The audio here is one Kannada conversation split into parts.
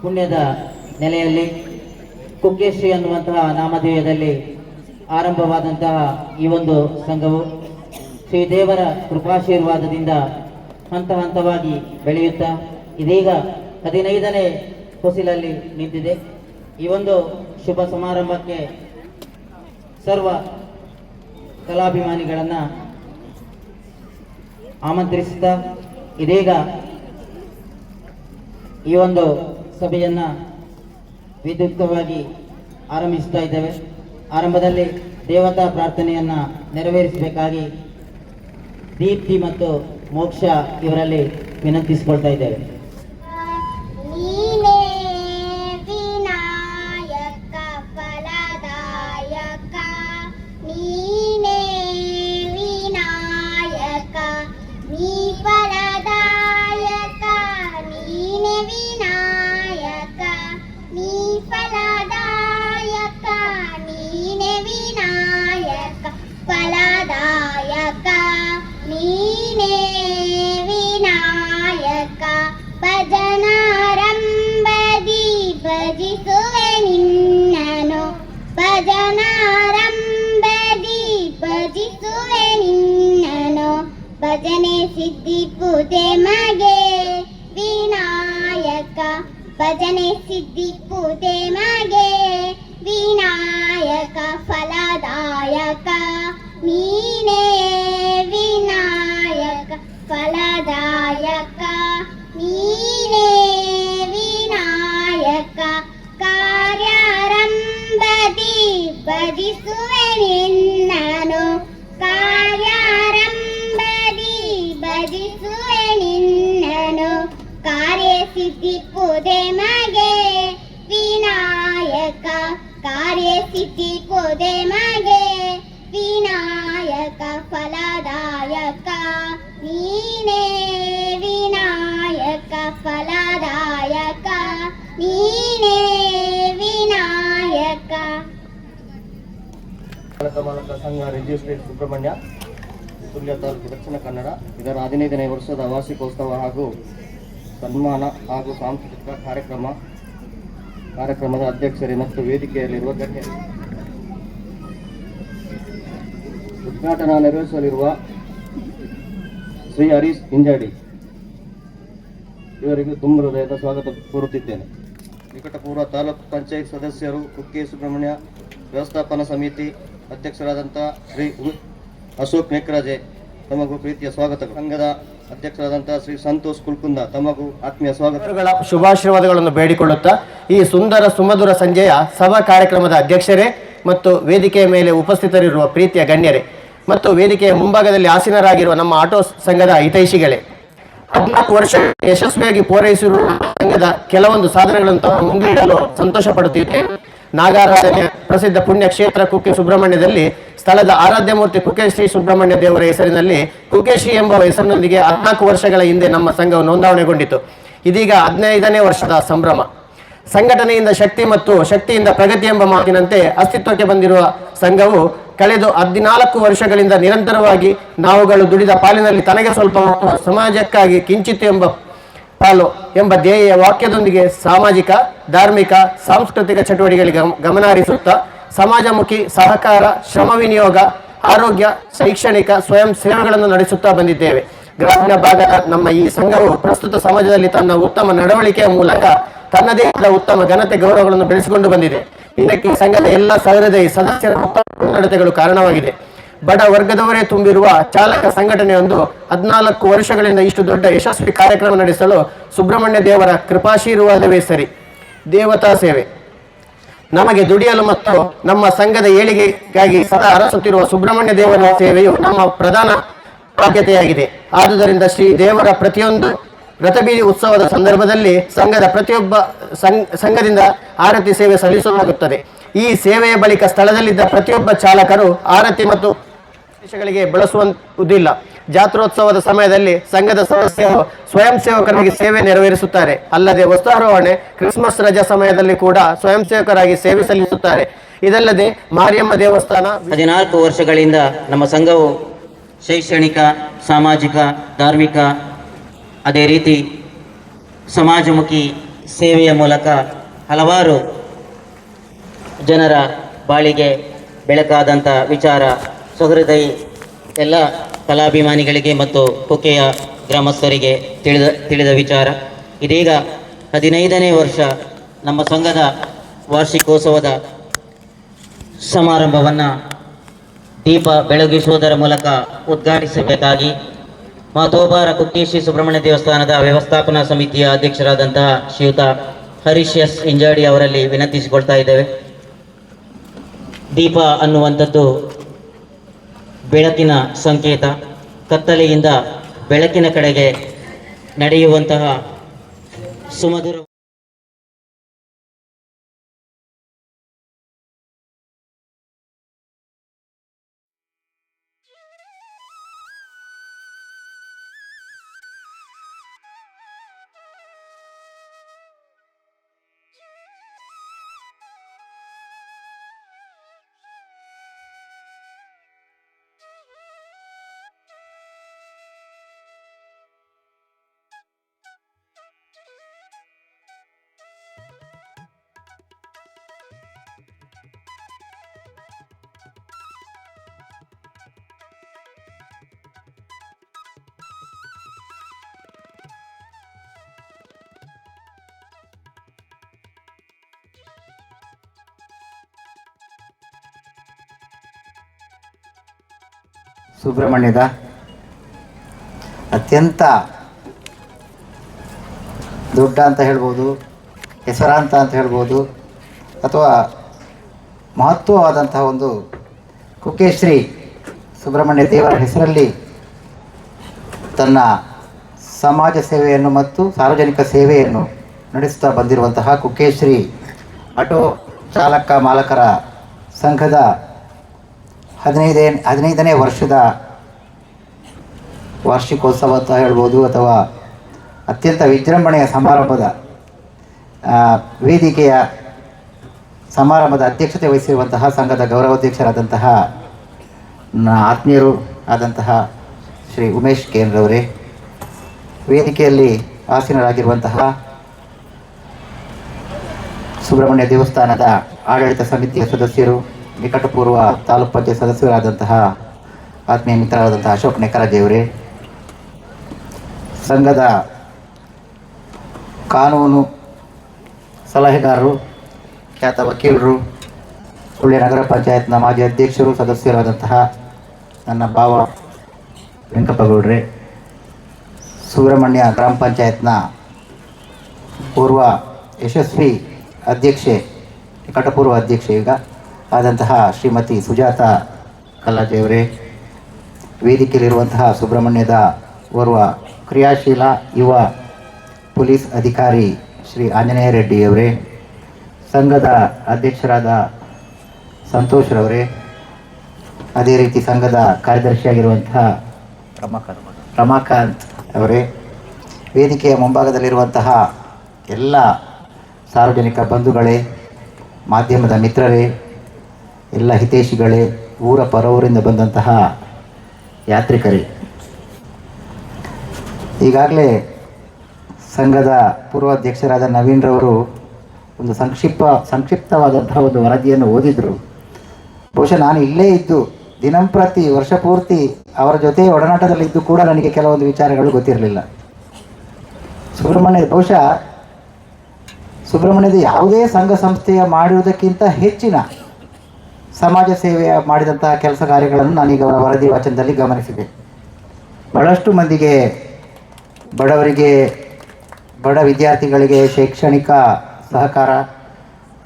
ಪುಣ್ಯದ ನೆಲೆಯಲ್ಲಿ ಕುಕ್ಕೆಶ್ರೀ ಅನ್ನುವಂತಹ ನಾಮಧೇಯದಲ್ಲಿ ಆರಂಭವಾದಂತಹ ಈ ಒಂದು ಸಂಘವು ಶ್ರೀದೇವರ ಕೃಪಾಶೀರ್ವಾದದಿಂದ ಹಂತ ಹಂತವಾಗಿ ಬೆಳೆಯುತ್ತಾ ಇದೀಗ 15ನೇ ಹೊಸಿಲಲ್ಲಿ ನಿಂತಿದೆ. ಈ ಒಂದು ಶುಭ ಸಮಾರಂಭಕ್ಕೆ ಸರ್ವ ಕಲಾಭಿಮಾನಿಗಳನ್ನು ಆಮಂತ್ರಿಸುತ್ತಾ ಇದೀಗ ಈ ಒಂದು ಸಭೆಯನ್ನು ವಿದ್ಯುಕ್ತವಾಗಿ ಆರಂಭಿಸ್ತಾ ಇದ್ದೇವೆ. ಆರಂಭದಲ್ಲಿ ದೇವತಾ ಪ್ರಾರ್ಥನೆಯನ್ನು ನೆರವೇರಿಸಬೇಕಾಗಿ ದೀಪ್ತಿ ಮತ್ತು ಮೋಕ್ಷ ಇವರಲ್ಲಿ ವಿನಂತಿಸಿಕೊಳ್ತಾ ಇದ್ದೇವೆ. ಭಜನೆ ಸಿದ್ಧಿ ಪೂಜೆ ಮಗೆ ವಿನಾಯಕ, ಭಜನೆ ಸಿದ್ಧಿ ಪೂಜೆ ಮಗೆ ವಿನಾಯಕ, ಫಲದಾಯಕ ನೀನೇ ವಿನಾಯಕ, ಫಲದಾಯಕ ನೀನೇ ವಿನಾಯಕ, ಕಾರ್ಯಾರಂಭದಿ ಭಜಿಸುವೆ ನಿನ್ನನು, ಕಾರ್ಯಾರಂಭದಿ ಭಜಿಸುವೆ ನಿನ್ನನು, ಕಾರ್ಯಸಿದ್ಧಿ ಪೂಜೆ ಮಗೆ ವಿನಾಯಕ, ಕಾರ್ಯಸಿದ್ಧಿ ಪೂಜೆ ಮಗೆ ವಿನಾಯಕ, ಫಲದಾಯಕ ನೀನೇ ವಿನಾಯಕ, ಫಲದಾಯಕ ನೀನೇ ವಿನಾಯಕ. ಸಂಘ ರಿಜಿಸ್ಟ್ರೇಟ್ ಸುಬ್ರಹ್ಮಣ್ಯ, ಸುಳ್ಯ ತಾಲೂಕು, ದಕ್ಷಿಣ ಕನ್ನಡ. ಇದರ 15ನೇ ವರ್ಷದ ವಾರ್ಷಿಕೋತ್ಸವ ಹಾಗೂ ಸನ್ಮಾನ ಹಾಗೂ ಸಾಂಸ್ಕೃತಿಕ ಕಾರ್ಯಕ್ರಮದ ಅಧ್ಯಕ್ಷರೇ ಮತ್ತು ವೇದಿಕೆಯಲ್ಲಿರುವ ಗಣ್ಯರು, ಉದ್ಘಾಟನಾ ನೆರವೇರಿಸಲಿರುವ ಶ್ರೀ ಹರೀಶ್ ಇಂಜಾಡಿ ಇವರಿಗೆ ತುಂಬ ಹೃದಯದ ಸ್ವಾಗತ ಕೋರುತ್ತಿದ್ದೇನೆ. ನಿಕಟಪೂರ್ವ ತಾಲೂಕು ಪಂಚಾಯತ್ ಸದಸ್ಯರು, ಕುಕ್ಕೆ ಸುಬ್ರಹ್ಮಣ್ಯ ವ್ಯವಸ್ಥಾಪನಾ ಸಮಿತಿ ಅಧ್ಯಕ್ಷರಾದಂಥ ಶ್ರೀ ಅಶೋಕ್ ನೇಕ್ರಾಜೆ ತಮಗೂ ಪ್ರೀತಿಯ ಸ್ವಾಗತ. ಸಂಘದ ಅಧ್ಯಕ್ಷರಾದಂಥ ಶ್ರೀ ಸಂತೋಷ್ ಕುಲ್ಕುಂದ ತಮಗೂ ಆತ್ಮೀಯ ಸ್ವಾಗತ. ಶುಭಾಶೀರ್ವಾದಗಳನ್ನು ಬೇಡಿಕೊಳ್ಳುತ್ತಾ ಈ ಸುಂದರ ಸುಮಧುರ ಸಂಜೆಯ ಸಭಾ ಕಾರ್ಯಕ್ರಮದ ಅಧ್ಯಕ್ಷರೇ ಮತ್ತು ವೇದಿಕೆಯ ಮೇಲೆ ಉಪಸ್ಥಿತರಿರುವ ಪ್ರೀತಿಯ ಗಣ್ಯರೇ ಮತ್ತು ವೇದಿಕೆಯ ಮುಂಭಾಗದಲ್ಲಿ ಆಸೀನರಾಗಿರುವ ನಮ್ಮ ಆಟೋ ಸಂಘದ ಹಿತೈಷಿಗಳೇ, 14 ವರ್ಷ ಯಶಸ್ವಿಯಾಗಿ ಪೂರೈಸಿರುವ ಸಂಘದ ಕೆಲವೊಂದು ಸಾಧನೆಗಳನ್ನು ಮುಂದಿಡಲು ಸಂತೋಷ ಪಡುತ್ತಿದ್ದೇವೆ. ನಾಗಾರಾಧನೆ ಪ್ರಸಿದ್ಧ ಪುಣ್ಯ ಕ್ಷೇತ್ರ ಕುಕ್ಕೆ ಸುಬ್ರಹ್ಮಣ್ಯದಲ್ಲಿ ಸ್ಥಳದ ಆರಾಧ್ಯ ಮೂರ್ತಿ ಕುಕ್ಕೆ ಶ್ರೀ ಸುಬ್ರಹ್ಮಣ್ಯ ದೇವರ ಹೆಸರಿನಲ್ಲಿ ಕುಕ್ಕೆಶ್ರೀ ಎಂಬ ಹೆಸರಿನೊಂದಿಗೆ 14 ವರ್ಷಗಳ ಹಿಂದೆ ನಮ್ಮ ಸಂಘವು ನೋಂದಾವಣೆಗೊಂಡಿತು. ಇದೀಗ 15ನೇ ವರ್ಷದ ಸಂಭ್ರಮ. ಸಂಘಟನೆಯಿಂದ ಶಕ್ತಿ ಮತ್ತು ಶಕ್ತಿಯಿಂದ ಪ್ರಗತಿ ಎಂಬ ಮಾತಿನಂತೆ ಅಸ್ತಿತ್ವಕ್ಕೆ ಬಂದಿರುವ ಸಂಘವು ಕಳೆದ 14 ವರ್ಷಗಳಿಂದ ನಿರಂತರವಾಗಿ ನಾವುಗಳು ದುಡಿದ ಪಾಲಿನಲ್ಲಿ ತನಗೆ ಸ್ವಲ್ಪ ಸಮಾಜಕ್ಕಾಗಿ ಕಿಂಚಿತ್ ಎಂಬ ಪಾಲು ಎಂಬ ಧ್ಯೇಯ ವಾಕ್ಯದೊಂದಿಗೆ ಸಾಮಾಜಿಕ, ಧಾರ್ಮಿಕ, ಸಾಂಸ್ಕೃತಿಕ ಚಟುವಟಿಕೆಗಳಿಗೆ ಗಮನ ಹರಿಸುತ್ತಾ ಸಮಾಜಮುಖಿ ಸಹಕಾರ, ಶ್ರಮ ವಿನಿಯೋಗ, ಆರೋಗ್ಯ, ಶೈಕ್ಷಣಿಕ, ಸ್ವಯಂ ಸೇವೆಗಳನ್ನು ನಡೆಸುತ್ತಾ ಬಂದಿದ್ದೇವೆ. ಗ್ರಾಮೀಣ ಭಾಗದ ನಮ್ಮ ಈ ಸಂಘವು ಪ್ರಸ್ತುತ ಸಮಾಜದಲ್ಲಿ ತನ್ನ ಉತ್ತಮ ನಡವಳಿಕೆಯ ಮೂಲಕ ತನ್ನದೇ ಆದ ಉತ್ತಮ ಘನತೆ ಗೌರವಗಳನ್ನು ಬೆಳೆಸಿಕೊಂಡು ಬಂದಿದೆ. ಇದಕ್ಕೆ ಸಂಘದ ಎಲ್ಲ ಸಹೃದಯ ಸದಸ್ಯರ ಉತ್ತಮ ನಡತೆಗಳು ಕಾರಣವಾಗಿದೆ. ಬಡ ವರ್ಗದವರೇ ತುಂಬಿರುವ ಚಾಲಕ ಸಂಘಟನೆಯೊಂದು 14 ವರ್ಷಗಳಿಂದ ಇಷ್ಟು ದೊಡ್ಡ ಯಶಸ್ವಿ ಕಾರ್ಯಕ್ರಮ ನಡೆಸಲು ಸುಬ್ರಹ್ಮಣ್ಯ ದೇವರ ಕೃಪಾಶೀರ್ವಾದವೇ ಸರಿ. ದೇವತಾ ಸೇವೆ ನಮಗೆ ದುಡಿಯಲು ಮತ್ತು ನಮ್ಮ ಸಂಘದ ಏಳಿಗೆಗಾಗಿ ಸದಾ ಅರಸುತ್ತಿರುವ ಸುಬ್ರಹ್ಮಣ್ಯ ದೇವರ ಸೇವೆಯು ನಮ್ಮ ಪ್ರಧಾನ ಬಾಧ್ಯತೆಯಾಗಿದೆ. ಆದುದರಿಂದ ಶ್ರೀ ದೇವರ ಪ್ರತಿಯೊಂದು ರಥಬೀದಿ ಉತ್ಸವದ ಸಂದರ್ಭದಲ್ಲಿ ಸಂಘದ ಪ್ರತಿಯೊಬ್ಬ ಸಂಘದಿಂದ ಆರತಿ ಸೇವೆ ಸಲ್ಲಿಸಲಾಗುತ್ತದೆ. ಈ ಸೇವೆಯ ಬಳಿಕ ಸ್ಥಳದಲ್ಲಿದ್ದ ಪ್ರತಿಯೊಬ್ಬ ಚಾಲಕರು ಆರತಿ ಮತ್ತು ವಿಶೇಷಗಳಿಗೆ ಬಳಸುವುದಿಲ್ಲ. ಜಾತ್ರೋತ್ಸವದ ಸಮಯದಲ್ಲಿ ಸಂಘದ ಸದಸ್ಯರು ಸ್ವಯಂ ಸೇವಕರಾಗಿ ಸೇವೆ ನೆರವೇರಿಸುತ್ತಾರೆ. ಅಲ್ಲದೆ ವಸ್ತ್ರಾರೋಹಣೆ, ಕ್ರಿಸ್ಮಸ್ ರಜಾ ಸಮಯದಲ್ಲಿ ಕೂಡ ಸ್ವಯಂ ಸೇವಕರಾಗಿ ಸೇವೆ ಸಲ್ಲಿಸುತ್ತಾರೆ. ಇದಲ್ಲದೆ ಮಾರಿಯಮ್ಮ ದೇವಸ್ಥಾನ 14 ವರ್ಷಗಳಿಂದ ನಮ್ಮ ಸಂಘವು ಶೈಕ್ಷಣಿಕ, ಸಾಮಾಜಿಕ, ಧಾರ್ಮಿಕ, ಅದೇ ರೀತಿ ಸಮಾಜಮುಖಿ ಸೇವೆಯ ಮೂಲಕ ಹಲವಾರು ಜನರ ಬಾಳಿಗೆ ಬೆಳಕಾದಂಥ ವಿಚಾರ ಸಹೃದಯಿ ಎಲ್ಲ ಕಲಾಭಿಮಾನಿಗಳಿಗೆ ಮತ್ತು ಕುಕ್ಕೆಯ ಗ್ರಾಮಸ್ಥರಿಗೆ ತಿಳಿದ ವಿಚಾರ. ಇದೀಗ 15ನೇ ವರ್ಷ ನಮ್ಮ ಸಂಘದ ವಾರ್ಷಿಕೋತ್ಸವದ ಸಮಾರಂಭವನ್ನು ದೀಪ ಬೆಳಗಿಸುವುದರ ಮೂಲಕ ಉದ್ಘಾಟಿಸಬೇಕಾಗಿ ಮಹತೋಬಾರ ಕುಕ್ಕೆ ಶ್ರೀ ಸುಬ್ರಹ್ಮಣ್ಯ ದೇವಸ್ಥಾನದ ವ್ಯವಸ್ಥಾಪನಾ ಸಮಿತಿಯ ಅಧ್ಯಕ್ಷರಾದಂತಹ ಶ್ರೀಯುತ ಹರೀಶ್ ಎಸ್ ಇಂಜಾಡಿ ಅವರಲ್ಲಿ ವಿನಂತಿಸಿಕೊಳ್ತಾ ಇದ್ದೇವೆ. ದೀಪ ಅನ್ನುವಂಥದ್ದು ಬೆಳಕಿನ ಸಂಕೇತ. ಕತ್ತಲೆಯಿಂದ ಬೆಳಕಿನ ಕಡೆಗೆ ನಡೆಯುವಂತಹ ಸುಮಧುರ ಸುಬ್ರಹ್ಮಣ್ಯದ ಅತ್ಯಂತ ದೊಡ್ಡ ಅಂತ ಹೇಳ್ಬೋದು, ಹೆಸರಾಂತ ಅಂತ ಹೇಳ್ಬೋದು, ಅಥವಾ ಮಹತ್ವವಾದಂತಹ ಒಂದು ಕುಕ್ಕೆ ಶ್ರೀ ಸುಬ್ರಹ್ಮಣ್ಯ ದೇವರ ಹೆಸರಲ್ಲಿ ತನ್ನ ಸಮಾಜ ಸೇವೆಯನ್ನು ಮತ್ತು ಸಾರ್ವಜನಿಕ ಸೇವೆಯನ್ನು ನಡೆಸುತ್ತಾ ಬಂದಿರುವಂತಹ ಕುಕ್ಕೆ ಶ್ರೀ ಆಟೋ ಚಾಲಕ ಮಾಲಕರ ಸಂಘದ 15ನೇ ವರ್ಷದ ವಾರ್ಷಿಕೋತ್ಸವ ಅಂತ ಹೇಳ್ಬೋದು, ಅಥವಾ ಅತ್ಯಂತ ವಿಜೃಂಭಣೆಯ ಸಮಾರಂಭದ ವೇದಿಕೆಯ ಸಮಾರಂಭದ ಅಧ್ಯಕ್ಷತೆ ವಹಿಸಿರುವಂತಹ ಸಂಘದ ಗೌರವಾಧ್ಯಕ್ಷರಾದಂತಹ ಆತ್ಮೀಯರು ಆದಂತಹ ಶ್ರೀ ಉಮೇಶ್ ಕೇಂದ್ರವರೇ, ವೇದಿಕೆಯಲ್ಲಿ ಆಸೀನರಾಗಿರುವಂತಹ ಸುಬ್ರಹ್ಮಣ್ಯ ದೇವಸ್ಥಾನದ ಆಡಳಿತ ಸಮಿತಿಯ ಸದಸ್ಯರು, ನಿಕಟಪೂರ್ವ ತಾಲೂಕು ಪಂಚಾಯತ್ ಸದಸ್ಯರಾದಂತಹ ಆತ್ಮೀಯ ಮಿತ್ರರಾದಂತಹ ಅಶೋಕ್ ನೆಕ್ಕರಾಜೆಯವರೇ, ಸಂಘದ ಕಾನೂನು ಸಲಹೆಗಾರರು, ಖ್ಯಾತ ವಕೀಲರು, ಸುಳ್ಯ ನಗರ ಪಂಚಾಯತ್ನ ಮಾಜಿ ಅಧ್ಯಕ್ಷರು ಸದಸ್ಯರಾದಂತಹ ನನ್ನ ಭಾವ ವೆಂಕಪ್ಪಗೌಡ್ರೆ, ಸುಬ್ರಹ್ಮಣ್ಯ ಗ್ರಾಮ ಪಂಚಾಯತ್ನ ಪೂರ್ವ ಯಶಸ್ವಿ ಅಧ್ಯಕ್ಷೆ, ನಿಕಟಪೂರ್ವ ಅಧ್ಯಕ್ಷೆ ಈಗ ಆದಂತಹ ಶ್ರೀಮತಿ ಸುಜಾತ ಕಲ್ಲಾಜೆಯವರೇ, ವೇದಿಕೆಯಲ್ಲಿರುವಂತಹ ಸುಬ್ರಹ್ಮಣ್ಯದ ಓರ್ವ ಕ್ರಿಯಾಶೀಲ ಯುವ ಪೊಲೀಸ್ ಅಧಿಕಾರಿ ಶ್ರೀ ಆಂಜನೇಯ ರೆಡ್ಡಿಯವರೇ, ಸಂಘದ ಅಧ್ಯಕ್ಷರಾದ ಸಂತೋಷ್ರವರೇ, ಅದೇ ರೀತಿ ಸಂಘದ ಕಾರ್ಯದರ್ಶಿಯಾಗಿರುವಂತಹ ರಮಾಕಾಂತ್ ಅವರೇ, ವೇದಿಕೆಯ ಮುಂಭಾಗದಲ್ಲಿರುವಂತಹ ಎಲ್ಲ ಸಾರ್ವಜನಿಕ ಬಂಧುಗಳೇ, ಮಾಧ್ಯಮದ ಮಿತ್ರರೇ, ಎಲ್ಲ ಹಿತೈಷಿಗಳೇ, ಊರ ಪರವೂರಿಂದ ಬಂದಂತಹ ಯಾತ್ರಿಕರೇ, ಈಗಾಗಲೇ ಸಂಘದ ಪೂರ್ವಾಧ್ಯಕ್ಷರಾದ ನವೀನ್ರವರು ಒಂದು ಸಂಕ್ಷಿಪ್ತವಾದಂತಹ ಒಂದು ವರದಿಯನ್ನು ಓದಿದರು. ಬಹುಶಃ ನಾನು ಇಲ್ಲೇ ಇದ್ದು ದಿನಂಪ್ರತಿ ವರ್ಷ ಪೂರ್ತಿ ಅವರ ಜೊತೆ ಒಡನಾಟದಲ್ಲಿದ್ದು ಕೂಡ ನನಗೆ ಕೆಲವೊಂದು ವಿಚಾರಗಳು ಗೊತ್ತಿರಲಿಲ್ಲ. ಸುಬ್ರಹ್ಮಣ್ಯದ ಯಾವುದೇ ಸಂಘ ಸಂಸ್ಥೆಯ ಮಾಡಿರುವುದಕ್ಕಿಂತ ಹೆಚ್ಚಿನ ಸಮಾಜ ಸೇವೆಯ ಮಾಡಿದಂತಹ ಕೆಲಸ ಕಾರ್ಯಗಳನ್ನು ನಾನೀಗ ಅವರ ವರದಿ ವಾಚನದಲ್ಲಿ ಗಮನಿಸಿದೆ. ಬಹಳಷ್ಟು ಮಂದಿಗೆ, ಬಡವರಿಗೆ, ಬಡ ವಿದ್ಯಾರ್ಥಿಗಳಿಗೆ ಶೈಕ್ಷಣಿಕ ಸಹಕಾರ,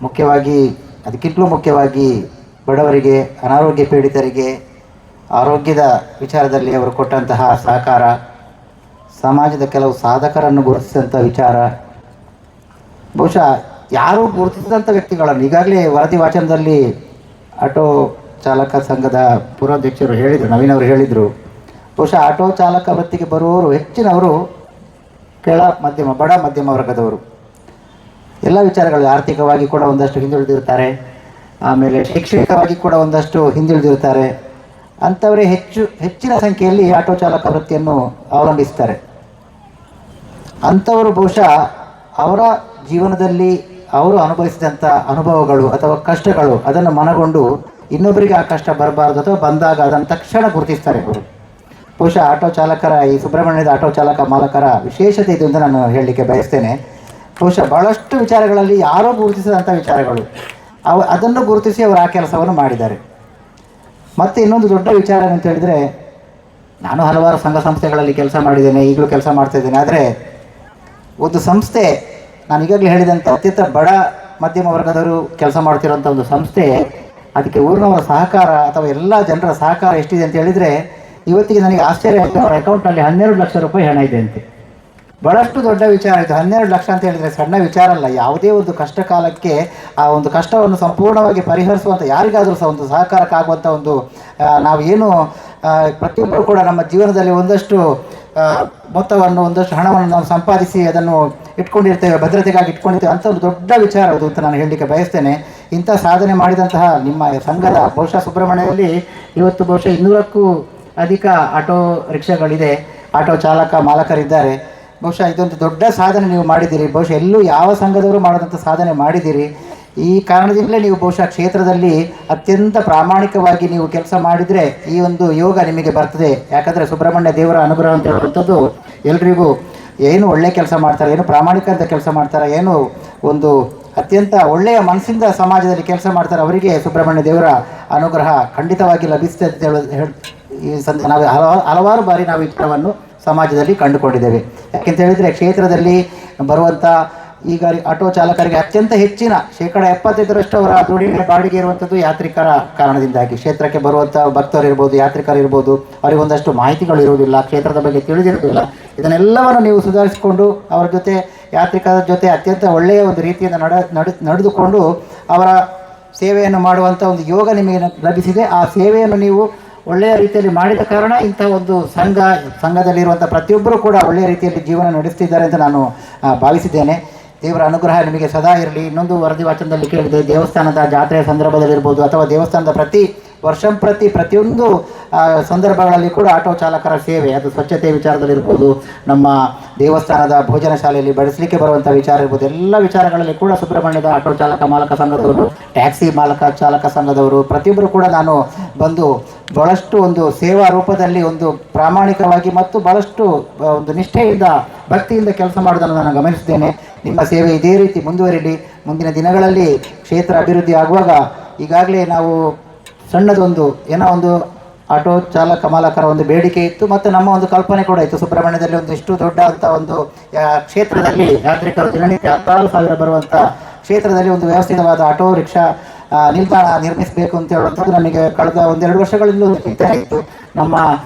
ಮುಖ್ಯವಾಗಿ ಅದಕ್ಕಿಂತಲೂ ಮುಖ್ಯವಾಗಿ ಬಡವರಿಗೆ, ಅನಾರೋಗ್ಯ ಪೀಡಿತರಿಗೆ ಆರೋಗ್ಯದ ವಿಚಾರದಲ್ಲಿ ಅವರು ಕೊಟ್ಟಂತಹ ಸಹಕಾರ, ಸಮಾಜದ ಕೆಲವು ಸಾಧಕರನ್ನು ಗುರುತಿಸಿದಂಥ ವಿಚಾರ, ಬಹುಶಃ ಯಾರೂ ಗುರುತಿಸಿದಂಥ ವ್ಯಕ್ತಿಗಳನ್ನು ಈಗಾಗಲೇ ವರದಿ ವಾಚನದಲ್ಲಿ ಆಟೋ ಚಾಲಕ ಸಂಘದ ಪೂರ್ವಾಧ್ಯಕ್ಷರು ಹೇಳಿದರು, ನವೀನ್ ಅವರು ಹೇಳಿದರು, ಬಹುಶಃ ಆಟೋ ಚಾಲಕ ವೃತ್ತಿಗೆ ಬರುವವರು ಹೆಚ್ಚಿನವರು ಬಡ ಮಧ್ಯಮ ವರ್ಗದವರು. ಎಲ್ಲ ವಿಚಾರಗಳು, ಆರ್ಥಿಕವಾಗಿ ಕೂಡ ಒಂದಷ್ಟು ಹಿಂದುಳಿದಿರ್ತಾರೆ, ಆಮೇಲೆ ಶೈಕ್ಷಣಿಕವಾಗಿ ಕೂಡ ಒಂದಷ್ಟು ಹಿಂದುಳಿದಿರ್ತಾರೆ. ಅಂಥವರೇ ಹೆಚ್ಚಿನ ಸಂಖ್ಯೆಯಲ್ಲಿ ಆಟೋ ಚಾಲಕ ವೃತ್ತಿಯನ್ನು ಅವಲಂಬಿಸ್ತಾರೆ. ಅಂಥವರು ಬಹುಶಃ ಅವರ ಜೀವನದಲ್ಲಿ ಅವರು ಅನುಭವಿಸಿದಂಥ ಅನುಭವಗಳು ಅಥವಾ ಕಷ್ಟಗಳು ಅದನ್ನು ಮನಗೊಂಡು ಇನ್ನೊಬ್ಬರಿಗೆ ಆ ಕಷ್ಟ ಬರಬಾರ್ದು ಅಥವಾ ಬಂದಾಗ ಅದನ್ನು ತಕ್ಷಣ ಗುರುತಿಸ್ತಾರೆ ಅವರು. ಬಹುಶಃ ಆಟೋ ಚಾಲಕರ, ಈ ಸುಬ್ರಹ್ಮಣ್ಯದ ಆಟೋ ಚಾಲಕ ಮಾಲಕರ ವಿಶೇಷತೆ ಇದು ಅಂತ ನಾನು ಹೇಳಲಿಕ್ಕೆ ಬಯಸ್ತೇನೆ. ಬಹುಶಃ ಭಾಳಷ್ಟು ವಿಚಾರಗಳಲ್ಲಿ ಯಾರೋ ಗುರುತಿಸಿದಂಥ ವಿಚಾರಗಳು ಅದನ್ನು ಗುರುತಿಸಿ ಅವರು ಆ ಕೆಲಸವನ್ನು ಮಾಡಿದ್ದಾರೆ. ಮತ್ತು ಇನ್ನೊಂದು ದೊಡ್ಡ ವಿಚಾರ ಅಂತ ಹೇಳಿದರೆ, ನಾನು ಹಲವಾರು ಸಂಘ ಸಂಸ್ಥೆಗಳಲ್ಲಿ ಕೆಲಸ ಮಾಡಿದ್ದೇನೆ, ಈಗಲೂ ಕೆಲಸ ಮಾಡ್ತಾ ಇದ್ದೇನೆ. ಆದರೆ ಒಂದು ಸಂಸ್ಥೆ, ನಾನು ಈಗಾಗಲೇ ಹೇಳಿದಂಥ ಅತ್ಯಂತ ಬಡ ಮಧ್ಯಮ ವರ್ಗದವರು ಕೆಲಸ ಮಾಡ್ತಿರೋಂಥ ಒಂದು ಸಂಸ್ಥೆ, ಅದಕ್ಕೆ ಊರಿನವರ ಸಹಕಾರ ಅಥವಾ ಎಲ್ಲ ಜನರ ಸಹಕಾರ ಎಷ್ಟಿದೆ ಅಂತ ಹೇಳಿದರೆ, ಇವತ್ತಿಗೆ ನನಗೆ ಆಶ್ಚರ್ಯ ಆಯಿತು. ಅವರ ಅಕೌಂಟ್ನಲ್ಲಿ 12 ಲಕ್ಷ ರೂಪಾಯಿ ಹಣ ಇದೆ ಅಂತೆ. ಭಾಳಷ್ಟು ದೊಡ್ಡ ವಿಚಾರ ಇದು. 12 ಲಕ್ಷ ಅಂತ ಹೇಳಿದರೆ ಸಣ್ಣ ವಿಚಾರ ಅಲ್ಲ. ಯಾವುದೇ ಒಂದು ಕಷ್ಟ ಕಾಲಕ್ಕೆ ಆ ಒಂದು ಕಷ್ಟವನ್ನು ಸಂಪೂರ್ಣವಾಗಿ ಪರಿಹರಿಸುವಂಥ, ಯಾರಿಗಾದರೂ ಸಹ ಒಂದು ಸಹಕಾರಕ್ಕಾಗುವಂಥ ಒಂದು ನಾವೇನು ಪ್ರತಿಯೊಬ್ಬರು ಕೂಡ ನಮ್ಮ ಜೀವನದಲ್ಲಿ ಒಂದಷ್ಟು ಮೊತ್ತವನ್ನು, ಒಂದಷ್ಟು ಹಣವನ್ನು ನಾವು ಸಂಪಾದಿಸಿ ಅದನ್ನು ಇಟ್ಕೊಂಡಿರ್ತೇವೆ, ಭದ್ರತೆಗಾಗಿ ಇಟ್ಕೊಂಡಿರ್ತೇವೆ ಅಂತ ಒಂದು ದೊಡ್ಡ ವಿಚಾರ ಅದು ಅಂತ ನಾನು ಹೇಳಲಿಕ್ಕೆ ಬಯಸ್ತೇನೆ. ಇಂಥ ಸಾಧನೆ ಮಾಡಿದಂತಹ ನಿಮ್ಮ ಸಂಘದ, ಬಹುಶಃ ಸುಬ್ರಹ್ಮಣ್ಯದಲ್ಲಿ ಇವತ್ತು ಬಹುಶಃ 200ಕ್ಕೂ ಅಧಿಕ ಆಟೋ ರಿಕ್ಷಾಗಳಿದೆ, ಆಟೋ ಚಾಲಕ ಮಾಲಕರಿದ್ದಾರೆ. ಬಹುಶಃ ಇದೊಂದು ದೊಡ್ಡ ಸಾಧನೆ ನೀವು ಮಾಡಿದ್ದೀರಿ. ಬಹುಶಃ ಎಲ್ಲೂ ಯಾವ ಸಂಘದವರು ಮಾಡದಂಥ ಸಾಧನೆ ಮಾಡಿದ್ದೀರಿ. ಈ ಕಾರಣದಿಂದಲೇ ನೀವು ಬಹುಶಃ ಕ್ಷೇತ್ರದಲ್ಲಿ ಅತ್ಯಂತ ಪ್ರಾಮಾಣಿಕವಾಗಿ ನೀವು ಕೆಲಸ ಮಾಡಿದರೆ ಈ ಒಂದು ಯೋಗ ನಿಮಗೆ ಬರ್ತದೆ. ಯಾಕಂದರೆ ಸುಬ್ರಹ್ಮಣ್ಯ ದೇವರ ಅನುಗ್ರಹ ಅಂತ ಹೇಳುವಂಥದ್ದು ಎಲ್ರಿಗೂ, ಏನು ಒಳ್ಳೆ ಕೆಲಸ ಮಾಡ್ತಾರೆ, ಏನು ಪ್ರಾಮಾಣಿಕ ಅಂತ ಕೆಲಸ ಮಾಡ್ತಾರೆ, ಏನು ಒಂದು ಅತ್ಯಂತ ಒಳ್ಳೆಯ ಮನಸ್ಸಿಂದ ಸಮಾಜದಲ್ಲಿ ಕೆಲಸ ಮಾಡ್ತಾರೆ, ಅವರಿಗೆ ಸುಬ್ರಹ್ಮಣ್ಯ ದೇವರ ಅನುಗ್ರಹ ಖಂಡಿತವಾಗಿ ಲಭಿಸ್ತದೆ ಅಂತ ಈ ನಾವು ಹಲವಾರು ಬಾರಿ ನಾವು ಈ ಚಿತ್ರವನ್ನು ಸಮಾಜದಲ್ಲಿ ಕಂಡುಕೊಂಡಿದ್ದೇವೆ. ಯಾಕೆಂತ ಹೇಳಿದರೆ ಕ್ಷೇತ್ರದಲ್ಲಿ ಬರುವಂಥ ಈಗ ಆಟೋ ಚಾಲಕರಿಗೆ ಅತ್ಯಂತ ಹೆಚ್ಚಿನ 75% ಅವರ ದುಡಿಮೆ ಬಾಡಿಗೆ ಇರುವಂಥದ್ದು ಯಾತ್ರಿಕರ ಕಾರಣದಿಂದಾಗಿ. ಕ್ಷೇತ್ರಕ್ಕೆ ಬರುವಂಥ ಭಕ್ತರು ಇರ್ಬೋದು, ಯಾತ್ರಿಕರು ಇರ್ಬೋದು, ಅವರಿಗೆ ಒಂದಷ್ಟು ಮಾಹಿತಿಗಳು ಇರುವುದಿಲ್ಲ, ಕ್ಷೇತ್ರದ ಬಗ್ಗೆ ತಿಳಿದಿರುವುದಿಲ್ಲ. ಇದನ್ನೆಲ್ಲವನ್ನು ನೀವು ಸುಧಾರಿಸಿಕೊಂಡು ಅವರ ಜೊತೆ, ಯಾತ್ರಿಕರ ಜೊತೆ ಅತ್ಯಂತ ಒಳ್ಳೆಯ ಒಂದು ರೀತಿಯಿಂದ ನಡೆದುಕೊಂಡು ಅವರ ಸೇವೆಯನ್ನು ಮಾಡುವಂಥ ಒಂದು ಯೋಗ ನಿಮಗೆ ಲಭಿಸಿದೆ. ಆ ಸೇವೆಯನ್ನು ನೀವು ಒಳ್ಳೆಯ ರೀತಿಯಲ್ಲಿ ಮಾಡಿದ ಕಾರಣ ಇಂಥ ಒಂದು ಸಂಘದಲ್ಲಿರುವಂಥ ಪ್ರತಿಯೊಬ್ಬರೂ ಕೂಡ ಒಳ್ಳೆಯ ರೀತಿಯಲ್ಲಿ ಜೀವನ ನಡೆಸ್ತಿದ್ದಾರೆ ಅಂತ ನಾನು ಭಾವಿಸಿದ್ದೇನೆ. ದೇವರ ಅನುಗ್ರಹ ನಿಮಗೆ ಸದಾ ಇರಲಿ. ಇನ್ನೊಂದು ವರದಿ ವಾಚನದಲ್ಲಿ ಕೇಳಿದೆ, ದೇವಸ್ಥಾನದ ಜಾತ್ರೆಯ ಸಂದರ್ಭದಲ್ಲಿರ್ಬೋದು ಅಥವಾ ದೇವಸ್ಥಾನದ ಪ್ರತಿಯೊಂದು ಸಂದರ್ಭಗಳಲ್ಲಿ ಕೂಡ ಆಟೋ ಚಾಲಕರ ಸೇವೆ, ಅದು ಸ್ವಚ್ಛತೆ ವಿಚಾರದಲ್ಲಿರ್ಬೋದು, ನಮ್ಮ ದೇವಸ್ಥಾನದ ಭೋಜನ ಶಾಲೆಯಲ್ಲಿ ಬಡಿಸಲಿಕ್ಕೆ ಬರುವಂಥ ವಿಚಾರ ಇರ್ಬೋದು, ಎಲ್ಲ ವಿಚಾರಗಳಲ್ಲಿ ಕೂಡ ಸುಬ್ರಹ್ಮಣ್ಯದ ಆಟೋ ಚಾಲಕ ಮಾಲಕ ಸಂಘದವರು, ಟ್ಯಾಕ್ಸಿ ಚಾಲಕ ಸಂಘದವರು ಪ್ರತಿಯೊಬ್ಬರು ಕೂಡ ನಾನು ಬಂದು ಭಾಳಷ್ಟು ಒಂದು ಸೇವಾ ರೂಪದಲ್ಲಿ ಒಂದು ಪ್ರಾಮಾಣಿಕವಾಗಿ ಮತ್ತು ಭಾಳಷ್ಟು ಒಂದು ನಿಷ್ಠೆಯಿಂದ, ಭಕ್ತಿಯಿಂದ ಕೆಲಸ ಮಾಡೋದನ್ನು ನಾನು ಗಮನಿಸಿದ್ದೇನೆ. ನಿಮ್ಮ ಸೇವೆ ಇದೇ ರೀತಿ ಮುಂದುವರಿಲಿ. ಮುಂದಿನ ದಿನಗಳಲ್ಲಿ ಕ್ಷೇತ್ರ ಅಭಿವೃದ್ಧಿ ಆಗುವಾಗ, ಈಗಾಗಲೇ ನಾವು ಸಣ್ಣದೊಂದು ಏನೋ ಒಂದು ಆಟೋ ಚಾಲಕ ಮಾಲಕರ ಒಂದು ಬೇಡಿಕೆ ಇತ್ತು ಮತ್ತು ನಮ್ಮ ಒಂದು ಕಲ್ಪನೆ ಕೂಡ ಇತ್ತು. ಸುಬ್ರಹ್ಮಣ್ಯದಲ್ಲಿ ಒಂದು ಇಷ್ಟು ದೊಡ್ಡ ಅಂತ ಒಂದು ಕ್ಷೇತ್ರದಲ್ಲಿ ಯಾತ್ರಿಕರು ದಿನನಿತ್ಯ 16,000 ಬರುವಂಥ ಕ್ಷೇತ್ರದಲ್ಲಿ ಒಂದು ವ್ಯವಸ್ಥಿತವಾದ ಆಟೋ ರಿಕ್ಷಾ ನಿಲ್ದಾಣ ನಿರ್ಮಿಸಬೇಕು ಅಂತ ಹೇಳುವಂಥದ್ದು ನನಗೆ ಕಳೆದ 1-2 ವರ್ಷಗಳಿಂದ ಚಿಂತನೆ ಇತ್ತು. ನಮ್ಮ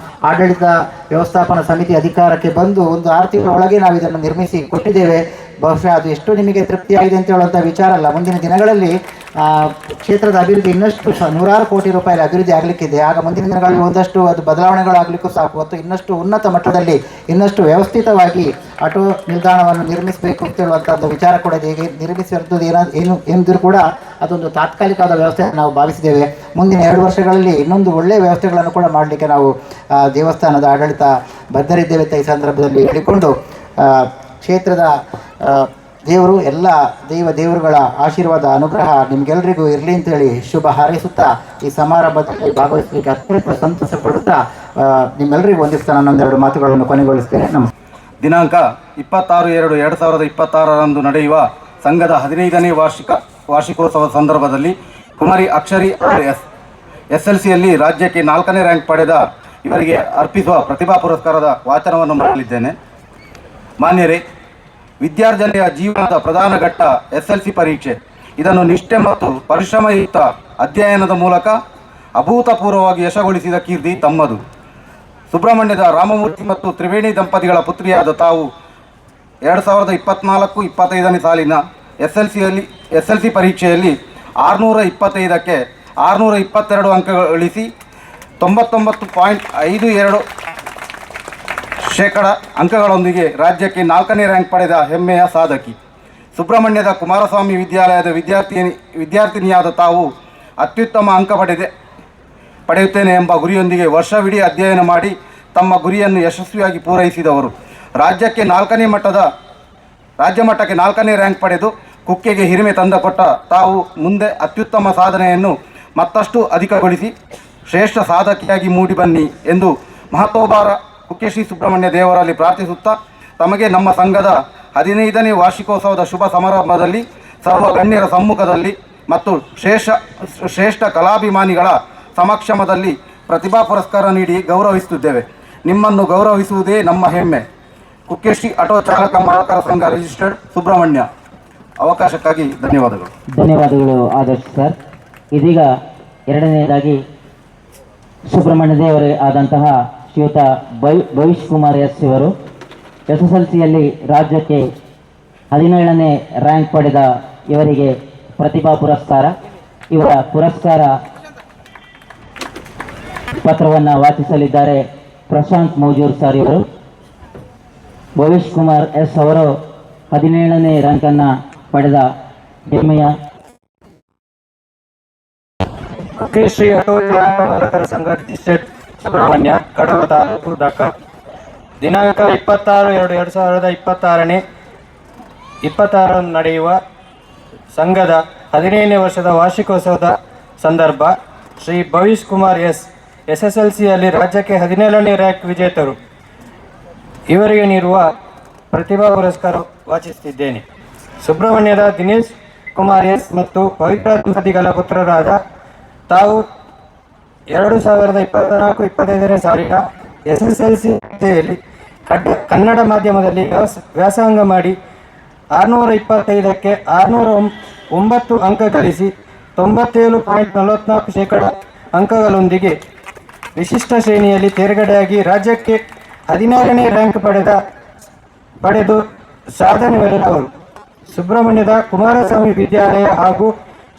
ಆಡಳಿತ ವ್ಯವಸ್ಥಾಪನಾ ಸಮಿತಿ ಅಧಿಕಾರಕ್ಕೆ ಬಂದು 1-6 ತಿಂಗಳ ಒಳಗೆ ನಾವು ಇದನ್ನು ನಿರ್ಮಿಸಿ ಕೊಟ್ಟಿದ್ದೇವೆ. ಬಹುಶಃ ಅದು ಎಷ್ಟು ನಿಮಗೆ ತೃಪ್ತಿಯಾಗಿದೆ ಅಂತ ಹೇಳುವಂಥ ವಿಚಾರ ಅಲ್ಲ. ಮುಂದಿನ ದಿನಗಳಲ್ಲಿ ಕ್ಷೇತ್ರದ ಅಭಿವೃದ್ಧಿ ಇನ್ನಷ್ಟು 100 ಕೋಟಿ ರೂಪಾಯಿ ಅಭಿವೃದ್ಧಿ ಆಗಲಿಕ್ಕಿದೆ. ಆಗ ಮುಂದಿನ ದಿನಗಳಲ್ಲಿ ಒಂದಷ್ಟು ಅದು ಬದಲಾವಣೆಗಳಾಗಲಿಕ್ಕೂ ಸಾಕು. ಮತ್ತು ಇನ್ನಷ್ಟು ಉನ್ನತ ಮಟ್ಟದಲ್ಲಿ, ಇನ್ನಷ್ಟು ವ್ಯವಸ್ಥಿತವಾಗಿ ಆಟೋ ನಿಲ್ದಾಣವನ್ನು ನಿರ್ಮಿಸಬೇಕು ಅಂತ ಹೇಳುವಂಥದ್ದು ವಿಚಾರ ಕೂಡ ಇದೆ. ಹೇಗೆ ನಿರ್ಮಿಸಿರುವಂಥದ್ದು ಏನಿದ್ರೂ ಕೂಡ ಅದೊಂದು ತಾತ್ಕಾಲಿಕವಾದ ವ್ಯವಸ್ಥೆ ನಾವು ಭಾವಿಸಿದ್ದೇವೆ. ಮುಂದಿನ 2 ವರ್ಷಗಳಲ್ಲಿ ಇನ್ನೊಂದು ಒಳ್ಳೆಯ ವ್ಯವಸ್ಥೆಗಳನ್ನು ಕೂಡ ಮಾಡಲಿಕ್ಕೆ ನಾವು ದೇವಸ್ಥಾನದ ಆಡಳಿತ ಬದ್ಧರಿದ್ದೇವೆ ಅಂತ ಈ ಸಂದರ್ಭದಲ್ಲಿ ಹೇಳಿಕೊಂಡು, ಕ್ಷೇತ್ರದ ದೇವರು, ಎಲ್ಲ ದೇವರುಗಳ ಆಶೀರ್ವಾದ ಅನುಗ್ರಹ ನಿಮಗೆಲ್ಲರಿಗೂ ಇರಲಿ ಅಂತೇಳಿ ಶುಭ ಹಾರೈಸುತ್ತಾ ಈ ಸಮಾರಂಭದಲ್ಲಿ ಭಾಗವಹಿಸಲಿಕ್ಕೆ ಅತ್ಯಂತ ಸಂತಸ ಪಡುತ್ತಾ ನಿಮ್ಮೆಲ್ಲರಿಗೂ ಒಂದಿಸ್ತಾ ನನ್ನೊಂದೆರಡು ಮಾತುಗಳನ್ನು ಕೊನೆಗೊಳಿಸ್ತೇನೆ. ನಮಸ್ಕಾರ. ದಿನಾಂಕ 26/2/2026 ನಡೆಯುವ ಸಂಘದ 15ನೇ ವಾರ್ಷಿಕೋತ್ಸವದ ಸಂದರ್ಭದಲ್ಲಿ ಕುಮಾರಿ ಅಕ್ಷರಿ SLCಯಲ್ಲಿ ರಾಜ್ಯಕ್ಕೆ 4ನೇ ರ್ಯಾಂಕ್ ಪಡೆದ ಇವರಿಗೆ ಅರ್ಪಿಸುವ ಪ್ರತಿಭಾ ಪುರಸ್ಕಾರದ ವಾಚನವನ್ನು ಮಾಡಲಿದ್ದೇನೆ. ಮಾನ್ಯರೇ, ವಿದ್ಯಾರ್ಜನೆಯ ಜೀವನದ ಪ್ರಧಾನ ಘಟ್ಟ SLC ಪರೀಕ್ಷೆ. ಇದನ್ನು ನಿಷ್ಠೆ ಮತ್ತು ಪರಿಶ್ರಮಯುಕ್ತ ಅಧ್ಯಯನದ ಮೂಲಕ ಅಭೂತಪೂರ್ವವಾಗಿ ಯಶಗೊಳಿಸಿದ ಕೀರ್ತಿ ತಮ್ಮದು. ಸುಬ್ರಹ್ಮಣ್ಯದ ರಾಮಮೂರ್ತಿ ಮತ್ತು ತ್ರಿವೇಣಿ ದಂಪತಿಗಳ ಪುತ್ರಿಯಾದ ತಾವು 2024-25ನೇ ಸಾಲಿನ SLC ಪರೀಕ್ಷೆಯಲ್ಲಿ 625ಕ್ಕೆ 622 ಅಂಕ ಗಳಿಸಿ 99.52% ಅಂಕಗಳೊಂದಿಗೆ ರಾಜ್ಯಕ್ಕೆ 4ನೇ ರ್ಯಾಂಕ್ ಪಡೆದ ಹೆಮ್ಮೆಯ ಸಾಧಕಿ. ಸುಬ್ರಹ್ಮಣ್ಯದ ಕುಮಾರಸ್ವಾಮಿ ವಿದ್ಯಾಲಯದ ವಿದ್ಯಾರ್ಥಿನಿಯಾದ ತಾವು ಅತ್ಯುತ್ತಮ ಅಂಕ ಪಡೆಯುತ್ತೇನೆ ಎಂಬ ಗುರಿಯೊಂದಿಗೆ ವರ್ಷವಿಡೀ ಅಧ್ಯಯನ ಮಾಡಿ ತಮ್ಮ ಗುರಿಯನ್ನು ಯಶಸ್ವಿಯಾಗಿ ಪೂರೈಸಿದವರು. ರಾಜ್ಯಕ್ಕೆ 4ನೇ ಮಟ್ಟದ ರಾಜ್ಯ ಮಟ್ಟಕ್ಕೆ 4ನೇ ರ್ಯಾಂಕ್ ಪಡೆದು ಕುಕ್ಕೆಗೆ ಹಿರಿಮೆ ತಂದುಕೊಟ್ಟ ತಾವು ಮುಂದೆ ಅತ್ಯುತ್ತಮ ಸಾಧನೆಯನ್ನು ಮತ್ತಷ್ಟು ಅಧಿಕಗೊಳಿಸಿ ಶ್ರೇಷ್ಠ ಸಾಧಕಿಯಾಗಿ ಮೂಡಿ ಬನ್ನಿ ಎಂದು ಮಹತೋಬಾರ ಕುಕ್ಕೆ ಶ್ರೀ ಸುಬ್ರಹ್ಮಣ್ಯ ದೇವರಲ್ಲಿ ಪ್ರಾರ್ಥಿಸುತ್ತಾ ತಮಗೆ ನಮ್ಮ ಸಂಘದ 15ನೇ ವಾರ್ಷಿಕೋತ್ಸವದ ಶುಭ ಸಮಾರಂಭದಲ್ಲಿ ಸರ್ವ ಗಣ್ಯರ ಸಮ್ಮುಖದಲ್ಲಿ ಮತ್ತು ಶ್ರೇಷ್ಠ ಕಲಾಭಿಮಾನಿಗಳ ಸಮಕ್ಷಮದಲ್ಲಿ ಪ್ರತಿಭಾ ಪುರಸ್ಕಾರ ನೀಡಿ ಗೌರವಿಸುತ್ತಿದ್ದೇವೆ. ನಿಮ್ಮನ್ನು ಗೌರವಿಸುವುದೇ ನಮ್ಮ ಹೆಮ್ಮೆ. ಕುಕ್ಕೆಶ್ರೀ ಆಟೋ ಚಾಲಕ ಮಾಲಕರ ಸಂಘ ರಿಜಿಸ್ಟರ್ಡ್ ಸುಬ್ರಹ್ಮಣ್ಯ. ಅವಕಾಶಕ್ಕಾಗಿ ಧನ್ಯವಾದಗಳು. ಧನ್ಯವಾದಗಳು ಆದರ್ಶ್ ಸರ್. ಇದೀಗ ಎರಡನೆಯದಾಗಿ ಸುಬ್ರಹ್ಮಣ್ಯ ದೇವರೇ ಆದಂತಹ ಶ್ರೀಯುತ ಭವಿಷ್ ಕುಮಾರ್ ಎಸ್ ಇವರು SSLCಯಲ್ಲಿ ರಾಜ್ಯಕ್ಕೆ 17ನೇ ರ್ಯಾಂಕ್ ಪಡೆದ ಇವರಿಗೆ ಪ್ರತಿಭಾ ಪುರಸ್ಕಾರ. ಇವರ ಪುರಸ್ಕಾರ ಪತ್ರವನ್ನು ವಾಚಿಸಲಿದ್ದಾರೆ ಪ್ರಶಾಂತ್ ಮೌಜೂರ್ ಸರ್ ಇವರು. ಭವಿಷ್ ಕುಮಾರ್ ಎಸ್ ಅವರು 17ನೇ ರ್ಯಾಂಕನ್ನು ಪಡೆದ ಹೆಮ್ಮೆಯ ಶ್ರೀ ಆಟೋ ಚಾಲಕರ ಸಂಘ ರಿಜಿಸ್ಟರ್ಡ್ ಸುಬ್ರಹ್ಮಣ್ಯ, ಕಡಬ ತಾಲೂಕು, ದಕ್ಕ. ದಿನಾಂಕ 26/2/2026 ನಡೆಯುವ ಸಂಘದ 15ನೇ ವರ್ಷದ ವಾರ್ಷಿಕೋತ್ಸವದ ಸಂದರ್ಭ ಶ್ರೀ ಭವಿಷ್ ಕುಮಾರ್ ಎಸ್ SSLCಯಲ್ಲಿ ರಾಜ್ಯಕ್ಕೆ 17ನೇ ರ್ಯಾಂಕ್ ವಿಜೇತರು ಇವರಿಗೆ ನೀಡುವ ಪ್ರತಿಭಾ ಪುರಸ್ಕಾರ ವಾಚಿಸುತ್ತಿದ್ದೇನೆ. ಸುಬ್ರಹ್ಮಣ್ಯದ ದಿನೇಶ್ ಕುಮಾರ್ ಎಸ್ ಮತ್ತು ಪವಿತ್ರ ದಂಪತಿಗಳ ಪುತ್ರರಾದ ತಾವು 2024-25ನೇ ಸಾಲಿನ SSLCಯಲ್ಲಿ ಕನ್ನಡ ಮಾಧ್ಯಮದಲ್ಲಿ ವ್ಯಾಸಂಗ ಮಾಡಿ 625ಕ್ಕೆ 609 ಅಂಕ ಗಳಿಸಿ 97.44% ಅಂಕಗಳೊಂದಿಗೆ ವಿಶಿಷ್ಟ ಶ್ರೇಣಿಯಲ್ಲಿ ತೇರ್ಗಡೆಯಾಗಿ ರಾಜ್ಯಕ್ಕೆ 16ನೇ ರ್ಯಾಂಕ್ ಪಡೆದು ಸಾಧನೆ ಮೆರೆದವರು. ಸುಬ್ರಹ್ಮಣ್ಯದ ಕುಮಾರಸ್ವಾಮಿ ವಿದ್ಯಾಲಯ ಹಾಗೂ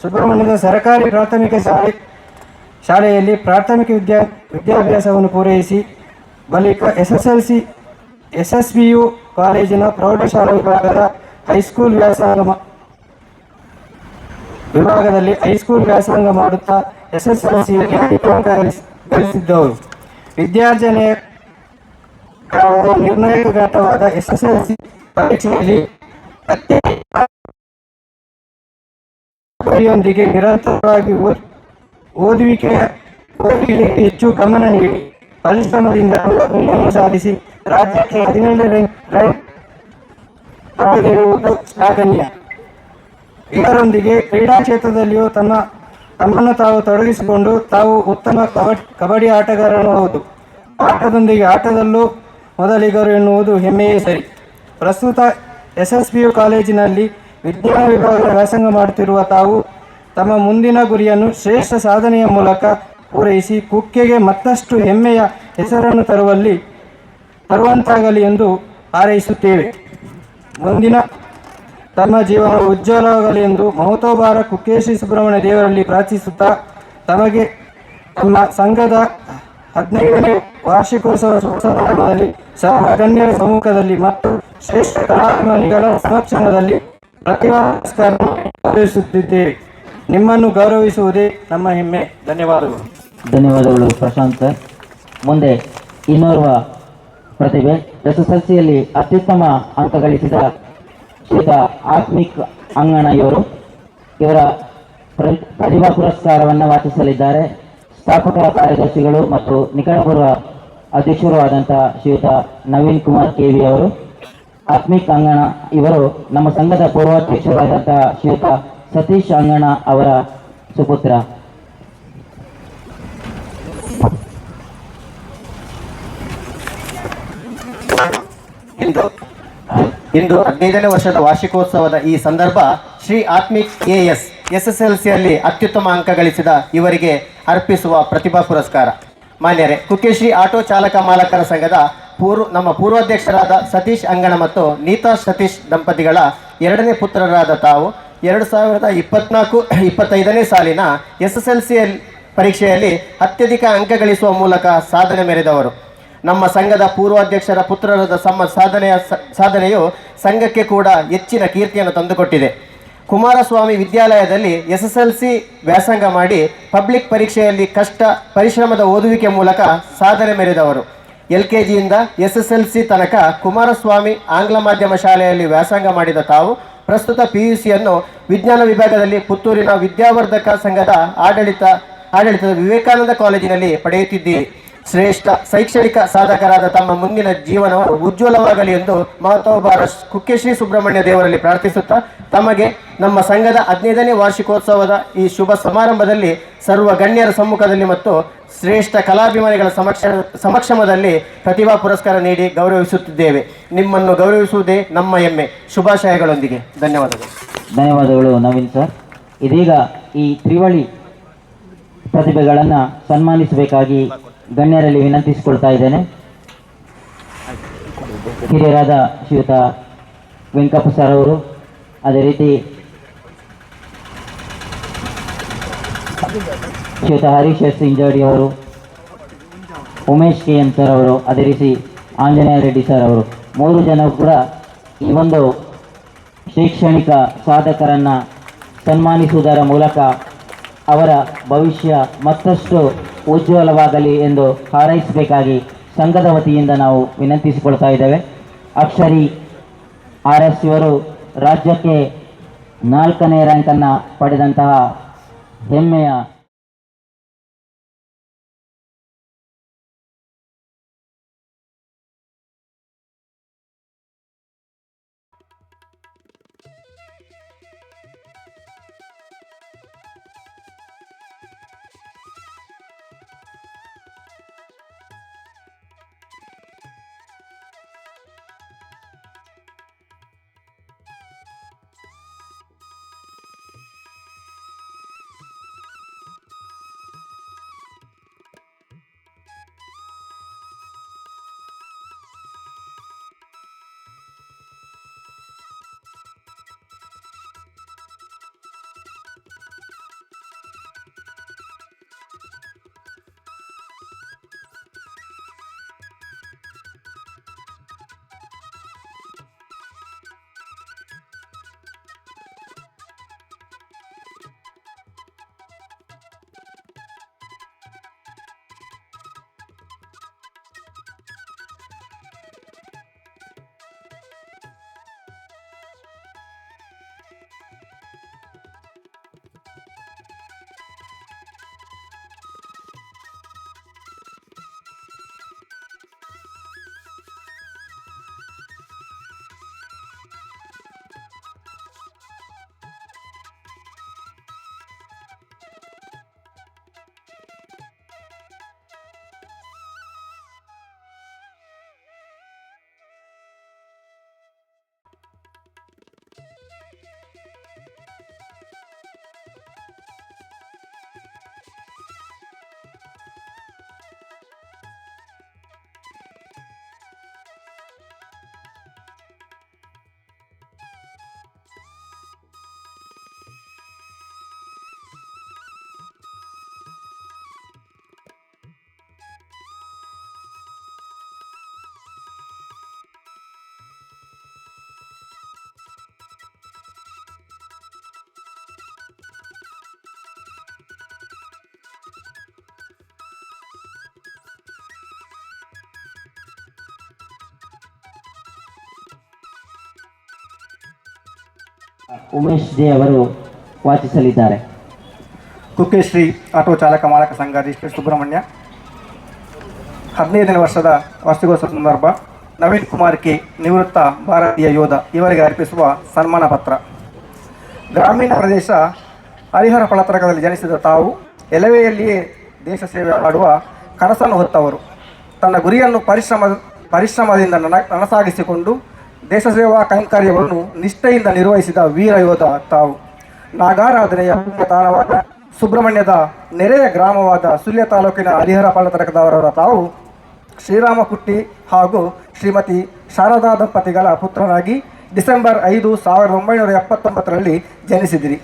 ಸುಬ್ರಹ್ಮಣ್ಯದ ಸರ್ಕಾರಿ ಪ್ರಾಥಮಿಕ ಶಾಲೆಯಲ್ಲಿ ಪ್ರಾಥಮಿಕ ವಿದ್ಯಾಭ್ಯಾಸವನ್ನು ಪೂರೈಸಿ ಬಳಿಕ SSVU ಕಾಲೇಜಿನ ಪ್ರೌಢಶಾಲಾ ವಿಭಾಗದಲ್ಲಿ ಹೈಸ್ಕೂಲ್ ವ್ಯಾಸಂಗ ಮಾಡುತ್ತಾ SSLCಯಲ್ಲಿ ಅಂಕ ಗಳಿಸಿದ್ದವರು. ವಿದ್ಯಾರ್ಜನೆಯ ನಿರ್ಣಾಯಕ ಘಟ್ಟವಾದ SSLC ಪರೀಕ್ಷೆಯಲ್ಲಿ ಗುರಿಯೊಂದಿಗೆ ನಿರಂತರವಾಗಿ ಓದುವಿಕೆ ಹೆಚ್ಚು ಗಮನ ನೀಡಿ ಪರಿಶ್ರಮದಿಂದ ಸಾಧಿಸಿ ರಾಜ್ಯಕ್ಕೆ 17ನೇ ರ್ಯಾಂಕ್ ಪಡೆದಿರುವುದು ಶ್ಲಾಘನೀಯ. ಇದರೊಂದಿಗೆ ಕ್ರೀಡಾ ಕ್ಷೇತ್ರದಲ್ಲಿಯೂ ತಮ್ಮನ್ನು ತಾವು ತೊಡಗಿಸಿಕೊಂಡು ತಾವು ಉತ್ತಮ ಕಬಡ್ಡಿ ಆಟಗಾರನೂ ಹೌದು. ಆಟದೊಂದಿಗೆ ಆಟದಲ್ಲೂ ಮೊದಲಿಗರು ಎನ್ನುವುದು ಹೆಮ್ಮೆಯೇ ಸರಿ. ಪ್ರಸ್ತುತ SSVU ಕಾಲೇಜಿನಲ್ಲಿ ವಿಜ್ಞಾನ ವಿಭಾಗದ ವ್ಯಾಸಂಗ ಮಾಡುತ್ತಿರುವ ತಾವು ತಮ್ಮ ಮುಂದಿನ ಗುರಿಯನ್ನು ಶ್ರೇಷ್ಠ ಸಾಧನೆಯ ಮೂಲಕ ಪೂರೈಸಿ ಕುಕ್ಕೆಗೆ ಮತ್ತಷ್ಟು ಹೆಮ್ಮೆಯ ಹೆಸರನ್ನು ತರುವಂತಾಗಲಿ ಎಂದು ಹಾರೈಸುತ್ತೇವೆ. ಮುಂದಿನ ತಮ್ಮ ಜೀವನ ಉಜ್ವಲವಾಗಲಿ ಎಂದು ಮಹತೋಬಾರ ಕುಕ್ಕೆ ಶ್ರೀ ಸುಬ್ರಹ್ಮಣ್ಯ ದೇವರಲ್ಲಿ ಪ್ರಾರ್ಥಿಸುತ್ತಾ ತಮಗೆ ನಮ್ಮ ಸಂಘದ 15ನೇ ವಾರ್ಷಿಕೋತ್ಸವ ಸಂದರ್ಭದಲ್ಲಿ ಗಣ್ಯರ ಸಮ್ಮುಖದಲ್ಲಿ ಮತ್ತು ಶ್ರೇಷ್ಠ ಕಲಾಭಿಮಾನಿಗಳ ಸಮಕ್ಷಮದಲ್ಲಿ ಪ್ರತಿಭಾ ಪುರಸ್ಕಾರ ಗೌರವಿಸುತ್ತಿದ್ದೇವೆ. ನಿಮ್ಮನ್ನು ಗೌರವಿಸುವುದೇ ನಮ್ಮ ಹೆಮ್ಮೆ. ಧನ್ಯವಾದಗಳು. ಧನ್ಯವಾದಗಳು ಪ್ರಶಾಂತ್ ಸರ್. ಮುಂದೆ ಇನ್ನೋರ್ವ ಪ್ರತಿಭೆ SSLCಯಲ್ಲಿ ಅತ್ಯುತ್ತಮ ಅಂಕ ಗಳಿಸಿದ ಶ್ರೀಯುತ ಆತ್ಮಿಕ್ ಅಂಗಣ ಇವರ ಪ್ರತಿಭಾ ಪುರಸ್ಕಾರವನ್ನು ವಾಚಿಸಲಿದ್ದಾರೆ ಸ್ಥಾಪಕ ಕಾರ್ಯದರ್ಶಿಗಳು ಮತ್ತು ನಿಕಟಪೂರ್ವ ಅಧ್ಯಕ್ಷರು ಆದಂತಹ ಶ್ರೀಯುತ ನವೀನ್ ಕುಮಾರ್ KV ಅವರು. ಆತ್ಮಿಕ್ ಅಂಗಣ ಇವರು ನಮ್ಮ ಸಂಘದ ಪೂರ್ವಾಧ್ಯಕ್ಷರಾದಂತಹ ಶ್ರೀಯುತ ಸತೀಶ್ ಅಂಗಣ ಅವರ ಸುಪುತ್ರ. ಇಂದು 15ನೇ ವರ್ಷದ ವಾರ್ಷಿಕೋತ್ಸವದ ಈ ಸಂದರ್ಭ ಶ್ರೀ ಆತ್ಮಿಕ್ AS SSLCಯಲ್ಲಿ ಅತ್ಯುತ್ತಮ ಅಂಕ ಗಳಿಸಿದ ಇವರಿಗೆ ಅರ್ಪಿಸುವ ಪ್ರತಿಭಾ ಪುರಸ್ಕಾರ. ಮಾನ್ಯರೇ, ಕುಕ್ಕೆ ಶ್ರೀ ಆಟೋ ಚಾಲಕ ಮಾಲಕರ ಸಂಘದ ನಮ್ಮ ಪೂರ್ವಾಧ್ಯಕ್ಷರಾದ ಸತೀಶ್ ಅಂಗಣ ಮತ್ತು ನೀತಾ ಸತೀಶ್ ದಂಪತಿಗಳ 2ನೇ ಪುತ್ರರಾದ ತಾವು 2024-25ನೇ ಸಾಲಿನ SSLC ಪರೀಕ್ಷೆಯಲ್ಲಿ ಅತ್ಯಧಿಕ ಅಂಕ ಗಳಿಸುವ ಮೂಲಕ ಸಾಧನೆ ಮೆರೆದವರು. ನಮ್ಮ ಸಂಘದ ಪೂರ್ವಾಧ್ಯಕ್ಷರ ಪುತ್ರರಾದ ಸಾಧನೆಯು ಸಂಘಕ್ಕೆ ಕೂಡ ಹೆಚ್ಚಿನ ಕೀರ್ತಿಯನ್ನು ತಂದುಕೊಟ್ಟಿದೆ. ಕುಮಾರಸ್ವಾಮಿ ವಿದ್ಯಾಲಯದಲ್ಲಿ SSLC ವ್ಯಾಸಂಗ ಮಾಡಿ ಪಬ್ಲಿಕ್ ಪರೀಕ್ಷೆಯಲ್ಲಿ ಪರಿಶ್ರಮದ ಓದುವಿಕೆ ಮೂಲಕ ಸಾಧನೆ ಮೆರೆದವರು. LKGಯಿಂದ SSLC ತನಕ ಕುಮಾರಸ್ವಾಮಿ ಆಂಗ್ಲ ಮಾಧ್ಯಮ ಶಾಲೆಯಲ್ಲಿ ವ್ಯಾಸಂಗ ಮಾಡಿದ ತಾವು ಪ್ರಸ್ತುತ PUCಯನ್ನು ವಿಜ್ಞಾನ ವಿಭಾಗದಲ್ಲಿ ಪುತ್ತೂರಿನ ವಿದ್ಯಾವರ್ಧಕ ಸಂಘದ ಆಡಳಿತದ ವಿವೇಕಾನಂದ ಕಾಲೇಜಿನಲ್ಲಿ ಪಡೆಯುತ್ತಿದ್ದೀರಿ. ಶ್ರೇಷ್ಠ ಶೈಕ್ಷಣಿಕ ಸಾಧಕರಾದ ತಮ್ಮ ಮುಂದಿನ ಜೀವನವು ಉಜ್ವಲವಾಗಲಿ ಎಂದು ಮಹತೋಬಾರ ಕುಕ್ಕೆ ಶ್ರೀ ಸುಬ್ರಹ್ಮಣ್ಯ ದೇವರಲ್ಲಿ ಪ್ರಾರ್ಥಿಸುತ್ತಾ ತಮಗೆ ನಮ್ಮ ಸಂಘದ 15ನೇ ವಾರ್ಷಿಕೋತ್ಸವದ ಈ ಶುಭ ಸಮಾರಂಭದಲ್ಲಿ ಸರ್ವ ಗಣ್ಯರ ಸಮ್ಮುಖದಲ್ಲಿ ಮತ್ತು ಶ್ರೇಷ್ಠ ಕಲಾಭಿಮಾನಿಗಳ ಸಮಕ್ಷಮದಲ್ಲಿ ಪ್ರತಿಭಾ ಪುರಸ್ಕಾರ ನೀಡಿ ಗೌರವಿಸುತ್ತಿದ್ದೇವೆ. ನಿಮ್ಮನ್ನು ಗೌರವಿಸುವುದೇ ನಮ್ಮ ಹೆಮ್ಮೆ. ಶುಭಾಶಯಗಳೊಂದಿಗೆ ಧನ್ಯವಾದಗಳು. ಧನ್ಯವಾದಗಳು ನವೀನ್ ಸರ್. ಇದೀಗ ಈ ತ್ರಿವಳಿ ಪ್ರತಿಭೆಗಳನ್ನು ಸನ್ಮಾನಿಸಬೇಕಾಗಿ ಗಣ್ಯರಲ್ಲಿ ವಿನಂತಿಸಿಕೊಳ್ತಾ ಇದ್ದೇನೆ. ಹಿರಿಯರಾದ ಶ್ರೀಯುತ ವೆಂಕಪ್ಪ ಸರ್ ಅವರು, ಅದೇ ರೀತಿ ಶ್ರೀಯುತ ಹರೀಶ್ ಎಸ್ ಇಂಜಾಡಿ ಅವರು, ಉಮೇಶ್ KM ಸರ್ ಅವರು, ಅದೇ ರೀತಿ ಆಂಜನೇಯ ರೆಡ್ಡಿ ಸರ್ ಅವರು, 3 ಜನ ಕೂಡ ಈ ಒಂದು ಶೈಕ್ಷಣಿಕ ಸಾಧಕರನ್ನು ಸನ್ಮಾನಿಸುವುದರ ಮೂಲಕ ಅವರ ಭವಿಷ್ಯ ಮತ್ತಷ್ಟು ಉಜ್ವಲವಾಗಲಿ ಎಂದು ಹಾರೈಸಬೇಕಾಗಿ ಸಂಘದ ವತಿಯಿಂದ ನಾವು ವಿನಂತಿಸಿಕೊಳ್ತಾ ಇದ್ದೇವೆ. ಅಕ್ಷರಿ RS ಇವರು ರಾಜ್ಯಕ್ಕೆ 4ನೇ ರ್ಯಾಂಕನ್ನು ಪಡೆದಂತಹ ಹೆಮ್ಮೆಯ ಉಮೇಶ್ ಜೆ ಅವರು ವಾಚಿಸಲಿದ್ದಾರೆ. ಕುಕ್ಕೆ ಶ್ರೀ ಆಟೋ ಚಾಲಕ ಮಾಲಕ ಸಂಘ ಡಿಸ್ಟ್ರಿಕ್ಟ್ ಸುಬ್ರಹ್ಮಣ್ಯ 15ನೇ ವರ್ಷದ ವಾರ್ಷಿಕೋತ್ಸವ ಸಂದರ್ಭ ನವೀನ್ ಕುಮಾರ್ ಕೆ, ನಿವೃತ್ತ ಭಾರತೀಯ ಯೋಧ ಇವರಿಗೆ ಅರ್ಪಿಸುವ ಸನ್ಮಾನ ಪತ್ರ. ಗ್ರಾಮೀಣ ಪ್ರದೇಶ ಹರಿಹರ ಫಲತರಕದಲ್ಲಿ ಜನಿಸಿದ ತಾವು ಎಲವೆಯಲ್ಲಿಯೇ ದೇಶ ಸೇವೆ ಮಾಡುವ ಕನಸನ್ನು ಹೊತ್ತವರು. ತನ್ನ ಗುರಿಯನ್ನು ಪರಿಶ್ರಮದಿಂದ ನನಸಾಗಿಸಿಕೊಂಡು ದೇಶ ಸೇವಾ ಕೈಂಕರ್ಯವನ್ನು ನಿಷ್ಠೆಯಿಂದ ನಿರ್ವಹಿಸಿದ ವೀರ ಯೋಧ ತಾವು. ನಾಗಾರಾಧನೆಯ ತಾಣವಾದ ಸುಬ್ರಹ್ಮಣ್ಯದ ನೆರೆಯ ಗ್ರಾಮವಾದ ಸುಳ್ಯ ತಾಲೂಕಿನ ಹರಿಹರ ಫಲತರಕದವರ ತಾವು ಶ್ರೀರಾಮಕುಟ್ಟಿ ಹಾಗೂ ಶ್ರೀಮತಿ ಶಾರದಾ ದಂಪತಿಗಳ ಪುತ್ರನಾಗಿ ಡಿಸೆಂಬರ್ 5, 1979ರಲ್ಲಿ ಜನಿಸಿದಿರಿ.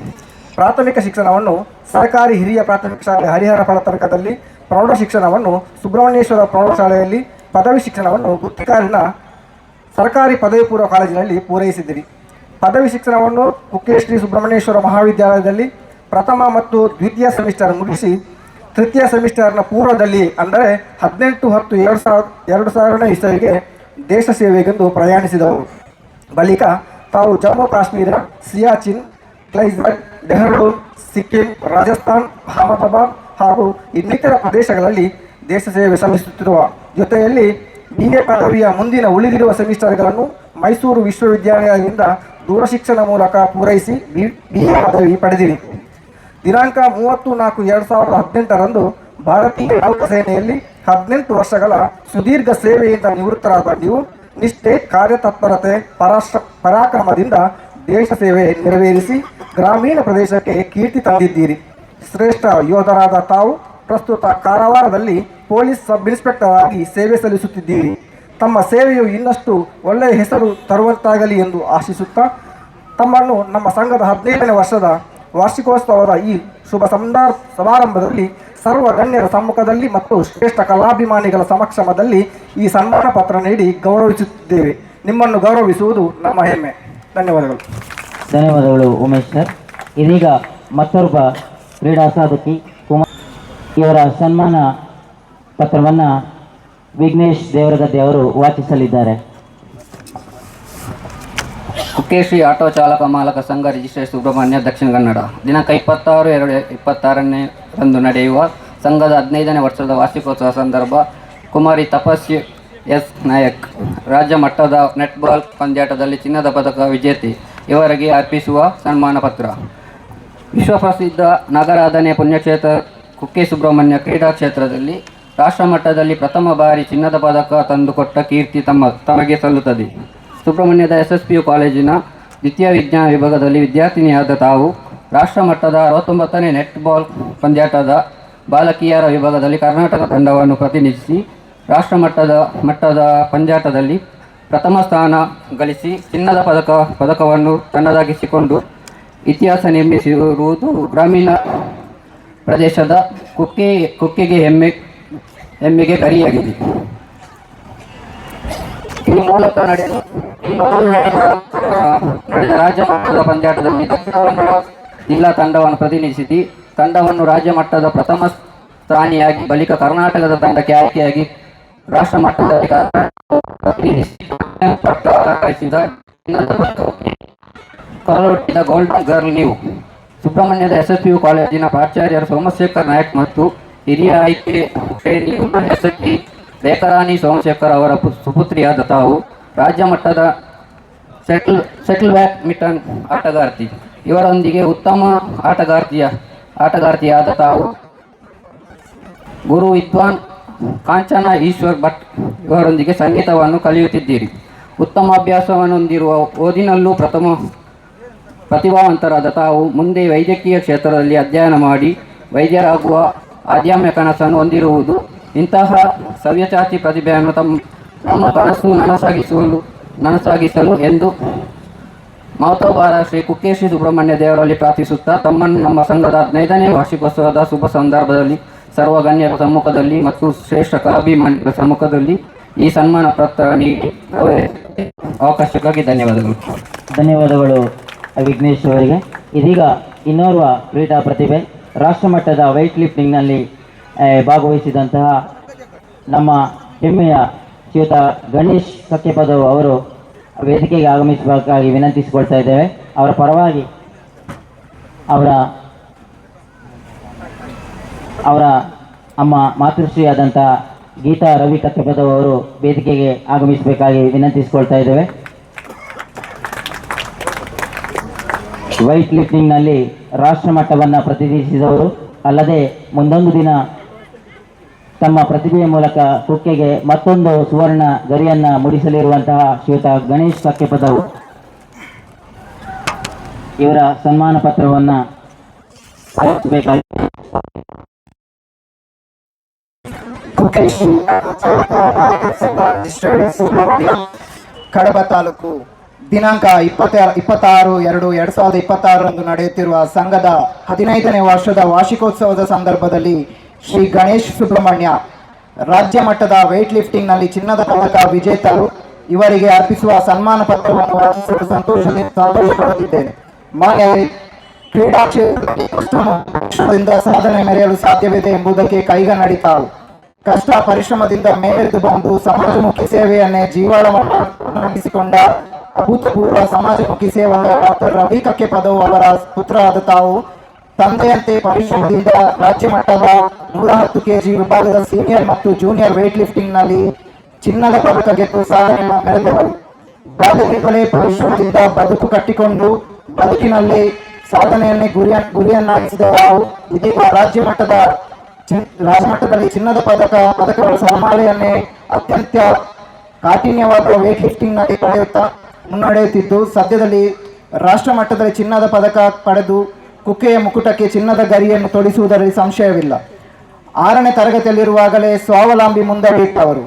ಪ್ರಾಥಮಿಕ ಶಿಕ್ಷಣವನ್ನು ಸರ್ಕಾರಿ ಹಿರಿಯ ಪ್ರಾಥಮಿಕ ಶಾಲೆ ಹರಿಹರ ಫಲತರಕದಲ್ಲಿ, ಪ್ರೌಢ ಶಿಕ್ಷಣವನ್ನು ಸುಬ್ರಹ್ಮಣ್ಯೇಶ್ವರ ಪ್ರೌಢಶಾಲೆಯಲ್ಲಿ, ಪದವಿ ಶಿಕ್ಷಣವನ್ನು ಗುತ್ತಿಕಾರಿನ ಸರ್ಕಾರಿ ಪದವಿ ಪೂರ್ವ ಕಾಲೇಜಿನಲ್ಲಿ ಪೂರೈಸಿದಿರಿ. ಪದವಿ ಶಿಕ್ಷಣವನ್ನು ಕುಕ್ಕೆ ಶ್ರೀ ಸುಬ್ರಹ್ಮಣ್ಯೇಶ್ವರ ಮಹಾವಿದ್ಯಾಲಯದಲ್ಲಿ ಪ್ರಥಮ ಮತ್ತು ದ್ವಿತೀಯ ಸೆಮಿಸ್ಟರ್ ಮುಗಿಸಿ ತೃತೀಯ ಸೆಮಿಸ್ಟರ್ನ ಪೂರ್ವದಲ್ಲಿ ಅಂದರೆ 18/10/2000 ಇಸವಿಗೆ ದೇಶ ಸೇವೆಗೆಂದು ಪ್ರಯಾಣಿಸಿದವರು. ಬಳಿಕ ತಾವು ಜಮ್ಮು ಕಾಶ್ಮೀರ, ಸಿಯಾಚಿನ್, ಕ್ಲೈಸ್ಮರ್, ಡೆಹ್ರಾಡೂನ್, ಸಿಕ್ಕಿಂ, ರಾಜಸ್ಥಾನ್, ಅಹಮದಾಬಾದ್ ಹಾಗೂ ಇನ್ನಿತರ ಪ್ರದೇಶಗಳಲ್ಲಿ ದೇಶ ಸೇವೆ ಸಲ್ಲಿಸುತ್ತಿರುವ ಜೊತೆಯಲ್ಲಿ BA ಪದವಿಯ ಮುಂದಿನ ಉಳಿದಿರುವ ಸೆಮಿಸ್ಟರ್ಗಳನ್ನು ಮೈಸೂರು ವಿಶ್ವವಿದ್ಯಾಲಯದಿಂದ ದೂರಶಿಕ್ಷಣ ಮೂಲಕ ಪೂರೈಸಿ BA ಪದವಿ ಪಡೆದಿರಿ. ದಿನಾಂಕ 30/4/2018 ಭಾರತೀಯ ನೌಕಾಸೇನೆಯಲ್ಲಿ 18 ವರ್ಷಗಳ ಸುದೀರ್ಘ ಸೇವೆಯಿಂದ ನಿವೃತ್ತರಾದ ನೀವು ನಿಷ್ಠೆ, ಕಾರ್ಯತತ್ಪರತೆ, ಪರಾಕ್ರಮದಿಂದ ದೇಶ ಸೇವೆ ನೆರವೇರಿಸಿ ಗ್ರಾಮೀಣ ಪ್ರದೇಶಕ್ಕೆ ಕೀರ್ತಿ ತಂದಿದ್ದೀರಿ. ಶ್ರೇಷ್ಠ ಯೋಧರಾದ ತಾವು ಪ್ರಸ್ತುತ ಕಾರವಾರದಲ್ಲಿ ಪೊಲೀಸ್ ಸಬ್ ಇನ್ಸ್ಪೆಕ್ಟರ್ ಆಗಿ ಸೇವೆ ಸಲ್ಲಿಸುತ್ತಿದ್ದೀರಿ. ತಮ್ಮ ಸೇವೆಯು ಇನ್ನಷ್ಟು ಒಳ್ಳೆಯ ಹೆಸರು ತರುವಂತಾಗಲಿ ಎಂದು ಆಶಿಸುತ್ತಾ ತಮ್ಮನ್ನು ನಮ್ಮ ಸಂಘದ 15ನೇ ವರ್ಷದ ವಾರ್ಷಿಕೋತ್ಸವದ ಈ ಶುಭ ಸಮಾರಂಭದಲ್ಲಿ ಸರ್ವ ಗಣ್ಯರ ಸಮ್ಮುಖದಲ್ಲಿ ಮತ್ತು ಶ್ರೇಷ್ಠ ಕಲಾಭಿಮಾನಿಗಳ ಸಮಕ್ಷಮದಲ್ಲಿ ಈ ಸನ್ಮಾನ ಪತ್ರ ನೀಡಿ ಗೌರವಿಸುತ್ತಿದ್ದೇವೆ. ನಿಮ್ಮನ್ನು ಗೌರವಿಸುವುದು ನಮ್ಮ ಹೆಮ್ಮೆ. ಧನ್ಯವಾದಗಳು. ಧನ್ಯವಾದಗಳು ಉಮೇಶ್ ಸರ್. ಇದೀಗ ಮತ್ತೊಬ್ಬ ಕ್ರೀಡಾ ಸಾಧಕಿ ಕುಮಾರ್ ಇವರ ಸನ್ಮಾನ ಪತ್ರವನ್ನು ವಿಘ್ನೇಶ್ ದೇವರಗದ್ದೆ ಅವರು ವಾಚಿಸಲಿದ್ದಾರೆ. ಕುಕ್ಕೇಶ್ರೀ ಆಟೋ ಚಾಲಕ ಮಾಲಕ ಸಂಘ ರಿಜಿಸ್ಟ್ರೇಷನ್ ಸುಬ್ರಹ್ಮಣ್ಯ, ದಕ್ಷಿಣ ಕನ್ನಡ. ದಿನಾಂಕ 26/2/22 ನಡೆಯುವ ಸಂಘದ 15ನೇ ವರ್ಷದ ವಾರ್ಷಿಕೋತ್ಸವ ಸಂದರ್ಭ ಕುಮಾರಿ ತಪಸ್ವಿ ಎಸ್ ನಾಯಕ್ ರಾಜ್ಯ ಮಟ್ಟದ ನೆಟ್ಬಾಲ್ ಪಂದ್ಯಾಟದಲ್ಲಿ ಚಿನ್ನದ ಪದಕ ವಿಜೇತೆ ಇವರಿಗೆ ಅರ್ಪಿಸುವ ಸನ್ಮಾನ ಪತ್ರ. ವಿಶ್ವಪ್ರಸಿದ್ಧ ನಗರಾಧನೆ ಪುಣ್ಯಕ್ಷೇತ್ರ ಕುಕ್ಕೆ ಸುಬ್ರಹ್ಮಣ್ಯ ಕ್ರೀಡಾ ಕ್ಷೇತ್ರದಲ್ಲಿ ರಾಷ್ಟ್ರ ಮಟ್ಟದಲ್ಲಿ ಪ್ರಥಮ ಬಾರಿ ಚಿನ್ನದ ಪದಕ ತಂದುಕೊಟ್ಟ ಕೀರ್ತಿ ತಮಗೆ ಸಲ್ಲುತ್ತದೆ. ಸುಬ್ರಹ್ಮಣ್ಯದ SSPU ಕಾಲೇಜಿನ ದ್ವಿತೀಯ ವಿಜ್ಞಾನ ವಿಭಾಗದಲ್ಲಿ ವಿದ್ಯಾರ್ಥಿನಿಯಾದ ತಾವು ರಾಷ್ಟ್ರ ಮಟ್ಟದ 69ನೇ ನೆಟ್ಬಾಲ್ ಪಂದ್ಯಾಟದ ಬಾಲಕಿಯರ ವಿಭಾಗದಲ್ಲಿ ಕರ್ನಾಟಕ ತಂಡವನ್ನು ಪ್ರತಿನಿಧಿಸಿ ರಾಷ್ಟ್ರ ಮಟ್ಟದ ಪಂದ್ಯಾಟದಲ್ಲಿ ಪ್ರಥಮ ಸ್ಥಾನ ಗಳಿಸಿ ಚಿನ್ನದ ಪದಕವನ್ನು ತನ್ನದಾಗಿಸಿಕೊಂಡು ಇತಿಹಾಸ ನಿರ್ಮಿಸಿರುವುದು ಗ್ರಾಮೀಣ ಪ್ರದೇಶದ ಕುಕ್ಕೆಗೆ ಹೆಮ್ಮೆಗೆ ಗರಿಯಾಗಿದೆ. ಈ ಮೂಲಕ ನಡೆದ ರಾಜ್ಯ ಮಟ್ಟದ ಪಂದ್ಯಾಟದಲ್ಲಿ ಜಿಲ್ಲಾ ತಂಡವನ್ನು ಪ್ರತಿನಿಧಿಸಿ ತಂಡವನ್ನು ರಾಜ್ಯ ಮಟ್ಟದ ಪ್ರಥಮ ಸ್ಥಾನಿಯಾಗಿ ಬಳಿಕ ಕರ್ನಾಟಕದ ತಂಡಕ್ಕೆ ಆಯ್ಕೆಯಾಗಿ ರಾಷ್ಟ್ರ ಮಟ್ಟದಲ್ಲಿ ಕರಲೊಟ್ಟಿದ ಗೋಲ್ಡನ್ ಗರ್ಲ್ ನೀವು. ಸುಬ್ರಹ್ಮಣ್ಯದ SSPU ಕಾಲೇಜಿನ ಪ್ರಾಚಾರ್ಯರು ಸೋಮಶೇಖರ್ ನಾಯಕ್ ಮತ್ತು ಹಿರಿಯ ಆಯ್ಕೆ SSP ರೇಖಾರಾಣಿ ಸೋಮಶೇಖರ್ ಅವರ ಸುಪುತ್ರಿಯಾದ ತಾವು ರಾಜ್ಯ ಮಟ್ಟದ ಸೆಟಲ್ ಬ್ಯಾಡ್ಮಿಂಟನ್ ಆಟಗಾರ್ತಿ. ಇವರೊಂದಿಗೆ ಉತ್ತಮ ಆಟಗಾರ್ತಿಯಾದ ತಾವು ಗುರು ವಿದ್ವಾನ್ ಕಾಂಚನ ಈಶ್ವರ್ ಭಟ್ ಇವರೊಂದಿಗೆ ಸಂಗೀತವನ್ನು ಕಲಿಯುತ್ತಿದ್ದೀರಿ. ಉತ್ತಮ ಅಭ್ಯಾಸವನ್ನು ಹೊಂದಿರುವ ಓದಿನಲ್ಲೂ ಪ್ರತಿಭಾವಂತರಾದ ತಾವು ಮುಂದೆ ವೈದ್ಯಕೀಯ ಕ್ಷೇತ್ರದಲ್ಲಿ ಅಧ್ಯಯನ ಮಾಡಿ ವೈದ್ಯರಾಗುವ ಆದ್ಯಮ್ಯ ಕನಸನ್ನು ಹೊಂದಿರುವುದು. ಇಂತಹ ಸವ್ಯಚಾತಿ ಪ್ರತಿಭೆಯನ್ನು ತಮ್ಮ ಕನಸು ನನಸಾಗಿಸಲು ಎಂದು ಮಹತೋಬಾರ ಶ್ರೀ ಕುಕ್ಕೇಶ್ರೀ ಸುಬ್ರಹ್ಮಣ್ಯ ದೇವರಲ್ಲಿ ಪ್ರಾರ್ಥಿಸುತ್ತಾ ತಮ್ಮನ್ನು ನಮ್ಮ ಸಂಘದ 15ನೇ ವಾರ್ಷಿಕೋತ್ಸವದ ಶುಭ ಸಂದರ್ಭದಲ್ಲಿ ಸರ್ವ ಗಣ್ಯರ ಸಮ್ಮುಖದಲ್ಲಿ ಮತ್ತು ಶ್ರೇಷ್ಠ ಕಲಾಭಿಮಾನಿಗಳ ಸಮ್ಮುಖದಲ್ಲಿ ಈ ಸನ್ಮಾನ ಪತ್ರ ನೀಡಿ ಅವಕಾಶಕ್ಕಾಗಿ ಧನ್ಯವಾದಗಳು. ಧನ್ಯವಾದಗಳು ವಿಘ್ನೇಶ್ ಅವರಿಗೆ. ಇದೀಗ ಇನ್ನೋರ್ವ ಕ್ರೀಡಾ ಪ್ರತಿಭೆ ರಾಷ್ಟ್ರ ಮಟ್ಟದ weight liftingನಲ್ಲಿ ಭಾಗವಹಿಸಿದಂತಹ ನಮ್ಮ ಹೆಮ್ಮೆಯ ಶ್ರೀಯುತ ಗಣೇಶ್ ಸತ್ಯಪದವ್ ಅವರು ವೇದಿಕೆಗೆ ಆಗಮಿಸಬೇಕಾಗಿ ವಿನಂತಿಸಿಕೊಳ್ತಾ ಇದ್ದೇವೆ. ಅವರ ಪರವಾಗಿ ಅವರ ಅಮ್ಮ ಮಾತೃಶ್ರೀಯಾದಂಥ ಗೀತಾ ರವಿ ಸತ್ಯಪದವ್ ಅವರು ವೇದಿಕೆಗೆ ಆಗಮಿಸಬೇಕಾಗಿ ವಿನಂತಿಸಿಕೊಳ್ತಾ ಇದ್ದೇವೆ. weight liftingನಲ್ಲಿ ರಾಷ್ಟ್ರ ಮಟ್ಟವನ್ನು ಪ್ರತಿನಿಧಿಸಿದವರು ಅಲ್ಲದೆ ಮುಂದೊಂದು ದಿನ ತಮ್ಮ ಪ್ರತಿಭೆಯ ಮೂಲಕ ಕುಕ್ಕೆಗೆ ಮತ್ತೊಂದು ಸುವರ್ಣ ಗರಿಯನ್ನು ಮೂಡಿಸಲಿರುವಂತಹ ಶ್ರೀಯುತ ಗಣೇಶ್ ಸತ್ಯಪದವ್ ಇವರ ಸನ್ಮಾನ ಪತ್ರವನ್ನು ಅರ್ಪಿಸಬೇಕಾಗಿ ಕಡಬ ತಾಲೂಕು ದಿನಾಂಕ 26/2/2026 ನಡೆಯುತ್ತಿರುವ ಸಂಘದ 15ನೇ ವರ್ಷದ ವಾರ್ಷಿಕೋತ್ಸವದ ಸಂದರ್ಭದಲ್ಲಿ ಶ್ರೀ ಗಣೇಶ್ ಸುಬ್ರಹ್ಮಣ್ಯ ರಾಜ್ಯ ಮಟ್ಟದ weight liftingನಲ್ಲಿ ಚಿನ್ನದ ಪದಕ ವಿಜೇತರು ಇವರಿಗೆ ಅರ್ಪಿಸುವ ಸನ್ಮಾನ ಪತ್ರವನ್ನು ಸಂತೋಷಪಡುತ್ತಿದ್ದೇನೆ. ಮಾನ್ಯ ಕ್ರೀಡಾ ಕ್ಷೇತ್ರದಲ್ಲಿ ಉತ್ತಮ ಪರಿಶ್ರಮದಿಂದ ಸಾಧನೆ ಮೆರೆಯಲು ಸಾಧ್ಯವಿದೆ ಎಂಬುದಕ್ಕೆ ಕೈಗನ್ನಡಿ ತಾವು. ಕಷ್ಟ ಪರಿಶ್ರಮದಿಂದ ಮೇಲೆದ್ದು ಬಂದು ಸಮಾಜಮುಖಿ ಸೇವೆಯನ್ನೇ ಜೀವಾಳವಾಗಿಸಿಕೊಂಡ ಅಭೂತಪೂರ್ವ ಸಮಾಜಮುಖಿ ಸೇವಕ ಡಾಕ್ಟರ್ ರವಿ ಕಕ್ಕೆ ಪದವು ಅವರ ಪುತ್ರರಾದ ತಾವು ತಂದೆಯಂತೆ ಪರಿಶ್ರಮದಿಂದ ರಾಜ್ಯ ಮಟ್ಟದ 110 ಕೆಜಿ ವಿಭಾಗದ ಸೀನಿಯರ್ ಮತ್ತು ಜೂನಿಯರ್ ವೇಟ್ ಲಿಫ್ಟಿಂಗ್ ನಲ್ಲಿ ಚಿನ್ನದ ಪದಕ ಗೆದ್ದು ಸಾಧನೆ ಮೆರೆದವರು. ಬಾಲ್ಯದಿಂದಲೇ ಪರಿಶ್ರಮದಿಂದ ಬದುಕು ಕಟ್ಟಿಕೊಂಡು ಬದುಕಿನಲ್ಲಿ ಸಾಧನೆಯನ್ನೇ ಗುರಿಯನ್ನಾಗಿಸಿದ ತಾವು ಇದೀಗ ರಾಜ್ಯ ಮಟ್ಟದಲ್ಲಿ ಚಿನ್ನದ ಪದಕಗಳ ಸರಮಾಲೆಯನ್ನೇ ಅತ್ಯಂತ ಕಾಠಿಣ್ಯವಾದ ವೇಟ್ ಲಿಫ್ಟಿಂಗ್ ನಲ್ಲಿ ಪಡೆಯುತ್ತಾ ಮುನ್ನಡೆಯುತ್ತಿದ್ದು ಸದ್ಯದಲ್ಲಿ ರಾಷ್ಟ್ರ ಮಟ್ಟದಲ್ಲಿ ಚಿನ್ನದ ಪದಕ ಪಡೆದು ಕುಕ್ಕೆಯ ಮುಕುಟಕ್ಕೆ ಚಿನ್ನದ ಗರಿಯನ್ನು ತೊಡಿಸುವುದರಲ್ಲಿ ಸಂಶಯವಿಲ್ಲ. 6ನೇ ತರಗತಿಯಲ್ಲಿರುವಾಗಲೇ ಸ್ವಾವಲಂಬಿ ಮುಂದಡಿಯಿಟ್ಟವರು.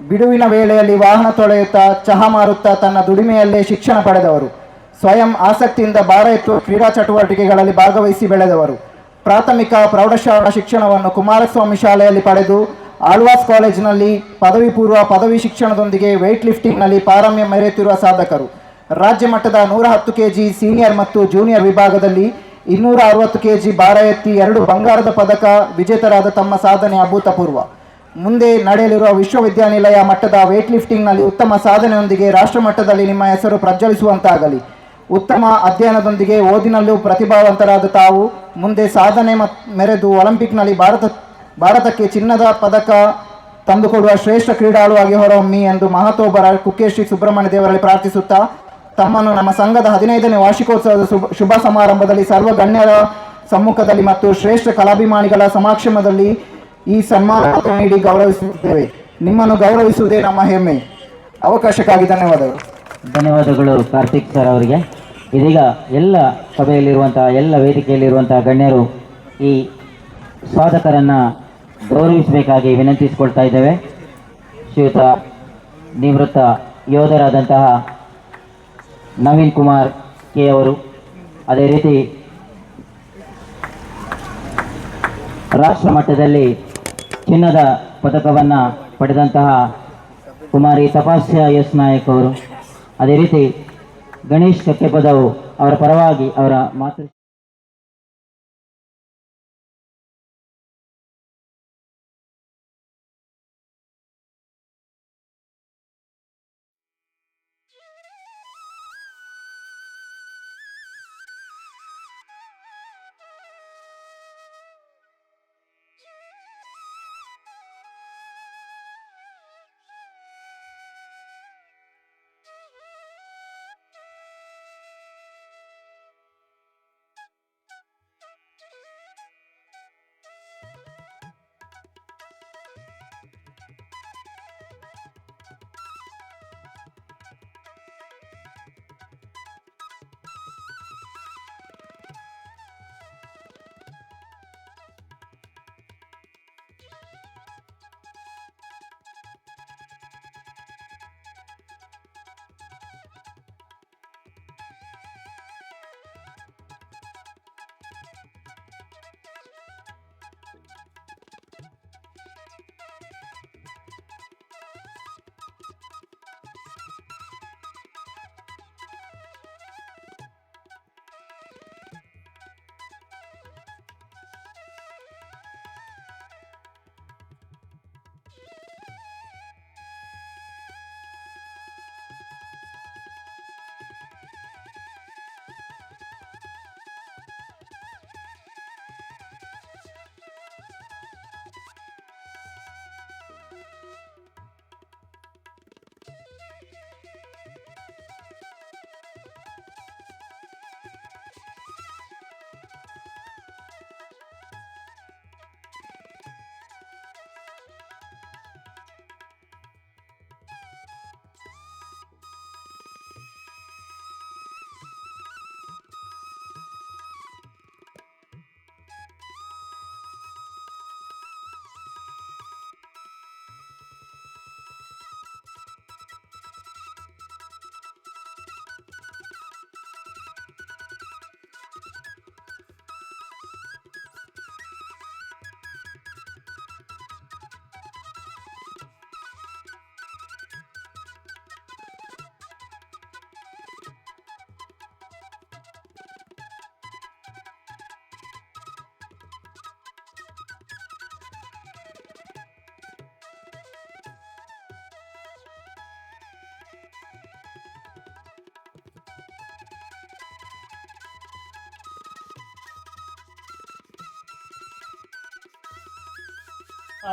ಬಿಡುವಿನ ವೇಳೆಯಲ್ಲಿ ವಾಹನ ತೊಳೆಯುತ್ತಾ ಚಹಾ ಮಾರುತ್ತಾ ತನ್ನ ದುಡಿಮೆಯಲ್ಲೇ ಶಿಕ್ಷಣ ಪಡೆದವರು. ಸ್ವಯಂ ಆಸಕ್ತಿಯಿಂದ ಭಾರ ಎತ್ತುವ ಕ್ರೀಡಾ ಚಟುವಟಿಕೆಗಳಲ್ಲಿ ಭಾಗವಹಿಸಿ ಬೆಳೆದವರು. ಪ್ರಾಥಮಿಕ ಪ್ರೌಢಶಾಲಾ ಶಿಕ್ಷಣವನ್ನು ಕುಮಾರಸ್ವಾಮಿ ಶಾಲೆಯಲ್ಲಿ ಪಡೆದು ಆಳ್ವಾಸ್ ಕಾಲೇಜಿನಲ್ಲಿ ಪದವಿ ಪೂರ್ವ ಪದವಿ ಶಿಕ್ಷಣದೊಂದಿಗೆ ವೇಟ್ ಲಿಫ್ಟಿಂಗ್ನಲ್ಲಿ ಪಾರಮ್ಯ ಮೆರೆಯುತ್ತಿರುವ ಸಾಧಕರು. ರಾಜ್ಯ ಮಟ್ಟದ 110 ಕೆಜಿ ಸೀನಿಯರ್ ಮತ್ತು ಜೂನಿಯರ್ ವಿಭಾಗದಲ್ಲಿ 260 ಕೆಜಿ ಭಾರ ಎತ್ತಿ 2 ಬಂಗಾರದ ಪದಕ ವಿಜೇತರಾದ ತಮ್ಮ ಸಾಧನೆ ಅಭೂತಪೂರ್ವ. ಮುಂದೆ ನಡೆಯಲಿರುವ ವಿಶ್ವವಿದ್ಯಾನಿಲಯ ಮಟ್ಟದ ವೇಟ್ ಲಿಫ್ಟಿಂಗ್ನಲ್ಲಿ ಉತ್ತಮ ಸಾಧನೆಯೊಂದಿಗೆ ರಾಷ್ಟ್ರ ಮಟ್ಟದಲ್ಲಿ ನಿಮ್ಮ ಹೆಸರು ಪ್ರಜ್ವಲಿಸುವಂತಾಗಲಿ. ಉತ್ತಮ ಅಧ್ಯಯನದೊಂದಿಗೆ ಓದಿನಲ್ಲೂ ಪ್ರತಿಭಾವಂತರಾದ ತಾವು ಮುಂದೆ ಸಾಧನೆ ಮೆರೆದು ಒಲಿಂಪಿಕ್ನಲ್ಲಿ ಭಾರತಕ್ಕೆ ಚಿನ್ನದ ಪದಕ ತಂದುಕೊಡುವ ಶ್ರೇಷ್ಠ ಕ್ರೀಡಾಳುವಾಗಿ ಹೊರಹೊಮ್ಮಿ ಎಂದು ಮಹತೋಬರ ಕುಕ್ಕೆ ಶ್ರೀ ಸುಬ್ರಹ್ಮಣ್ಯ ದೇವರಲ್ಲಿ ಪ್ರಾರ್ಥಿಸುತ್ತಾ ತಮ್ಮನ್ನು ನಮ್ಮ ಸಂಘದ 15ನೇ ವಾರ್ಷಿಕೋತ್ಸವದ ಶುಭ ಸಮಾರಂಭದಲ್ಲಿ ಸರ್ವ ಗಣ್ಯರ ಸಮ್ಮುಖದಲ್ಲಿ ಮತ್ತು ಶ್ರೇಷ್ಠ ಕಲಾಭಿಮಾನಿಗಳ ಸಮಕ್ಷಮದಲ್ಲಿ ಈ ಸನ್ಮಾನ ನೀಡಿ ಗೌರವಿಸುತ್ತೇವೆ. ನಿಮ್ಮನ್ನು ಗೌರವಿಸುವುದೇ ನಮ್ಮ ಹೆಮ್ಮೆ. ಅವಕಾಶಕ್ಕಾಗಿ ಧನ್ಯವಾದಗಳು. ಧನ್ಯವಾದಗಳು ಕಾರ್ತಿಕ್ ಸರ್ ಅವರಿಗೆ. ಇದೀಗ ಎಲ್ಲ ಸಭೆಯಲ್ಲಿರುವಂತಹ ಎಲ್ಲ ವೇದಿಕೆಯಲ್ಲಿರುವಂತಹ ಗಣ್ಯರು ಈ ಸಾಧಕರನ್ನು ಗೌರವಿಸಬೇಕಾಗಿ ವಿನಂತಿಸಿಕೊಳ್ತಾ ಇದ್ದೇವೆ. ಶ್ರೀಯುತ ನಿವೃತ್ತ ಯೋಧರಾದಂತಹ ನವೀನ್ ಕುಮಾರ್ ಕೆ ಅವರು, ಅದೇ ರೀತಿ ರಾಷ್ಟ್ರ ಮಟ್ಟದಲ್ಲಿ ಚಿನ್ನದ ಪದಕವನ್ನು ಪಡೆದಂತಹ ಕುಮಾರಿ ತಪಸ್ಯ ಎಸ್ ನಾಯಕ್ ಅವರು, ಅದೇ ರೀತಿ ಗಣೇಶ್ ಕಕ್ಕೆಪದವು ಅವರ ಪರವಾಗಿ ಅವರ ಮಾತು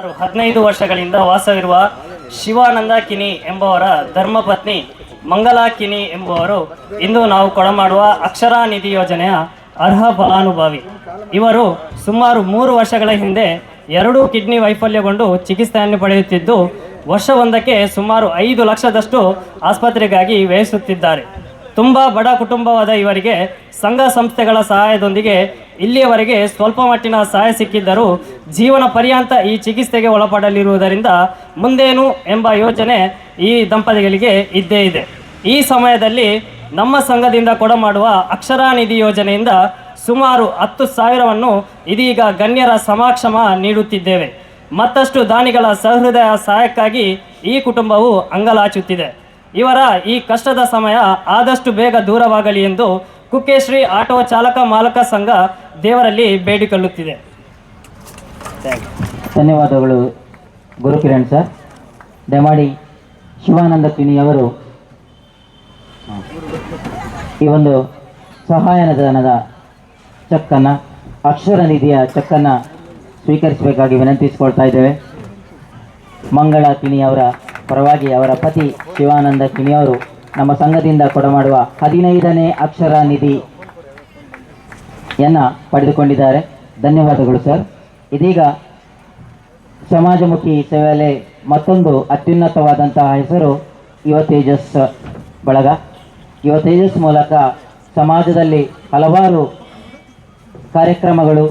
15 ವರ್ಷಗಳಿಂದ ವಾಸವಿರುವ ಶಿವಾನಂದ ಕಿನಿ ಎಂಬುವರ ಧರ್ಮಪತ್ನಿ ಮಂಗಲಾ ಕಿನಿ ಎಂಬುವರು ಇಂದು ನಾವು ಕೊಡಮಾಡುವ ಅಕ್ಷರ ನಿಧಿ ಯೋಜನೆಯ ಅರ್ಹ ಫಲಾನುಭವಿ. ಇವರು ಸುಮಾರು 3 ವರ್ಷಗಳ ಹಿಂದೆ 2 ಕಿಡ್ನಿ ವೈಫಲ್ಯಗೊಂಡು ಚಿಕಿತ್ಸೆಯನ್ನು ಪಡೆಯುತ್ತಿದ್ದು ವರ್ಷವೊಂದಕ್ಕೆ ಸುಮಾರು 5 ಲಕ್ಷದಷ್ಟು ಆಸ್ಪತ್ರೆಗಾಗಿ ವ್ಯಯಿಸುತ್ತಿದ್ದಾರೆ. ತುಂಬ ಬಡ ಕುಟುಂಬವಾದ ಇವರಿಗೆ ಸಂಘ ಸಂಸ್ಥೆಗಳ ಸಹಾಯದೊಂದಿಗೆ ಇಲ್ಲಿಯವರೆಗೆ ಸ್ವಲ್ಪ ಮಟ್ಟಿನ ಸಹಾಯ ಸಿಕ್ಕಿದ್ದರೂ ಜೀವನ ಪರ್ಯಂತ ಈ ಚಿಕಿತ್ಸೆಗೆ ಒಳಪಡಲಿರುವುದರಿಂದ ಮುಂದೇನು ಎಂಬ ಯೋಚನೆ ಈ ದಂಪತಿಗಳಿಗೆ ಇದ್ದೇ ಇದೆ. ಈ ಸಮಯದಲ್ಲಿ ನಮ್ಮ ಸಂಘದಿಂದ ಕೊಡಮಾಡುವ ಅಕ್ಷರ ನಿಧಿ ಯೋಜನೆಯಿಂದ ಸುಮಾರು 10,000ವನ್ನು ಇದೀಗ ಗಣ್ಯರ ಸಮಕ್ಷಮ ನೀಡುತ್ತಿದ್ದೇವೆ. ಮತ್ತಷ್ಟು ದಾನಿಗಳ ಸಹೃದಯ ಸಹಾಯಕ್ಕಾಗಿ ಈ ಕುಟುಂಬವು ಅಂಗಲಾಚುತ್ತಿದೆ. ಇವರ ಈ ಕಷ್ಟದ ಸಮಯ ಆದಷ್ಟು ಬೇಗ ದೂರವಾಗಲಿ ಎಂದು ಕುಕ್ಕೆಶ್ರೀ ಆಟೋ ಚಾಲಕ ಮಾಲಕ ಸಂಘ ದೇವರಲ್ಲಿ ಬೇಡಿಕೊಳ್ಳುತ್ತಿದೆ. ಧನ್ಯವಾದಗಳು ಗುರುಕಿರಣ್ ಸರ್. ದಯಮಾಡಿ ಶಿವಾನಂದ ಕಿನಿಯವರು ಈ ಒಂದು ಸಹಾಯಧನದ ಚೆಕ್ಕನ್ನು, ಅಕ್ಷರ ನಿಧಿಯ ಚೆಕ್ಕನ್ನು ಸ್ವೀಕರಿಸಬೇಕಾಗಿ ವಿನಂತಿಸಿಕೊಳ್ತಾ ಇದ್ದೇವೆ. ಮಂಗಳ ಕಿಣಿಯವರ ಪರವಾಗಿ ಅವರ ಪತಿ ಶಿವಾನಂದ ಕಿಣಿಯವರು ನಮ್ಮ ಸಂಘದಿಂದ ಕೊಡಮಾಡುವ 15ನೇ ಅಕ್ಷರ ನಿಧಿಯನ್ನು ಪಡೆದುಕೊಂಡಿದ್ದಾರೆ. ಧನ್ಯವಾದಗಳು ಸರ್. ಇದೀಗ ಸಮಾಜಮುಖಿ ಸೇವೆಯಲ್ಲಿ ಮತ್ತೊಂದು ಅತ್ಯುನ್ನತವಾದಂತಹ ಹೆಸರು ಯುವ ತೇಜಸ್ ಬಳಗ. ಯುವ ತೇಜಸ್ ಮೂಲಕ ಸಮಾಜದಲ್ಲಿ ಹಲವಾರು ಕಾರ್ಯಕ್ರಮಗಳು,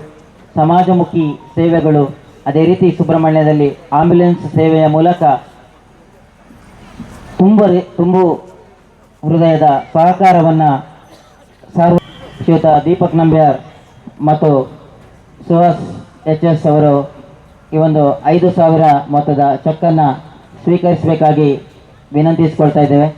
ಸಮಾಜಮುಖಿ ಸೇವೆಗಳು, ಅದೇ ರೀತಿ ಸುಬ್ರಹ್ಮಣ್ಯದಲ್ಲಿ ಆಂಬ್ಯುಲೆನ್ಸ್ ಸೇವೆಯ ಮೂಲಕ ತುಂಬು ಹೃದಯದ ಸಹಕಾರವನ್ನು ಶ್ರೀಯುತ ದೀಪಕ್ ನಂಬ್ಯಾರ್ ಮತ್ತು ಸುಹಾಸ್ HS ಅವರು ಈ ಒಂದು 5,000 ಮೊತ್ತದ ಚೆಕ್ಕನ್ನು ಸ್ವೀಕರಿಸಬೇಕಾಗಿ ವಿನಂತಿಸಿಕೊಳ್ತಾ ಇದ್ದೇವೆ.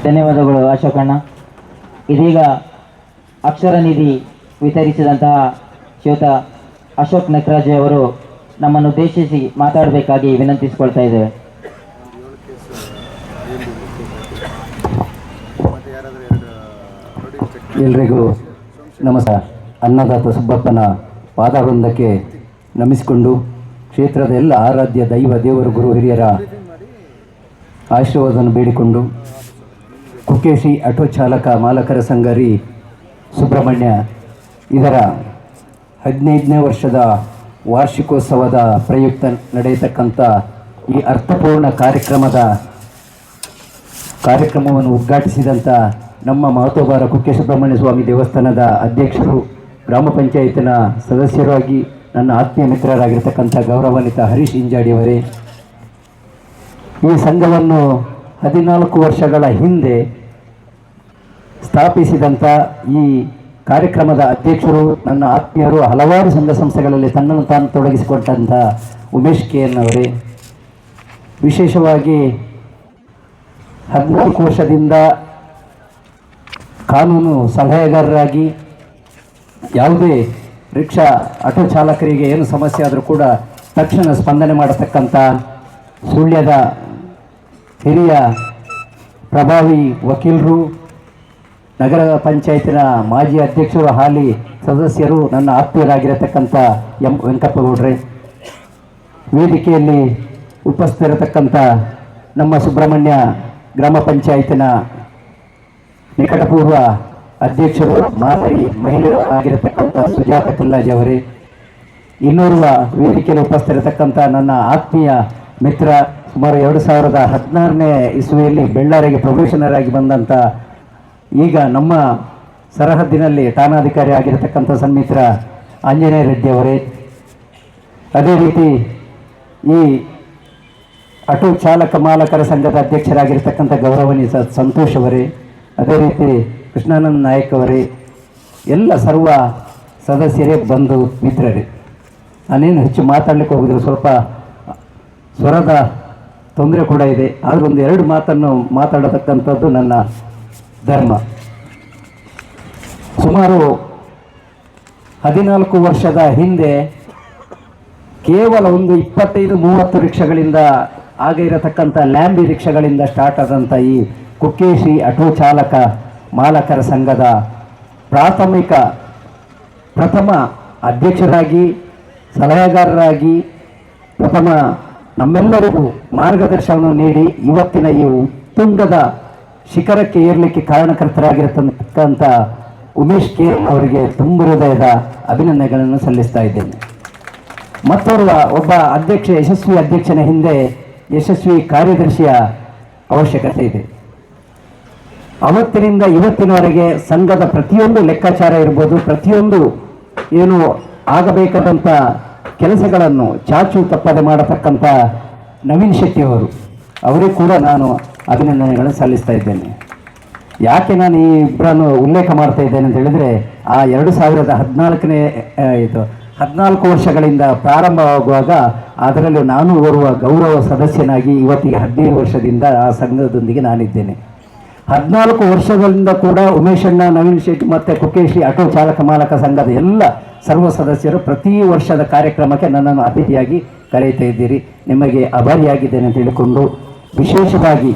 ಧನ್ಯವಾದಗಳು ಅಶೋಕಣ್ಣ. ಇದೀಗ ಅಕ್ಷರ ನಿಧಿ ವಿತರಿಸಿದಂತಹ ಶ್ರೀಯುತ ಅಶೋಕ್ ನೆಕ್ರಾಜೆ ಅವರು ನಮ್ಮನ್ನು ಉದ್ದೇಶಿಸಿ ಮಾತಾಡಬೇಕಾಗಿ ವಿನಂತಿಸಿಕೊಳ್ತಾ ಇದ್ದೇವೆ. ಎಲ್ರಿಗೂ ನಮಸ್ಕಾರ. ಅನ್ನದಾತ ಸುಬ್ಬಪ್ಪನ ಪಾದಾವೃಂದಕ್ಕೆ ನಮಿಸಿಕೊಂಡು ಕ್ಷೇತ್ರದ ಎಲ್ಲ ಆರಾಧ್ಯ ದೈವ ದೇವರು ಗುರು ಹಿರಿಯರ ಆಶೀರ್ವಾದವನ್ನು ಬೇಡಿಕೊಂಡು ಕುಕ್ಕೆಶ್ರೀ ಆಟೋ ಚಾಲಕ ಮಾಲಕರ ಸಂಘ ರಿ ಸುಬ್ರಹ್ಮಣ್ಯ ಇದರ 15ನೇ ವರ್ಷದ ವಾರ್ಷಿಕೋತ್ಸವದ ಪ್ರಯುಕ್ತ ನಡೆಯತಕ್ಕಂಥ ಈ ಅರ್ಥಪೂರ್ಣ ಕಾರ್ಯಕ್ರಮವನ್ನು ಉದ್ಘಾಟಿಸಿದಂಥ ನಮ್ಮ ಮಹತೋಬಾರ ಕುಕ್ಕೆ ಸುಬ್ರಹ್ಮಣ್ಯ ಸ್ವಾಮಿ ದೇವಸ್ಥಾನದ ಅಧ್ಯಕ್ಷರು, ಗ್ರಾಮ ಪಂಚಾಯತಿನ ಸದಸ್ಯರಾಗಿ ನನ್ನ ಆತ್ಮೀಯ ಮಿತ್ರರಾಗಿರ್ತಕ್ಕಂಥ ಗೌರವಾನ್ವಿತ ಹರೀಶ್ ಇಂಜಾಡಿಯವರೇ, ಈ ಸಂಘವನ್ನು 14 ವರ್ಷಗಳ ಹಿಂದೆ ಸ್ಥಾಪಿಸಿದಂಥ ಈ ಕಾರ್ಯಕ್ರಮದ ಅಧ್ಯಕ್ಷರು, ನನ್ನ ಆತ್ಮೀಯರು, ಹಲವಾರು ಸಂಘ ಸಂಸ್ಥೆಗಳಲ್ಲಿ ತನ್ನನ್ನು ತಾನು ತೊಡಗಿಸಿಕೊಂಡಂಥ ಉಮೇಶ್ KN ಅವರೇ, ವಿಶೇಷವಾಗಿ 14 ವರ್ಷದಿಂದ ಕಾನೂನು ಸಲಹೆಗಾರರಾಗಿ ಯಾವುದೇ ರಿಕ್ಷಾ ಆಟೋ ಚಾಲಕರಿಗೆ ಏನು ಸಮಸ್ಯೆ ಆದರೂ ಕೂಡ ತಕ್ಷಣ ಸ್ಪಂದನೆ ಮಾಡತಕ್ಕಂಥ ಸುಳ್ಯದ ಹಿರಿಯ ಪ್ರಭಾವಿ ವಕೀಲರು, ನಗರ ಪಂಚಾಯತಿನ ಮಾಜಿ ಅಧ್ಯಕ್ಷರು, ಹಾಲಿ ಸದಸ್ಯರು, ನನ್ನ ಆತ್ಮೀಯರಾಗಿರತಕ್ಕಂಥ ವೆಂಕಪ್ಪಗೌಡ್ರೆ, ವೇದಿಕೆಯಲ್ಲಿ ಉಪಸ್ಥಿತಿರತಕ್ಕಂಥ ನಮ್ಮ ಸುಬ್ರಹ್ಮಣ್ಯ ಗ್ರಾಮ ಪಂಚಾಯತಿನ ನಿಕಟಪೂರ್ವ ಅಧ್ಯಕ್ಷರು, ಮಾದರಿ ಮಹಿಳೆಯರು ಆಗಿರತಕ್ಕಂಥ ಸುಜಾತ ಕಲ್ಲಾಜಿ ಅವರೇ, ಇನ್ನೋರ್ವ ವೇದಿಕೆಯಲ್ಲಿ ಉಪಸ್ಥಿತಿರತಕ್ಕಂಥ ನನ್ನ ಆತ್ಮೀಯ ಮಿತ್ರ, ಸುಮಾರು 2016ನೇ ಇಸ್ವಿಯಲ್ಲಿ ಬೆಳ್ಳಾರಿಗೆ ಪ್ರೊಬೇಷನರ್ ಆಗಿ ಬಂದಂಥ, ಈಗ ನಮ್ಮ ಸರಹದ್ದಿನಲ್ಲಿ ಠಾಣಾಧಿಕಾರಿ ಆಗಿರತಕ್ಕಂಥ ಸನ್ಮಿತ್ರ ಆಂಜನೇಯ ರೆಡ್ಡಿ ಅವರೇ, ಅದೇ ರೀತಿ ಈ ಆಟೋ ಚಾಲಕ ಮಾಲಕರ ಸಂಘದ ಅಧ್ಯಕ್ಷರಾಗಿರ್ತಕ್ಕಂಥ ಗೌರವಾನ್ವಿತ ಸಂತೋಷ್ ಅವರೇ, ಅದೇ ರೀತಿ ಕೃಷ್ಣಾನಂದ ನಾಯಕ್ ಅವರೇ, ಎಲ್ಲ ಸರ್ವ ಸದಸ್ಯರೇ, ಬಂಧು ಮಿತ್ರರೇ, ನಾನೇನು ಹೆಚ್ಚು ಮಾತಾಡಲಿಕ್ಕೆ ಹೋಗಿದ್ರು, ಸ್ವಲ್ಪ ಸ್ವರದ ತೊಂದರೆ ಕೂಡ ಇದೆ, ಆದರೂ 1-2 ಮಾತನ್ನು ಮಾತಾಡತಕ್ಕಂಥದ್ದು ನನ್ನ ಧರ್ಮ. ಸುಮಾರು 14 ವರ್ಷದ ಹಿಂದೆ ಕೇವಲ ಒಂದು 25-30 ರಿಕ್ಷಾಗಳಿಂದ ಆಗ ಇರತಕ್ಕಂಥ ಲ್ಯಾಂಬಿ ರಿಕ್ಷಾಗಳಿಂದ ಸ್ಟಾರ್ಟ್ ಆದಂಥ ಈ ಕುಕ್ಕೇಶಿ ಆಟೋ ಚಾಲಕ ಮಾಲಕರ ಸಂಘದ ಪ್ರಥಮ ಅಧ್ಯಕ್ಷರಾಗಿ, ಸಲಹೆಗಾರರಾಗಿ, ಪ್ರಥಮ ನಮ್ಮೆಲ್ಲರಿಗೂ ಮಾರ್ಗದರ್ಶನವನ್ನು ನೀಡಿ ಇವತ್ತಿನ ಈ ಉತ್ತುಂಗದ ಶಿಖರಕ್ಕೆ ಏರಲಿಕ್ಕೆ ಕಾರಣಕರ್ತರಾಗಿರತಕ್ಕಂಥ ಉಮೇಶ್ ಕೆ ಅವರಿಗೆ ತುಂಬ ಹೃದಯದ ಅಭಿನಂದನೆಗಳನ್ನು ಸಲ್ಲಿಸ್ತಾ ಇದ್ದೇನೆ. ಮತ್ತೋರ್ವ ಒಬ್ಬ ಯಶಸ್ವಿ ಅಧ್ಯಕ್ಷನ ಹಿಂದೆ ಯಶಸ್ವಿ ಕಾರ್ಯದರ್ಶಿಯ ಅವಶ್ಯಕತೆ ಇದೆ. ಅವತ್ತಿನಿಂದ ಇವತ್ತಿನವರೆಗೆ ಸಂಘದ ಪ್ರತಿಯೊಂದು ಲೆಕ್ಕಾಚಾರ ಇರ್ಬೋದು, ಪ್ರತಿಯೊಂದು ಏನು ಆಗಬೇಕಾದಂಥ ಕೆಲಸಗಳನ್ನು ಚಾಚು ತಪ್ಪದೆ ಮಾಡತಕ್ಕಂಥ ನವೀನ್ ಶೆಟ್ಟಿ ಅವರಿಗೆ ಕೂಡ ನಾನು ಅಭಿನಂದನೆಗಳನ್ನು ಸಲ್ಲಿಸ್ತಾ ಇದ್ದೇನೆ. ಯಾಕೆ ನಾನು ಈ ಇಬ್ಬರನ್ನು ಉಲ್ಲೇಖ ಮಾಡ್ತಾ ಇದ್ದೇನೆ ಅಂತ ಹೇಳಿದರೆ, ಆ 14 ವರ್ಷಗಳಿಂದ ಪ್ರಾರಂಭವಾಗುವಾಗ ಅದರಲ್ಲೂ ನಾನು ಓರ್ವ ಗೌರವ ಸದಸ್ಯನಾಗಿ ಇವತ್ತಿಗೆ 15 ವರ್ಷದಿಂದ ಆ ಸಂಘದೊಂದಿಗೆ ನಾನಿದ್ದೇನೆ. 14 ವರ್ಷಗಳಿಂದ ಕೂಡ ಉಮೇಶಣ್ಣ, ನವೀನ್ ಶೆಟ್ಟಿ ಮತ್ತು ಕುಕ್ಕೇಶಿ ಆಟೋ ಚಾಲಕ ಮಾಲಕ ಸಂಘದ ಎಲ್ಲ ಸರ್ವ ಸದಸ್ಯರು ಪ್ರತಿ ವರ್ಷದ ಕಾರ್ಯಕ್ರಮಕ್ಕೆ ನನ್ನನ್ನು ಅತಿಥಿಯಾಗಿ ಕರೆಯುತ್ತಾ ಇದ್ದೀರಿ. ನಿಮಗೆ ಆಭಾರಿಯಾಗಿದ್ದೇನೆ ಅಂತ ಹೇಳಿಕೊಂಡು, ವಿಶೇಷವಾಗಿ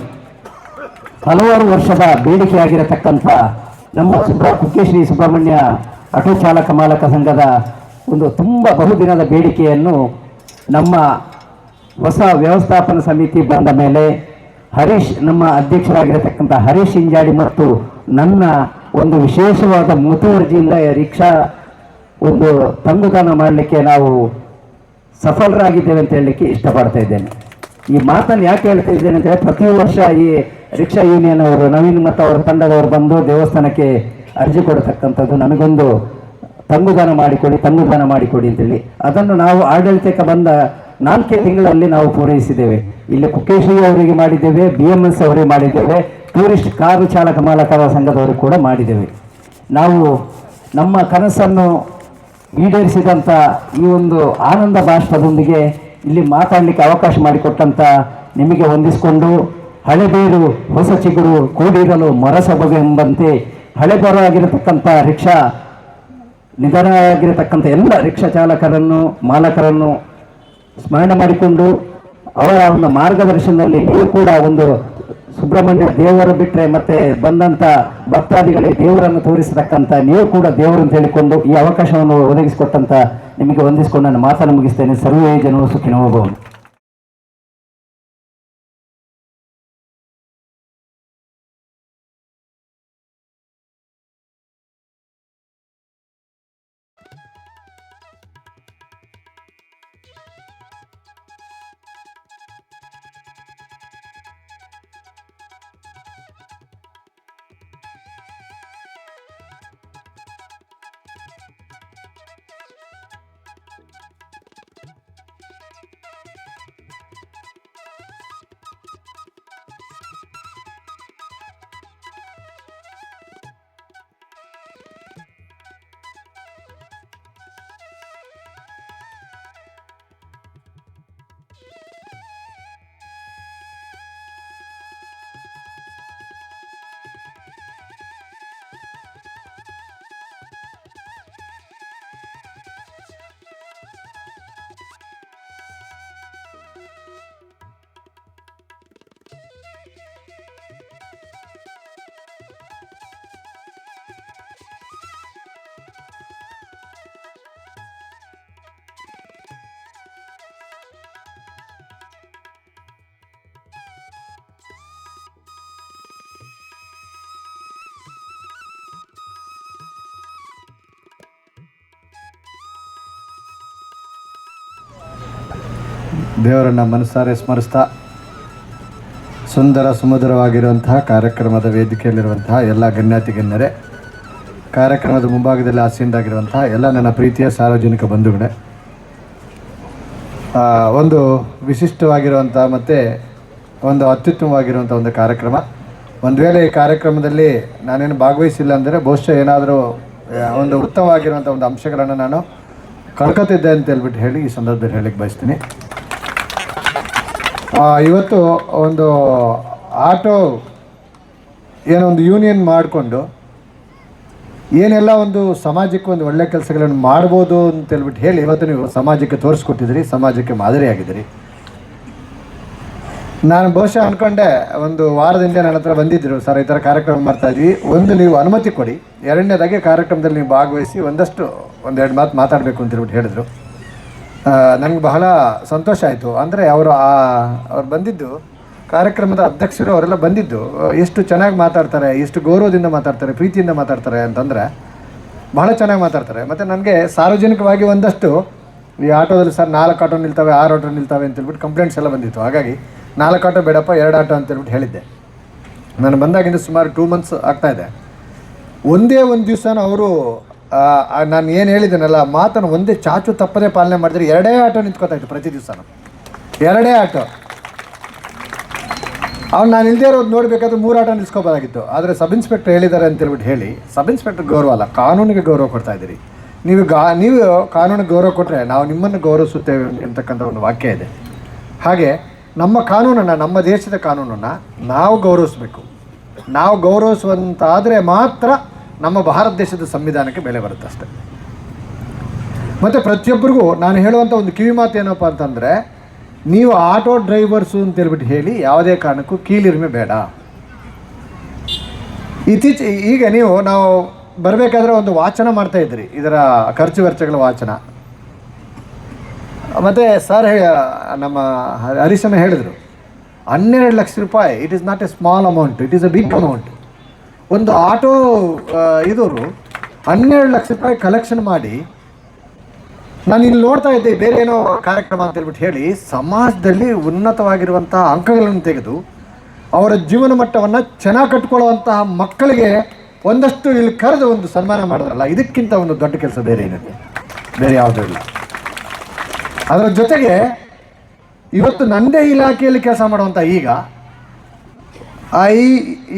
ಹಲವಾರು ವರ್ಷದ ಬೇಡಿಕೆಯಾಗಿರತಕ್ಕಂಥ ನಮ್ಮ ಕುಕ್ಕೇಶ್ರೀ ಸುಬ್ರಹ್ಮಣ್ಯ ಆಟೋ ಚಾಲಕ ಮಾಲಕ ಸಂಘದ ಒಂದು ತುಂಬ ಬಹುದಿನದ ಬೇಡಿಕೆಯನ್ನು ನಮ್ಮ ಹೊಸ ವ್ಯವಸ್ಥಾಪನಾ ಸಮಿತಿ ಬಂದ ಮೇಲೆ ನಮ್ಮ ಅಧ್ಯಕ್ಷರಾಗಿರತಕ್ಕಂಥ ಹರೀಶ್ ಇಂಜಾಡಿ ಮತ್ತು ನನ್ನ ಒಂದು ವಿಶೇಷವಾದ ಮುತುವರ್ಜಿಯಿಂದ ರಿಕ್ಷಾ ಒಂದು ತಂಗುದಾನ ಮಾಡಲಿಕ್ಕೆ ನಾವು ಸಫಲರಾಗಿದ್ದೇವೆ ಅಂತ ಹೇಳಲಿಕ್ಕೆ ಇಷ್ಟಪಡ್ತಾ ಇದ್ದೇನೆ. ಈ ಮಾತನ್ನು ಯಾಕೆ ಹೇಳ್ತಾ ಇದ್ದೇನೆ ಅಂದರೆ, ಪ್ರತಿ ವರ್ಷ ಈ ರಿಕ್ಷಾ ಯೂನಿಯನ್ ಅವರು ನವೀನ್ ಮತ್ತು ಅವರ ತಂಡದವರು ಬಂದು ದೇವಸ್ಥಾನಕ್ಕೆ ಅರ್ಜಿ ಕೊಡತಕ್ಕಂಥದ್ದು, ನನಗೊಂದು ತಂಗುದಾನ ಮಾಡಿಕೊಡಿ ಅಂತೇಳಿ. ಅದನ್ನು ನಾವು ಆಡಳಿತಕ್ಕೆ ಬಂದ 4 ತಿಂಗಳಲ್ಲಿ ನಾವು ಪೂರೈಸಿದ್ದೇವೆ. ಇಲ್ಲಿ ಕುಕ್ಕೇಶಿ ಅವರಿಗೆ ಮಾಡಿದ್ದೇವೆ, BMS ಅವರಿಗೆ ಮಾಡಿದ್ದೇವೆ, ಟೂರಿಸ್ಟ್ ಕಾರು ಚಾಲಕ ಮಾಲಕರ ಸಂಘದವರಿಗೆ ಕೂಡ ಮಾಡಿದ್ದೇವೆ. ನಾವು ನಮ್ಮ ಕನಸನ್ನು ಈಡೇರಿಸಿದಂಥ ಈ ಒಂದು ಆನಂದ ಬಾಷ್ಪದೊಂದಿಗೆ ಇಲ್ಲಿ ಮಾತಾಡಲಿಕ್ಕೆ ಅವಕಾಶ ಮಾಡಿಕೊಟ್ಟಂಥ ನಿಮಗೆ ಹೊಂದಿಸಿಕೊಂಡು, ಹಳೆಬೇರು ಹೊಸ ಚಿಗುರು ಕೂಡಿರಲು ಮರಸಬಗೆ ಎಂಬಂತೆ ಹಳೆಬರಾಗಿರತಕ್ಕಂಥ ರಿಕ್ಷಾ ನಿಧನರಾಗಿರತಕ್ಕಂಥ ಎಲ್ಲ ರಿಕ್ಷಾ ಚಾಲಕರನ್ನು ಮಾಲಕರನ್ನು ಸ್ಮರಣೆ ಮಾಡಿಕೊಂಡು, ಅವರ ಒಂದು ಮಾರ್ಗದರ್ಶನದಲ್ಲಿ ನೀವು ಕೂಡ ಒಂದು ಸುಬ್ರಹ್ಮಣ್ಯ ದೇವರು ಬಿಟ್ಟರೆ ಮತ್ತೆ ಬಂದಂಥ ಭಕ್ತಾದಿಗಳಿಗೆ ದೇವರನ್ನು ತೋರಿಸತಕ್ಕಂಥ ನೀವು ಕೂಡ ದೇವರು ಅಂತ ಹೇಳಿಕೊಂಡು ಈ ಅವಕಾಶವನ್ನು ಒದಗಿಸಿಕೊಟ್ಟಂಥ ನಿಮಗೆ ಹೊಂದಿಸಿಕೊಂಡು ನಾನು ಮಾತನ್ನು ಮುಗಿಸ್ತೇನೆ. ಸರ್ವೇ ಜನರು ಸುಖಿನೋ ಭವಂತು. ದೇವರನ್ನು ಮನಸಾರೆ ಸ್ಮರಿಸ್ತಾ ಸುಮಧುರವಾಗಿರುವಂತಹ ಕಾರ್ಯಕ್ರಮದ ವೇದಿಕೆಯಲ್ಲಿರುವಂತಹ ಎಲ್ಲ ಗಣ್ಯರೇ, ಕಾರ್ಯಕ್ರಮದ ಮುಂಭಾಗದಲ್ಲಿ ಆಸೀನರಾಗಿರುವಂತಹ ಎಲ್ಲ ನನ್ನ ಪ್ರೀತಿಯ ಸಾರ್ವಜನಿಕ ಬಂಧುಗಳೇ, ಒಂದು ವಿಶಿಷ್ಟವಾಗಿರುವಂಥ ಮತ್ತು ಒಂದು ಅತ್ಯುತ್ತಮವಾಗಿರುವಂಥ ಒಂದು ಕಾರ್ಯಕ್ರಮ. ಒಂದು ವೇಳೆ ಈ ಕಾರ್ಯಕ್ರಮದಲ್ಲಿ ನಾನೇನು ಭಾಗವಹಿಸಿಲ್ಲ ಅಂದರೆ ಬಹುಶಃ ಏನಾದರೂ ಒಂದು ಉತ್ತಮವಾಗಿರುವಂಥ ಒಂದು ಅಂಶಗಳನ್ನು ನಾನು ಕಳ್ಕೊತಿದ್ದೆ ಅಂತ ಹೇಳ್ಬಿಟ್ಟು ಹೇಳಿ ಈ ಸಂದರ್ಭದಲ್ಲಿ ಹೇಳಲಿಕ್ಕೆ ಬಯಸ್ತೀನಿ. ಇವತ್ತು ಒಂದು ಆಟೋ ಏನೋ ಒಂದು ಯೂನಿಯನ್ ಮಾಡಿಕೊಂಡು ಏನೆಲ್ಲ ಒಂದು ಸಮಾಜಕ್ಕೆ ಒಂದು ಒಳ್ಳೆ ಕೆಲಸಗಳನ್ನು ಮಾಡ್ಬೋದು ಅಂತೇಳ್ಬಿಟ್ಟು ಹೇಳಿ ಇವತ್ತು ನೀವು ಸಮಾಜಕ್ಕೆ ತೋರಿಸ್ಕೊಟ್ಟಿದ್ದೀರಿ, ಸಮಾಜಕ್ಕೆ ಮಾದರಿಯಾಗಿದ್ದೀರಿ. ನಾನು ಬಹುಶಃ ಅಂದ್ಕೊಂಡೆ ಒಂದು ವಾರದಿಂದ ನನ್ನ ಹತ್ರ ಬಂದಿದ್ದರು, ಸರ್ ಈ ಥರ ಕಾರ್ಯಕ್ರಮ ಮಾಡ್ತಾಯಿದ್ವಿ, ಒಂದು ನೀವು ಅನುಮತಿ ಕೊಡಿ, ಎರಡನೇದಾಗಿ ಕಾರ್ಯಕ್ರಮದಲ್ಲಿ ನೀವು ಭಾಗವಹಿಸಿ ಒಂದೆರಡು ಮಾತು ಮಾತಾಡಬೇಕು ಅಂತೇಳ್ಬಿಟ್ಟು ಹೇಳಿದರು. ನನಗೆ ಬಹಳ ಸಂತೋಷ ಆಯಿತು. ಅಂದರೆ ಅವ್ರು ಬಂದಿದ್ದು, ಕಾರ್ಯಕ್ರಮದ ಅಧ್ಯಕ್ಷರು ಅವರೆಲ್ಲ ಬಂದಿದ್ದು ಎಷ್ಟು ಚೆನ್ನಾಗಿ ಮಾತಾಡ್ತಾರೆ, ಎಷ್ಟು ಗೌರವದಿಂದ ಮಾತಾಡ್ತಾರೆ, ಪ್ರೀತಿಯಿಂದ ಮಾತಾಡ್ತಾರೆ ಅಂತಂದರೆ ಬಹಳ ಚೆನ್ನಾಗಿ ಮಾತಾಡ್ತಾರೆ. ಮತ್ತು ನನಗೆ ಸಾರ್ವಜನಿಕವಾಗಿ ಒಂದಷ್ಟು ಈ ಆಟೋದಲ್ಲಿ ಸರ್ 4 ಆಟೋ ನಿಲ್ತವೆ, 6 ಆಟೋ ನಿಲ್ತವೆ ಅಂತೇಳ್ಬಿಟ್ಟು ಕಂಪ್ಲೇಂಟ್ಸ್ ಎಲ್ಲ ಬಂದಿತ್ತು. ಹಾಗಾಗಿ 4 ಆಟೋ ಬೇಡಪ್ಪ, 2 ಆಟೋ ಅಂತೇಳ್ಬಿಟ್ಟು ಹೇಳಿದ್ದೆ. ನಾನು ಬಂದಾಗಿಂದ ಸುಮಾರು 2 months ಆಗ್ತಾಯಿದೆ. ಒಂದೇ ಒಂದು ದಿವಸ ಅವರು ನಾನು ಏನು ಹೇಳಿದ್ದೇನಲ್ಲ ಮಾತನ್ನು ಒಂದೇ ಚಾಚು ತಪ್ಪದೇ ಪಾಲನೆ ಮಾಡಿದ್ರೆ 2 ಆಟೋ ನಿಂತ್ಕೋತಾಯಿತ್ತು ಪ್ರತಿ ದಿವಸನೂ, 2 ಆಟೋ. ಅವ್ನು ನಾನು ಇಲ್ಲದೇ ಇರೋದು ನೋಡಬೇಕಾದ್ರೆ 3 ಆಟೋ ನಿಲ್ಸ್ಕೋಬೋದಾಗಿತ್ತು. ಆದರೆ ಸಬ್ ಇನ್ಸ್ಪೆಕ್ಟರ್ ಹೇಳಿದ್ದಾರೆ ಅಂತೇಳ್ಬಿಟ್ಟು ಹೇಳಿ, ಸಬ್ ಇನ್ಸ್ಪೆಕ್ಟರ್ ಗೌರವ ಅಲ್ಲ, ಕಾನೂನಿಗೆ ಗೌರವ ಕೊಡ್ತಾ ಇದ್ದೀರಿ. ನೀವು ಕಾನೂನಿಗೆ ಗೌರವ ಕೊಟ್ಟರೆ ನಾವು ನಿಮ್ಮನ್ನು ಗೌರವಿಸುತ್ತೇವೆ ಅಂತಕ್ಕಂಥ ಒಂದು ವಾಕ್ಯ ಇದೆ. ಹಾಗೆ ನಮ್ಮ ಕಾನೂನನ್ನು, ನಮ್ಮ ದೇಶದ ಕಾನೂನನ್ನು ನಾವು ಗೌರವಿಸಬೇಕು. ನಾವು ಗೌರವಿಸುವಂತಾದರೆ ಮಾತ್ರ ನಮ್ಮ ಭಾರತ ದೇಶದ ಸಂವಿಧಾನಕ್ಕೆ ಬೆಲೆ ಬರುತ್ತೆ ಅಷ್ಟೆ. ಮತ್ತು ಪ್ರತಿಯೊಬ್ಬರಿಗೂ ನಾನು ಹೇಳುವಂಥ ಒಂದು ಕಿವಿ ಮಾತು ಏನಪ್ಪ ಅಂತಂದರೆ, ನೀವು ಆಟೋ ಡ್ರೈವರ್ಸು ಅಂತೇಳ್ಬಿಟ್ಟು ಹೇಳಿ ಯಾವುದೇ ಕಾರಣಕ್ಕೂ ಕೀಳಿರಿಮೆ ಬೇಡ. ಈಗ ನಾವು ಬರಬೇಕಾದ್ರೆ ಒಂದು ವಾಚನ ಮಾಡ್ತಾಯಿದ್ರಿ, ಇದರ ಖರ್ಚು ವೆಚ್ಚಗಳ ವಾಚನ. ಮತ್ತು ಸರ್ ನಮ್ಮ ಹರೀಶನ ಹೇಳಿದರು 12 ಲಕ್ಷ ರೂಪಾಯಿ, it is not a small amount, it is a big amount. ಒಂದು ಆಟೋ ಇವರು 12 ಲಕ್ಷ ರೂಪಾಯಿ ಕಲೆಕ್ಷನ್ ಮಾಡಿ, ನಾನು ಇಲ್ಲಿ ನೋಡ್ತಾ ಇದ್ದೆ ಬೇರೆ ಏನೋ ಕಾರ್ಯಕ್ರಮ ಅಂತೇಳ್ಬಿಟ್ಟು ಹೇಳಿ ಸಮಾಜದಲ್ಲಿ ಉನ್ನತವಾಗಿರುವಂತಹ ಅಂಕಗಳನ್ನು ತೆಗೆದು ಅವರ ಜೀವನ ಮಟ್ಟವನ್ನು ಚೆನ್ನಾಗಿ ಕಟ್ಕೊಳ್ಳುವಂತಹ ಮಕ್ಕಳಿಗೆ ಒಂದಷ್ಟು ಇಲ್ಲಿ ಕರೆದು ಒಂದು ಸನ್ಮಾನ ಮಾಡೋದಲ್ಲ, ಇದಕ್ಕಿಂತ ಒಂದು ದೊಡ್ಡ ಕೆಲಸ ಬೇರೆ ಏನಿದೆ, ಬೇರೆ ಯಾವುದೂ ಇಲ್ಲ. ಅದರ ಜೊತೆಗೆ ಇವತ್ತು ನನ್ನದೇ ಇಲಾಖೆಯಲ್ಲಿ ಕೆಲಸ ಮಾಡುವಂಥ ಈಗ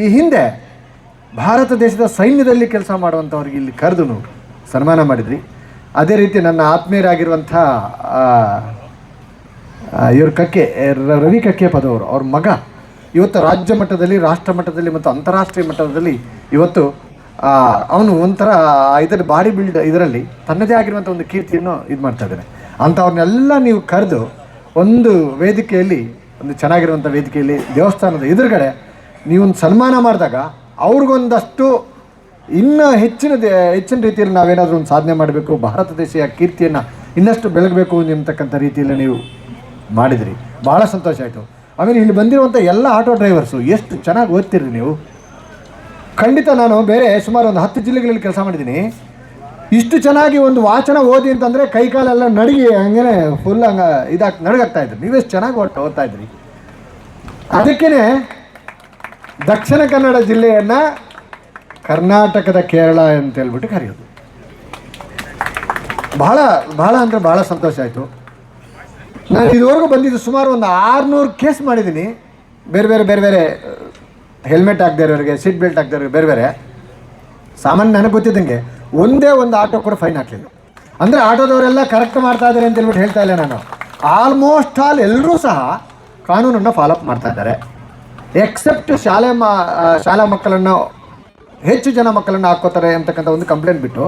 ಈ ಹಿಂದೆ ಭಾರತ ದೇಶದ ಸೈನ್ಯದಲ್ಲಿ ಕೆಲಸ ಮಾಡುವಂಥವ್ರಿಗೆ ಇಲ್ಲಿ ಕರೆದು ಸನ್ಮಾನ ಮಾಡಿದ್ರಿ. ಅದೇ ರೀತಿ ನನ್ನ ಆತ್ಮೀಯರಾಗಿರುವಂಥ ಇವ್ರ ರವಿ ಕಕ್ಕೆ ಪದವರು, ಅವ್ರ ಮಗ ಇವತ್ತು ರಾಜ್ಯ ಮಟ್ಟದಲ್ಲಿ, ರಾಷ್ಟ್ರ ಮಟ್ಟದಲ್ಲಿ ಮತ್ತು ಅಂತಾರಾಷ್ಟ್ರೀಯ ಮಟ್ಟದಲ್ಲಿ ಇವತ್ತು ಅವನು ಒಂಥರ ಇದರ ಬಾಡಿ ಬಿಲ್ಡ್ ಇದರಲ್ಲಿ ತನ್ನದೇ ಆಗಿರುವಂಥ ಒಂದು ಕೀರ್ತಿಯನ್ನು ಇದು ಮಾಡ್ತಾ ಇದ್ದಾನೆ. ಅಂಥವ್ರನ್ನೆಲ್ಲ ನೀವು ಕರೆದು ಒಂದು ವೇದಿಕೆಯಲ್ಲಿ, ಒಂದು ಚೆನ್ನಾಗಿರುವಂಥ ವೇದಿಕೆಯಲ್ಲಿ ದೇವಸ್ಥಾನದ ಎದುರುಗಡೆ ನೀವೊಂದು ಸನ್ಮಾನ ಮಾಡಿದಾಗ ಅವ್ರಿಗೊಂದಷ್ಟು ಇನ್ನೂ ಹೆಚ್ಚಿನ ರೀತಿಯಲ್ಲಿ ನಾವೇನಾದರೂ ಒಂದು ಸಾಧನೆ ಮಾಡಬೇಕು, ಭಾರತ ದೇಶೀಯ ಕೀರ್ತಿಯನ್ನು ಇನ್ನಷ್ಟು ಬೆಳಗಬೇಕು ಅಂತಕ್ಕಂಥ ರೀತಿಯಲ್ಲಿ ನೀವು ಮಾಡಿದಿರಿ. ಭಾಳ ಸಂತೋಷ ಆಯಿತು. ಆಮೇಲೆ ಇಲ್ಲಿ ಬಂದಿರುವಂಥ ಎಲ್ಲ ಆಟೋ ಡ್ರೈವರ್ಸು ಎಷ್ಟು ಚೆನ್ನಾಗಿ ಓದ್ತಿರಿ ನೀವು. ಖಂಡಿತ ನಾನು ಬೇರೆ ಸುಮಾರು ಒಂದು 10 ಜಿಲ್ಲೆಗಳಲ್ಲಿ ಕೆಲಸ ಮಾಡಿದ್ದೀನಿ. ಇಷ್ಟು ಚೆನ್ನಾಗಿ ಒಂದು ವಾಚನ ಓದಿ ಅಂತಂದರೆ ಕೈಕಾಲೆಲ್ಲ ನಡುಗಿ ಹಂಗೇ ಫುಲ್ ನಡುಗಾಗ್ತಾ ಇದ್ರು. ನೀವೆಷ್ಟು ಚೆನ್ನಾಗಿ ಓದ್ತಾ ಇದ್ರಿ. ಅದಕ್ಕೇ ದಕ್ಷಿಣ ಕನ್ನಡ ಜಿಲ್ಲೆಯನ್ನು ಕರ್ನಾಟಕದ ಕೇರಳ ಅಂತೇಳ್ಬಿಟ್ಟು ಕರೆಯೋದು. ಭಾಳ ಅಂದರೆ ಭಾಳ ಸಂತೋಷ ಆಯಿತು. ನಾನು ಇದುವರೆಗೂ ಬಂದಿದ್ದು ಸುಮಾರು ಒಂದು 600 ಕೇಸ್ ಮಾಡಿದ್ದೀನಿ. ಬೇರೆ ಬೇರೆ ಹೆಲ್ಮೆಟ್ ಹಾಕ್ದೇ ಇರೋರಿಗೆ, ಸೀಟ್ ಬೆಲ್ಟ್ ಹಾಕ್ದೇ ಇರೋರಿಗೆ ಬೇರೆ ಬೇರೆ. ಸಾಮಾನ್ಯ ನನಗೆ ಗೊತ್ತಿದ್ದಂಗೆ ಒಂದೇ ಒಂದು ಆಟೋ ಕೂಡ ಫೈನ್ ಹಾಕಲಿಲ್ಲ. ಅಂದರೆ ಆಟೋದವರೆಲ್ಲ ಕರೆಕ್ಟ್ ಮಾಡ್ತಾ ಇದ್ದಾರೆ ಅಂತೇಳ್ಬಿಟ್ಟು ಹೇಳ್ತಾ ಇಲ್ಲ ನಾನು. ಆಲ್ಮೋಸ್ಟ್ ಎಲ್ಲರೂ ಸಹ ಕಾನೂನನ್ನು ಫಾಲೋಅಪ್ ಮಾಡ್ತಾ ಇದ್ದಾರೆ. ಎಕ್ಸೆಪ್ಟ್ ಶಾಲಾ ಮಕ್ಕಳನ್ನು, ಹೆಚ್ಚು ಜನ ಮಕ್ಕಳನ್ನು ಹಾಕ್ಕೋತಾರೆ ಅಂತಕ್ಕಂಥ ಒಂದು ಕಂಪ್ಲೇಂಟ್ ಬಿಟ್ಟು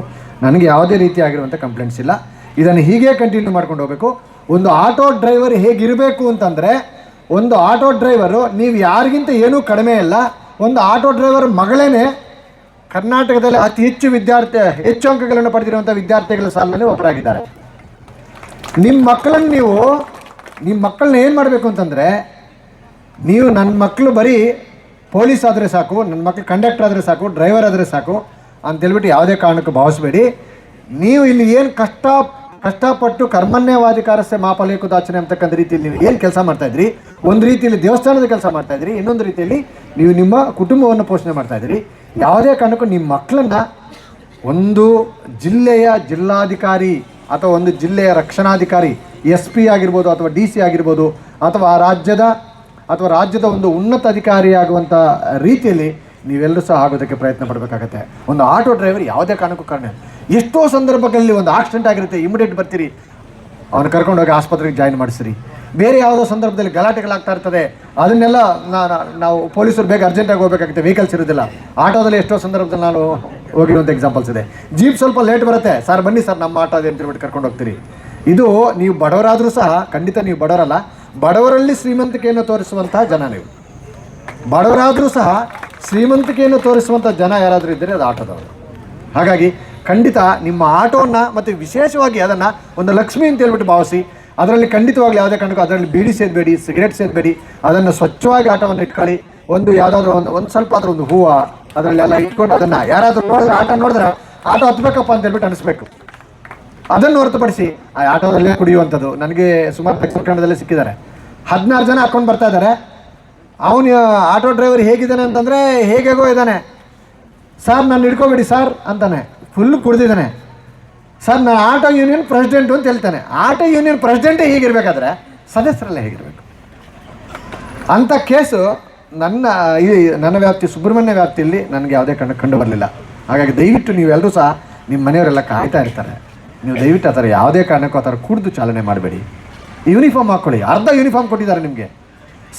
ನನಗೆ ಯಾವುದೇ ರೀತಿಯಾಗಿರುವಂಥ ಕಂಪ್ಲೇಂಟ್ಸ್ ಇಲ್ಲ. ಇದನ್ನು ಹೀಗೆ ಕಂಟಿನ್ಯೂ ಮಾಡ್ಕೊಂಡು ಹೋಗಬೇಕು. ಒಂದು ಆಟೋ ಡ್ರೈವರ್ ಹೇಗಿರಬೇಕು ಅಂತಂದರೆ, ಒಂದು ಆಟೋ ಡ್ರೈವರು ನೀವು ಯಾರಿಗಿಂತ ಏನೂ ಕಡಿಮೆ ಇಲ್ಲ. ಒಂದು ಆಟೋ ಡ್ರೈವರ್ ಮಗಳೇ ಕರ್ನಾಟಕದಲ್ಲಿ ಅತಿ ಹೆಚ್ಚು ಅಂಕಗಳನ್ನು ಪಡೆದಿರುವಂಥ ವಿದ್ಯಾರ್ಥಿಗಳ ಸಾಲಿನಲ್ಲಿ ಒಬ್ಬರಾಗಿದ್ದಾರೆ. ನಿಮ್ಮ ಮಕ್ಕಳನ್ನ ಏನು ಮಾಡಬೇಕು ಅಂತಂದರೆ, ನೀವು ನನ್ನ ಮಕ್ಕಳು ಬರೀ ಪೊಲೀಸ್ ಆದರೆ ಸಾಕು, ನನ್ನ ಮಕ್ಕಳು ಕಂಡಕ್ಟರ್ ಆದರೆ ಸಾಕು, ಡ್ರೈವರ್ ಆದರೆ ಸಾಕು ಅಂತೇಳ್ಬಿಟ್ಟು ಯಾವುದೇ ಕಾರಣಕ್ಕೂ ಭಾವಿಸಬೇಡಿ. ನೀವು ಇಲ್ಲಿ ಏನು ಕಷ್ಟಪಟ್ಟು ಕರ್ಮಣ್ಯವಾಧಿಕಾರಸ್ಯ ಮಾ ಫಲೇಕುದಾಚನೆ ಅಂತಕ್ಕಂಥ ರೀತಿಯಲ್ಲಿ ನೀವು ಏನು ಕೆಲಸ ಮಾಡ್ತಾಯಿದ್ರಿ, ಒಂದು ರೀತಿಯಲ್ಲಿ ದೇವಸ್ಥಾನದ ಕೆಲಸ ಮಾಡ್ತಾಯಿದ್ರಿ, ಇನ್ನೊಂದು ರೀತಿಯಲ್ಲಿ ನೀವು ನಿಮ್ಮ ಕುಟುಂಬವನ್ನು ಪೋಷಣೆ ಮಾಡ್ತಾಯಿದ್ರಿ. ಯಾವುದೇ ಕಾರಣಕ್ಕೂ ನಿಮ್ಮ ಮಕ್ಕಳನ್ನು ಒಂದು ಜಿಲ್ಲೆಯ ಜಿಲ್ಲಾಧಿಕಾರಿ ಅಥವಾ ಒಂದು ಜಿಲ್ಲೆಯ ರಕ್ಷಣಾಧಿಕಾರಿ, SP ಆಗಿರ್ಬೋದು ಅಥವಾ DC ಆಗಿರ್ಬೋದು, ಅಥವಾ ರಾಜ್ಯದ ಒಂದು ಉನ್ನತ ಅಧಿಕಾರಿಯಾಗುವಂಥ ರೀತಿಯಲ್ಲಿ ನೀವೆಲ್ಲರೂ ಸಹ ಆಗೋದಕ್ಕೆ ಪ್ರಯತ್ನ ಪಡಬೇಕಾಗತ್ತೆ. ಒಂದು ಆಟೋ ಡ್ರೈವರ್ ಯಾವುದೇ ಕಾರಣಕ್ಕೂ ಕಾರಣ, ಎಷ್ಟೋ ಸಂದರ್ಭಗಳಲ್ಲಿ ಒಂದು ಆಕ್ಸಿಡೆಂಟ್ ಆಗಿರುತ್ತೆ, ಇಮಿಡಿಯೇಟ್ ಬರ್ತೀರಿ, ಅವನು ಕರ್ಕೊಂಡೋಗಿ ಆಸ್ಪತ್ರೆಗೆ ಜಾಯಿನ್ ಮಾಡಿಸ್ರಿ. ಬೇರೆ ಯಾವುದೋ ಸಂದರ್ಭದಲ್ಲಿ ಗಲಾಟೆಗಳಾಗ್ತಾ ಇರ್ತದೆ, ಅದನ್ನೆಲ್ಲ ನಾವು ಪೊಲೀಸರು ಬೇಗ ಅರ್ಜೆಂಟಾಗಿ ಹೋಗಬೇಕಾಗುತ್ತೆ, ವೆಹಿಕಲ್ಸ್ ಇರೋದಿಲ್ಲ. ಆಟೋದಲ್ಲಿ ಎಷ್ಟೋ ಸಂದರ್ಭದಲ್ಲಿ ನಾನು ಹೋಗಿರುವಂಥ ಎಕ್ಸಾಂಪಲ್ಸ್ ಇದೆ. ಜೀಪ್ ಸ್ವಲ್ಪ ಲೇಟ್ ಬರುತ್ತೆ, ಸರ್ ಬನ್ನಿ ಸರ್ ನಮ್ಮ ಆಟೋ ಇದೆ ಅಂತ ಹೇಳ್ಬಿಟ್ಟು ಕರ್ಕೊಂಡು ಹೋಗ್ತೀರಿ. ಇದು ನೀವು ಬಡವರಾದರೂ ಸಹ, ಖಂಡಿತ ನೀವು ಬಡವರಲ್ಲ, ಬಡವರಲ್ಲಿ ಶ್ರೀಮಂತಿಕೆಯನ್ನು ತೋರಿಸುವಂತಹ ಜನ ನೀವು. ಬಡವರಾದರೂ ಸಹ ಶ್ರೀಮಂತಿಕೆಯನ್ನು ತೋರಿಸುವಂಥ ಜನ ಯಾರಾದರೂ ಇದ್ದರೆ ಅದು ಆಟೋದವರು. ಹಾಗಾಗಿ ಖಂಡಿತ ನಿಮ್ಮ ಆಟೋವನ್ನು ಮತ್ತು ವಿಶೇಷವಾಗಿ ಅದನ್ನು ಒಂದು ಲಕ್ಷ್ಮಿ ಅಂತ ಹೇಳ್ಬಿಟ್ಟು ಭಾವಿಸಿ, ಅದರಲ್ಲಿ ಖಂಡಿತವಾಗ್ಲಿ ಯಾವುದೇ ಕಾರಣಕ್ಕೂ ಅದರಲ್ಲಿ ಬೀಡಿ ಸೇದಬೇಡಿ, ಸಿಗರೇಟ್ ಸೇದಬೇಡಿ. ಅದನ್ನು ಸ್ವಚ್ಛವಾಗಿ ಆಟೋವನ್ನು ಇಟ್ಕೊಳ್ಳಿ. ಒಂದು ಯಾವುದಾದ್ರೂ ಒಂದು ಸ್ವಲ್ಪ ಆದರೂ ಒಂದು ಹೂವು ಅದರಲ್ಲೆಲ್ಲ ಇಟ್ಕೊಂಡು ಅದನ್ನು ಯಾರಾದರೂ ನೋಡಿದ್ರೆ, ಆಟೋ ನೋಡಿದ್ರೆ ಆಟೋ ಹತ್ಬೇಕಪ್ಪ ಅಂತ ಹೇಳ್ಬಿಟ್ಟು ಅನಿಸ್ಬೇಕು. ಅದನ್ನು ಹೊರತುಪಡಿಸಿ ಆ ಆಟೋದಲ್ಲೇ ಕುಡಿಯುವಂಥದ್ದು ನನಗೆ ಸುಮಾರು ದಕ್ಷಿಣ ಕನ್ನಡದಲ್ಲೇ ಸಿಕ್ಕಿದ್ದಾರೆ. 16 ಜನ ಹಾಕ್ಕೊಂಡು ಬರ್ತಾ ಇದ್ದಾರೆ. ಅವನು ಆಟೋ ಡ್ರೈವರ್ ಹೇಗಿದ್ದಾನೆ ಅಂತಂದರೆ ಹೇಗೇಗೋ ಇದ್ದಾನೆ. ಸರ್ ನಾನು ಹಿಡ್ಕೊಬೇಡಿ ಸರ್ ಅಂತಾನೆ, ಫುಲ್ ಕುಡ್ದಿದ್ದಾನೆ. ಸರ್ ನಾನು ಆಟೋ ಯೂನಿಯನ್ ಪ್ರೆಸಿಡೆಂಟು ಅಂತ ಹೇಳ್ತಾನೆ. ಆಟೋ ಯೂನಿಯನ್ ಪ್ರೆಸಿಡೆಂಟೇ ಹೀಗಿರಬೇಕಾದ್ರೆ ಸದಸ್ಯರೆಲ್ಲ ಹೇಗಿರಬೇಕು? ಅಂಥ ಕೇಸು ನನ್ನ ವ್ಯಾಪ್ತಿ, ಸುಬ್ರಹ್ಮಣ್ಯ ವ್ಯಾಪ್ತಿಯಲ್ಲಿ ನನಗೆ ಯಾವುದೇ ಕಂಡು ಬರಲಿಲ್ಲ. ಹಾಗಾಗಿ ದಯವಿಟ್ಟು ನೀವೆಲ್ಲರೂ ಸಹ ನಿಮ್ಮ ಮನೆಯವರೆಲ್ಲ ಕಾಯ್ತಾ ಇರ್ತಾರೆ, ನೀವು ದಯವಿಟ್ಟು ಆ ಥರ ಯಾವುದೇ ಕಾರಣಕ್ಕೂ ಆ ಥರ ಕುಡಿದು ಚಾಲನೆ ಮಾಡಬೇಡಿ. ಯೂನಿಫಾರ್ಮ್ ಹಾಕ್ಕೊಳ್ಳಿ. ಅರ್ಧ ಯೂನಿಫಾರ್ಮ್ ಕೊಟ್ಟಿದ್ದಾರೆ ನಿಮಗೆ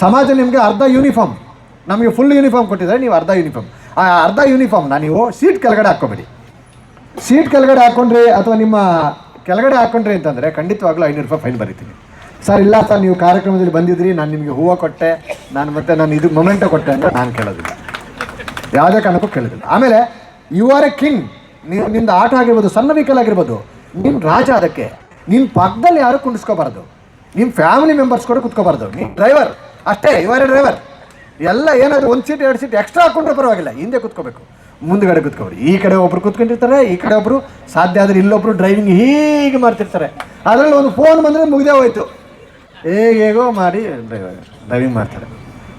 ಸಮಾಜ, ನಿಮಗೆ ಅರ್ಧ ಯೂನಿಫಾರ್ಮ್, ನಮಗೆ ಫುಲ್ ಯೂನಿಫಾರ್ಮ್ ಕೊಟ್ಟಿದ್ದಾರೆ, ನೀವು ಅರ್ಧ ಯೂನಿಫಾರ್ಮ್. ಆ ಅರ್ಧ ಯೂನಿಫಾರ್ಮ್ನ ನೀವು ಸೀಟ್ ಕೆಳಗಡೆ ಹಾಕ್ಕೋಬೇಡಿ. ಸೀಟ್ ಕೆಳಗಡೆ ಹಾಕ್ಕೊಂಡ್ರಿ ಅಥವಾ ನಿಮ್ಮ ಕೆಳಗಡೆ ಹಾಕ್ಕೊಂಡ್ರಿ ಅಂತಂದರೆ ಖಂಡಿತವಾಗ್ಲೂ 500 ರೂಪಾಯಿ ಫೈನ್ ಬರೀತೀನಿ. ಸರ್ ಇಲ್ಲ ಸರ್ ನೀವು ಕಾರ್ಯಕ್ರಮದಲ್ಲಿ ಬಂದಿದ್ರಿ, ನಾನು ನಿಮಗೆ ಹೂವು ಕೊಟ್ಟೆ, ನಾನು ಇದು ಮೊಮೆಂಟೋ ಕೊಟ್ಟೆ ಅಂತ ನಾನು ಕೇಳೋದಿಲ್ಲ, ಯಾವುದೇ ಕಾರಣಕ್ಕೂ ಕೇಳೋದಿಲ್ಲ. ಆಮೇಲೆ ಯು ಆರ್ ಎ ಕಿಂಗ್. ನೀವು ನಿಮ್ದು ಆಟ ಆಗಿರ್ಬೋದು, ಸಣ್ಣ ವೆಹಿಕಲ್ ಆಗಿರ್ಬೋದು, ನಿಮ್ಮ ರಾಜ. ಅದಕ್ಕೆ ನಿಮ್ಮ ಪಕ್ಕದಲ್ಲಿ ಯಾರು ಕುಂಡಿಸ್ಕೋಬಾರ್ದು, ನಿಮ್ಮ ಫ್ಯಾಮಿಲಿ ಮೆಂಬರ್ಸ್ ಕೂಡ ಕುತ್ಕೋಬಾರ್ದು. ನೀವು ಡ್ರೈವರ್ ಅಷ್ಟೇ, ಯು ಆರ್ ಎ ಡ್ರೈವರ್. ಎಲ್ಲ ಏನಾದರೂ 1 ಸೀಟ್ 2 ಸೀಟ್ ಎಕ್ಸ್ಟ್ರಾ ಹಾಕ್ಕೊಂಡ್ರೆ ಪರವಾಗಿಲ್ಲ, ಹಿಂದೆ ಕುತ್ಕೋಬೇಕು, ಮುಂದುಗಡೆ ಕುತ್ಕೋರಿ. ಈ ಕಡೆ ಒಬ್ರು ಕುತ್ಕೊಂಡಿರ್ತಾರೆ, ಈ ಕಡೆ ಒಬ್ಬರು ಸಾಧ್ಯ ಆದರೆ ಇಲ್ಲೊಬ್ರು ಡ್ರೈವಿಂಗ್ ಹೀಗೆ ಮಾಡ್ತಿರ್ತಾರೆ. ಅದರಲ್ಲಿ ಒಂದು ಫೋನ್ ಬಂದರೆ ಮುಗಿದೇ ಹೋಯ್ತು, ಹೇಗೇಗೋ ಮಾಡಿ ಡ್ರೈವಿಂಗ್ ಮಾಡ್ತಾರೆ.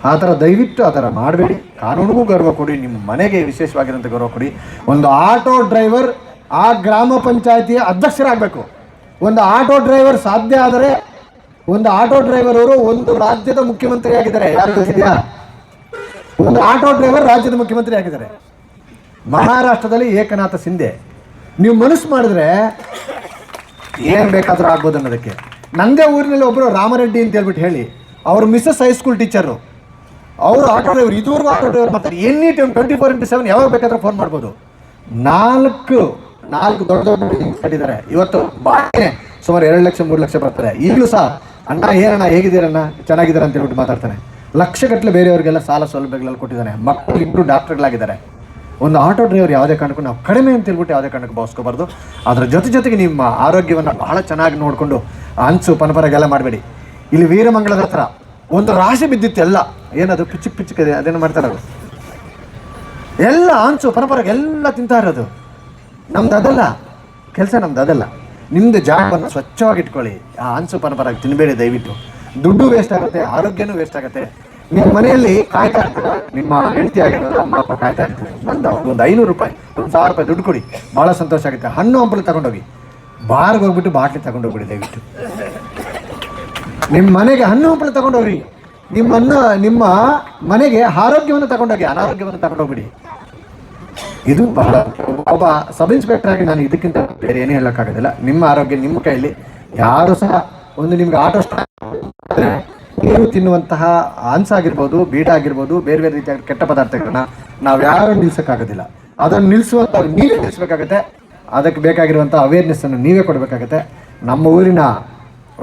ಆ ಥರ ದಯವಿಟ್ಟು ಆ ಥರ ಮಾಡಬೇಡಿ. ಕಾನೂನಿಗೂ ಗೌರವ ಕೊಡಿ, ನಿಮ್ಮ ಮನೆಗೆ ವಿಶೇಷವಾಗಿರೋಂಥ ಗೌರವ ಕೊಡಿ. ಒಂದು ಆಟೋ ಡ್ರೈವರ್ ಆ ಗ್ರಾಮ ಪಂಚಾಯಿತಿಯ ಅಧ್ಯಕ್ಷರಾಗಬೇಕು. ಒಂದು ಆಟೋ ಡ್ರೈವರ್ ಸಾಧ್ಯ ಆದರೆ, ಒಂದು ಆಟೋ ಡ್ರೈವರ್ ಅವರು ಒಂದು ರಾಜ್ಯದ ಮುಖ್ಯಮಂತ್ರಿ ಆಗಿದ್ದಾರೆ. ಯಾರು ಗೊತ್ತಿದೆಯಾ? ಒಂದು ಆಟೋ ಡ್ರೈವರ್ ರಾಜ್ಯದ ಮುಖ್ಯಮಂತ್ರಿ ಆಗಿದ್ದಾರೆ. ಮಹಾರಾಷ್ಟ್ರದಲ್ಲಿ ಏಕನಾಥ ಶಿಂದೆ. ನೀವು ಮನಸ್ಸು ಮಾಡಿದ್ರೆ ಏನು ಬೇಕಾದರೂ ಆಗ್ಬೋದು ಅನ್ನೋದಕ್ಕೆ. ನನ್ನದೇ ಊರಿನಲ್ಲಿ ಒಬ್ಬರು ರಾಮರೆಡ್ಡಿ ಅಂತ ಹೇಳ್ಬಿಟ್ಟು ಹೇಳಿ, ಅವರು ಮಿಸ್ಸಸ್ ಹೈಸ್ಕೂಲ್ ಟೀಚರು, ಅವರು ಆಟೋ ಡ್ರೈವರ್. ಇದುವರೆಗೂ ಆಟೋ ಡ್ರೈವರ್ ಮಾಡ್ತಾರೆ. ಎನಿ ಟೈಮ್ 24x7 ಯಾವಾಗ ಬೇಕಾದರೂ ಫೋನ್ ಮಾಡ್ಬೋದು. 4 ದೊಡ್ಡ ಕಟ್ಟಿದ್ದಾರೆ. ಇವತ್ತು ಬಾಳೆ ಸುಮಾರು 2 ಲಕ್ಷ 3 ಲಕ್ಷ ಬರ್ತಾರೆ. ಈಗಲೂ ಸಹ ಅಣ್ಣ ಏನಣ್ಣ ಹೇಗಿದ್ದೀರಣ್ಣ ಚೆನ್ನಾಗಿದ್ದಾರೆ ಅಂತ ಹೇಳ್ಬಿಟ್ಟು ಮಾತಾಡ್ತಾನೆ. ಲಕ್ಷಗಟ್ಟಲೆ ಬೇರೆಯವರಿಗೆಲ್ಲ ಸಾಲ ಸೌಲಭ್ಯಗಳಲ್ಲಿ ಕೊಟ್ಟಿದ್ದಾನೆ. ಮಕ್ಕಳು ಇಬ್ಬರು ಡಾಕ್ಟರ್ಗಳಾಗಿದ್ದಾರೆ. ಒಂದು ಆಟೋ ಡ್ರೈವರ್ ಯಾವುದೇ ಕಾರಣಕ್ಕೂ ನಾವು ಕಡಿಮೆ ಅಂತ ಹೇಳ್ಬಿಟ್ಟು ಯಾವುದೇ ಕಾರಣಕ್ಕೂ ಭಾವಿಸ್ಕೋಬಾರ್ದು. ಅದರ ಜೊತೆಗೆ ನಿಮ್ಮ ಆರೋಗ್ಯವನ್ನು ಬಹಳ ಚೆನ್ನಾಗಿ ನೋಡಿಕೊಂಡು ಹಂಚು ಪನಪರಾಗೆಲ್ಲ ಮಾಡಬೇಡಿ. ಇಲ್ಲಿ ವೀರಮಂಗಲದ ಹತ್ರ ಒಂದು ರಾಶಿ ಬಿದ್ದಿತ್ತು, ಎಲ್ಲ ಏನದು ಪಿಚ್ಚುಕದೆ ಅದೇನು ಮಾಡ್ತಾರೆ, ಅದು ಎಲ್ಲ ಹಂಚು ಪನಪರಾಗ ಎಲ್ಲ ತಿಂತಾ ಇರೋದು. ನಮ್ದು ಅದಲ್ಲ ಕೆಲಸ, ನಮ್ದು ಅದಲ್ಲ. ನಿಮ್ಮದು ಜಾಗವನ್ನು ಸ್ವಚ್ಛವಾಗಿ ಇಟ್ಕೊಳ್ಳಿ. ಆ ಹಂಚು ಪನಪರಾಗಿ ತಿನ್ನಬೇಡಿ ದಯವಿಟ್ಟು. ದುಡ್ಡು ವೇಸ್ಟ್ ಆಗುತ್ತೆ, ಆರೋಗ್ಯನೂ ವೇಸ್ಟ್ ಆಗುತ್ತೆ. ನಿಮ್ಮ ಮನೆಯಲ್ಲಿ ಕಾಯ್ತಾ ಇರ್ತಾರೆ, ನಿಮ್ಮ ಹೆಂಡತಿ ಆಗಿರೋದು ಅಮ್ಮ ಅಪ್ಪ ಕಾಯ್ತಾ ಇರ್ತಾರೆ. ಒಂದು 500 ರೂಪಾಯಿ 1000 ರೂಪಾಯಿ ದುಡ್ಡು ಕೊಡಿ, ಭಾಳ ಸಂತೋಷ ಆಗುತ್ತೆ. ಹಣ್ಣು ಹಂಪಲು ತಗೊಂಡೋಗಿ, ಬಾರ್ಗೆ ಹೋಗ್ಬಿಟ್ಟು ಬಾಟ್ಲಿ ತಗೊಂಡೋಗ್ಬಿಡಿ ದಯವಿಟ್ಟು. ನಿಮ್ಮ ಮನೆಗೆ ಹಣ್ಣು ಹಂಪಲು ತಗೊಂಡೋಗ್ರಿ. ನಿಮ್ಮ ಮನೆಗೆ ಆರೋಗ್ಯವನ್ನು ತಗೊಂಡೋಗಿ, ಅನಾರೋಗ್ಯವನ್ನು ತಗೊಂಡೋಗ್ಬಿಡಿ. ಇದು ಬಹಳ, ಒಬ್ಬ ಸಬ್ ಇನ್ಸ್ಪೆಕ್ಟರ್ ಆಗಿ ನಾನು ಇದಕ್ಕಿಂತ ಬೇರೆ ಏನೇ ಹೇಳೋಕ್ಕಾಗೋದಿಲ್ಲ. ನಿಮ್ಮ ಆರೋಗ್ಯ ನಿಮ್ಮ ಕೈಯಲ್ಲಿ. ಯಾರು ಸಹ ಒಂದು ನಿಮ್ಗೆ ಆಟೋ ನೀರು ತಿನ್ನುವಂತಹ ಹಂಚಾಗಿರ್ಬೋದು, ಬೀಡ ಆಗಿರ್ಬೋದು, ಬೇರೆ ಬೇರೆ ರೀತಿಯಾಗಿ ಕೆಟ್ಟ ಪದಾರ್ಥಗಳನ್ನ ನಾವು ಯಾರು ನಿಲ್ಸೋಕ್ಕಾಗೋದಿಲ್ಲ. ಅದನ್ನು ನಿಲ್ಲಿಸುವಂಥ ನೀವೇ ನಿಲ್ಲಿಸ್ಬೇಕಾಗತ್ತೆ. ಅದಕ್ಕೆ ಬೇಕಾಗಿರುವಂಥ ಅವೇರ್ನೆಸ್ಸನ್ನು ನೀವೇ ಕೊಡಬೇಕಾಗತ್ತೆ. ನಮ್ಮ ಊರಿನ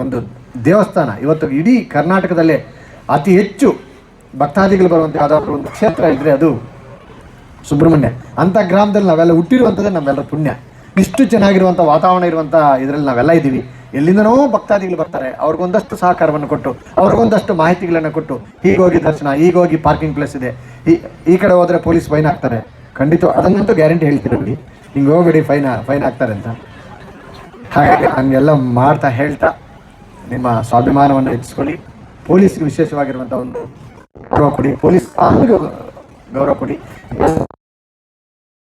ಒಂದು ದೇವಸ್ಥಾನ ಇವತ್ತು ಇಡೀ ಕರ್ನಾಟಕದಲ್ಲೇ ಅತಿ ಹೆಚ್ಚು ಭಕ್ತಾದಿಗಳು ಬರುವಂಥ ಯಾವುದಾದ್ರೂ ಒಂದು ಕ್ಷೇತ್ರ ಇದ್ದರೆ ಅದು ಸುಬ್ರಹ್ಮಣ್ಯ. ಅಂಥ ಗ್ರಾಮದಲ್ಲಿ ನಾವೆಲ್ಲ ಹುಟ್ಟಿರುವಂಥದ್ದೇ ನಮ್ಮೆಲ್ಲರ ಪುಣ್ಯ. ಇಷ್ಟು ಚೆನ್ನಾಗಿರುವಂಥ ವಾತಾವರಣ ಇರುವಂಥ ಇದರಲ್ಲಿ ನಾವೆಲ್ಲ ಇದ್ದೀವಿ. ಎಲ್ಲಿಂದನೋ ಭಕ್ತಾದಿಗಳು ಬರ್ತಾರೆ. ಅವ್ರಿಗೊಂದಷ್ಟು ಸಹಕಾರವನ್ನು ಕೊಟ್ಟು, ಅವ್ರಿಗೊಂದಷ್ಟು ಮಾಹಿತಿಗಳನ್ನು ಕೊಟ್ಟು, ಹೀಗೋಗಿ ದರ್ಶನ, ಹೀಗೋಗಿ ಪಾರ್ಕಿಂಗ್ ಪ್ಲೇಸ್ ಇದೆ, ಈ ಕಡೆ ಹೋದರೆ ಪೊಲೀಸ್ ಫೈನ್ ಹಾಕ್ತಾರೆ. ಖಂಡಿತ ಅದನ್ನಂತೂ ಗ್ಯಾರಂಟಿ ಹೇಳ್ತಿರಲಿ, ಹಿಂಗೆ ಹೋಗ್ಬೇಡಿ ಫೈನ್ ಹಾಕ್ತಾರೆ ಅಂತ. ಹಾಗಾಗಿ ಹಂಗೆಲ್ಲ ಮಾಡ್ತಾ ಹೇಳ್ತಾ ನಿಮ್ಮ ಸ್ವಾಭಿಮಾನವನ್ನು ಹೆಚ್ಚಿಸ್ಕೊಳ್ಳಿ. ಪೊಲೀಸ್ಗೆ ವಿಶೇಷವಾಗಿರುವಂಥ ಒಂದು ಗೌರವ ಕೊಡಿ. ಪೊಲೀಸ್ ಗೌರವ ಕೊಡಿ.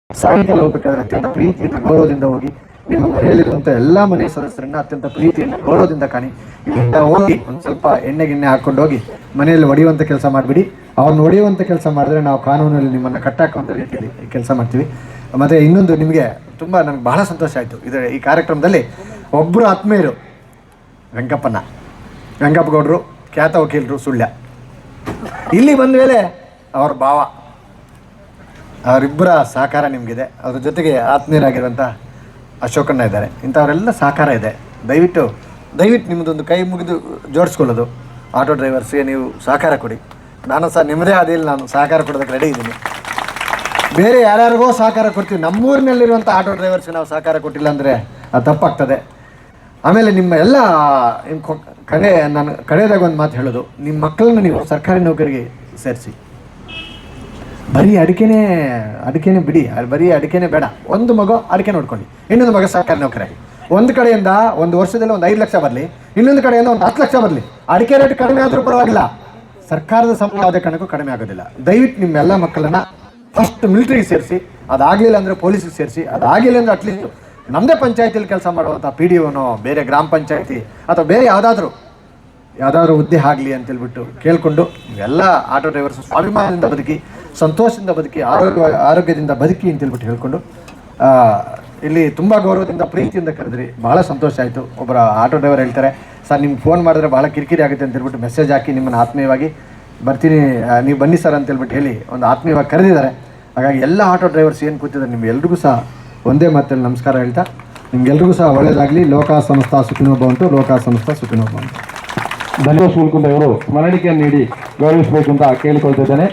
ಸಾಯಂಕಾಲ ಹೋಗ್ಬೇಕಾದ್ರೆ ಅತ್ಯಂತ ಪ್ರೀತಿಯಿಂದ ಗೌರವದಿಂದ ಹೋಗಿ. ನಿಮ್ಮ ಮನೆಯಲ್ಲಿರುವಂಥ ಎಲ್ಲ ಮನೆ ಸದಸ್ಯರನ್ನ ಅತ್ಯಂತ ಪ್ರೀತಿಯಿಂದ ಗೌರವದಿಂದ ಕಾಣಿ. ಇಲ್ಲಿಂದ ಹೋಗಿ ಒಂದು ಸ್ವಲ್ಪ ಎಣ್ಣೆ ಹಾಕ್ಕೊಂಡು ಹೋಗಿ ಮನೆಯಲ್ಲಿ ಹೊಡೆಯುವಂಥ ಕೆಲಸ ಮಾಡಿಬಿಡಿ. ಅವ್ರನ್ನ ಹೊಡೆಯುವಂಥ ಕೆಲಸ ಮಾಡಿದ್ರೆ ನಾವು ಕಾನೂನಲ್ಲಿ ನಿಮ್ಮನ್ನು ಕಟ್ಟಾಕುವಂಥ ರೀತಿಯಲ್ಲಿ ಕೆಲಸ ಮಾಡ್ತೀವಿ. ಮತ್ತು ಇನ್ನೊಂದು ನಿಮಗೆ ತುಂಬ ನನಗೆ ಬಹಳ ಸಂತೋಷ ಆಯಿತು. ಈ ಕಾರ್ಯಕ್ರಮದಲ್ಲಿ ಒಬ್ಬರು ಆತ್ಮೀಯರು, ವೆಂಕಪ್ಪಗೌಡರು, ಖ್ಯಾತ ವಕೀಲರು, ಸುಳ್ಯ, ಇಲ್ಲಿ ಬಂದ ಮೇಲೆ ಅವ್ರ ಭಾವ ಅವರಿಬ್ಬರ ಸಹಕಾರ ನಿಮಗಿದೆ. ಅದ್ರ ಜೊತೆಗೆ ಆತ್ಮೀಯರಾಗಿರುವಂಥ ಅಶೋಕಣ್ಣ ಇದ್ದಾರೆ. ಇಂಥವರೆಲ್ಲ ಸಹಕಾರ ಇದೆ. ದಯವಿಟ್ಟು ನಿಮ್ಮದೊಂದು ಕೈ ಮುಗಿದು ಜೋಡಿಸ್ಕೊಳ್ಳೋದು, ಆಟೋ ಡ್ರೈವರ್ಸ್ಗೆ ನೀವು ಸಹಕಾರ ಕೊಡಿ. ನಾನು ಸಹ ನಿಮ್ಮದೇ ಆದಿಲ್ಲ, ನಾನು ಸಹಕಾರ ಕೊಡೋದಕ್ಕೆ ರೆಡಿ ಇದ್ದೀನಿ. ಬೇರೆ ಯಾರ್ಯಾರಿಗೋ ಸಹಕಾರ ಕೊಡ್ತೀವಿ, ನಮ್ಮೂರಿನಲ್ಲಿರುವಂಥ ಆಟೋ ಡ್ರೈವರ್ಸ್ಗೆ ನಾವು ಸಹಕಾರ ಕೊಟ್ಟಿಲ್ಲ ಅಂದರೆ ಅದು ತಪ್ಪಾಗ್ತದೆ. ಆಮೇಲೆ ನಿಮ್ಮ ಎಲ್ಲ ನಾನು ಕಡೆಯದಾಗ ಒಂದು ಮಾತು ಹೇಳೋದು, ನಿಮ್ಮ ಮಕ್ಕಳನ್ನ ನೀವು ಸರ್ಕಾರಿ ನೌಕರಿಗೆ ಸೇರಿಸಿ. ಬರೀ ಅಡಿಕೆನೇ ಬಿಡಿ, ಬರೀ ಅಡಿಕೆನೇ ಬೇಡ. ಒಂದು ಮಗು ಅಡಿಕೆ ನೋಡ್ಕೊಳ್ಳಿ, ಇನ್ನೊಂದು ಮಗ ಸರ್ಕಾರಿ ನೌಕರಿ. ಒಂದು ಕಡೆಯಿಂದ ಒಂದು ವರ್ಷದಲ್ಲಿ ಒಂದು 5 ಲಕ್ಷ ಬರಲಿ, ಇನ್ನೊಂದು ಕಡೆಯಿಂದ ಒಂದು 10 ಲಕ್ಷ ಬರಲಿ. ಅಡಿಕೆ ರೇಟ್ ಕಡಿಮೆ ಆದರೂ ಪರವಾಗಿಲ್ಲ, ಸರ್ಕಾರದ ಸಂಬಳ ಯಾವುದೇ ಕಾರಣಕ್ಕೂ ಕಡಿಮೆ ಆಗೋದಿಲ್ಲ. ದಯವಿಟ್ಟು ನಿಮ್ಮೆಲ್ಲ ಮಕ್ಕಳನ್ನು ಫಸ್ಟ್ ಮಿಲಿಟ್ರಿಗೆ ಸೇರಿಸಿ, ಅದಾಗಲಿಲ್ಲ ಅಂದರೆ ಪೊಲೀಸಿಗೆ ಸೇರಿಸಿ, ಅದಾಗಿಲ್ಲ ಅಂದರೆ ಅಟ್ಲೀಸ್ಟ್ ನಮ್ಮದೇ ಪಂಚಾಯತಿಯಲ್ಲಿ ಕೆಲಸ ಮಾಡುವಂಥ PDOನೋ ಬೇರೆ ಗ್ರಾಮ ಪಂಚಾಯತಿ ಅಥವಾ ಬೇರೆ ಯಾವುದಾದ್ರೂ ಹುದ್ದೆ ಆಗಲಿ ಅಂತೇಳ್ಬಿಟ್ಟು ಕೇಳಿಕೊಂಡು ಇವೆಲ್ಲ ಆಟೋ ಡ್ರೈವರ್ಸ್ ಸ್ವಾಭಿಮಾನದಿಂದ ಬದುಕಿ, ಸಂತೋಷದಿಂದ ಬದುಕಿ, ಆರೋಗ್ಯದಿಂದ ಬದುಕಿ ಅಂತೇಳ್ಬಿಟ್ಟು ಹೇಳ್ಕೊಂಡು, ಇಲ್ಲಿ ತುಂಬ ಗೌರವದಿಂದ ಪ್ರೀತಿಯಿಂದ ಕರೆದ್ರಿ, ಭಾಳ ಸಂತೋಷ ಆಯಿತು. ಒಬ್ಬರ ಆಟೋ ಡ್ರೈವರ್ ಹೇಳ್ತಾರೆ, ಸರ್ ನಿಮ್ಗೆ ಫೋನ್ ಮಾಡಿದ್ರೆ ಭಾಳ ಕಿರಿಕಿರಿ ಆಗುತ್ತೆ ಅಂತೇಳ್ಬಿಟ್ಟು ಮೆಸೇಜ್ ಹಾಕಿ ನಿಮ್ಮನ್ನು ಆತ್ಮೀಯವಾಗಿ ಬರ್ತೀನಿ, ನೀವು ಬನ್ನಿ ಸರ್ ಅಂತೇಳ್ಬಿಟ್ಟು ಹೇಳಿ ಒಂದು ಆತ್ಮೀಯವಾಗಿ ಕರೆದಿದ್ದಾರೆ. ಹಾಗಾಗಿ ಎಲ್ಲ ಆಟೋ ಡ್ರೈವರ್ಸ್ ಏನು ಕೂತಿದ್ದಾರೆ ನಿಮ್ಗೆಲ್ರಿಗೂ ಸಹ ಒಂದೇ ಮಾತಲ್ಲಿ ನಮಸ್ಕಾರ ಹೇಳ್ತಾ, ನಿಮ್ಗೆಲ್ರಿಗೂ ಸಹ ಒಳ್ಳೆಯದಾಗಲಿ. ಲೋಕ ಸಂಸ್ಥಾ ಸುಖಿನೋ ಭವಂತು, ಲೋಕ ಸಂಸ್ಥಾ ಸುಖಿನೋ ಭವಂತು. ಧನ್ಯವಾದ ಶಿವಕುಂದವರು ಸ್ಮರಣಿಕೆಯನ್ನು ನೀಡಿ ಗೌರವಿಸಬೇಕು ಅಂತ ಕೇಳಿಕೊಳ್ತಿದ್ದೇನೆ.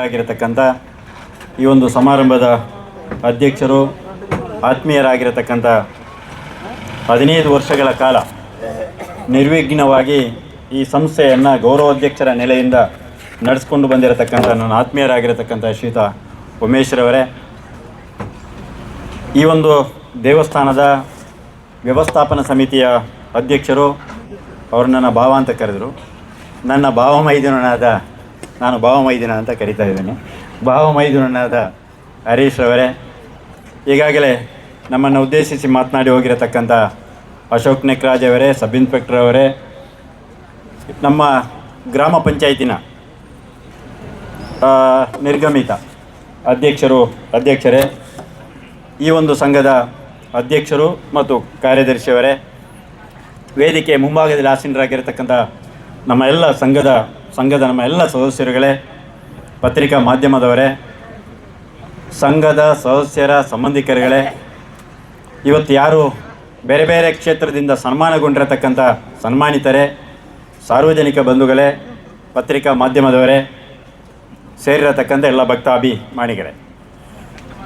ಆಗಿರತಕ್ಕಂಥ ಈ ಒಂದು ಸಮಾರಂಭದ ಅಧ್ಯಕ್ಷರು, ಆತ್ಮೀಯರಾಗಿರತಕ್ಕಂಥ 15 ವರ್ಷಗಳ ಕಾಲ ನಿರ್ವಿಘ್ನವಾಗಿ ಈ ಸಂಸ್ಥೆಯನ್ನು ಗೌರವಾಧ್ಯಕ್ಷರ ನೆಲೆಯಿಂದ ನಡೆಸ್ಕೊಂಡು ಬಂದಿರತಕ್ಕಂಥ ನನ್ನ ಆತ್ಮೀಯರಾಗಿರತಕ್ಕಂಥ ಶ್ರೀಯುತ ಉಮೇಶ್ರವರೇ, ಈ ಒಂದು ದೇವಸ್ಥಾನದ ವ್ಯವಸ್ಥಾಪನಾ ಸಮಿತಿಯ ಅಧ್ಯಕ್ಷರು, ಅವರು ನನ್ನ ಭಾವ ಅಂತ ಕರೆದರು. ನನ್ನ ನಾನು ಭಾವ ಮೈದುನ ಅಂತ ಕರಿತಾ ಇದ್ದೇನೆ. ಭಾವ ಮೈದುನನಾದ ಹರೀಶ್ ರವರೇ, ಈಗಾಗಲೇ ನಮ್ಮನ್ನು ಉದ್ದೇಶಿಸಿ ಮಾತನಾಡಿ ಹೋಗಿರತಕ್ಕಂಥ ಅಶೋಕ್ ನೆಕ್ರಾಜ್ ಅವರೇ, ಸಬ್ ಇನ್ಸ್ಪೆಕ್ಟರ್ ಅವರೇ, ನಮ್ಮ ಗ್ರಾಮ ಪಂಚಾಯತಿನ ನಿರ್ಗಮಿತ ಅಧ್ಯಕ್ಷರೇ, ಈ ಒಂದು ಸಂಘದ ಅಧ್ಯಕ್ಷರು ಮತ್ತು ಕಾರ್ಯದರ್ಶಿಯವರೇ, ವೇದಿಕೆ ಮುಂಭಾಗದಲ್ಲಿ ಆಸೀನರಾಗಿರತಕ್ಕಂಥ ನಮ್ಮ ಎಲ್ಲ ಸಂಘದ ನಮ್ಮ ಎಲ್ಲ ಸದಸ್ಯರುಗಳೇ, ಪತ್ರಿಕಾ ಮಾಧ್ಯಮದವರೇ, ಸಂಘದ ಸದಸ್ಯರ ಸಂಬಂಧಿಕರುಗಳೇ, ಇವತ್ತು ಯಾರು ಬೇರೆ ಬೇರೆ ಕ್ಷೇತ್ರದಿಂದ ಸನ್ಮಾನಗೊಂಡಿರತಕ್ಕಂಥ ಸನ್ಮಾನಿತರೇ, ಸಾರ್ವಜನಿಕ ಬಂಧುಗಳೇ, ಪತ್ರಿಕಾ ಮಾಧ್ಯಮದವರೇ, ಸೇರಿರತಕ್ಕಂಥ ಎಲ್ಲ ಭಕ್ತಾಭಿಮಾನಿಗಳೇ,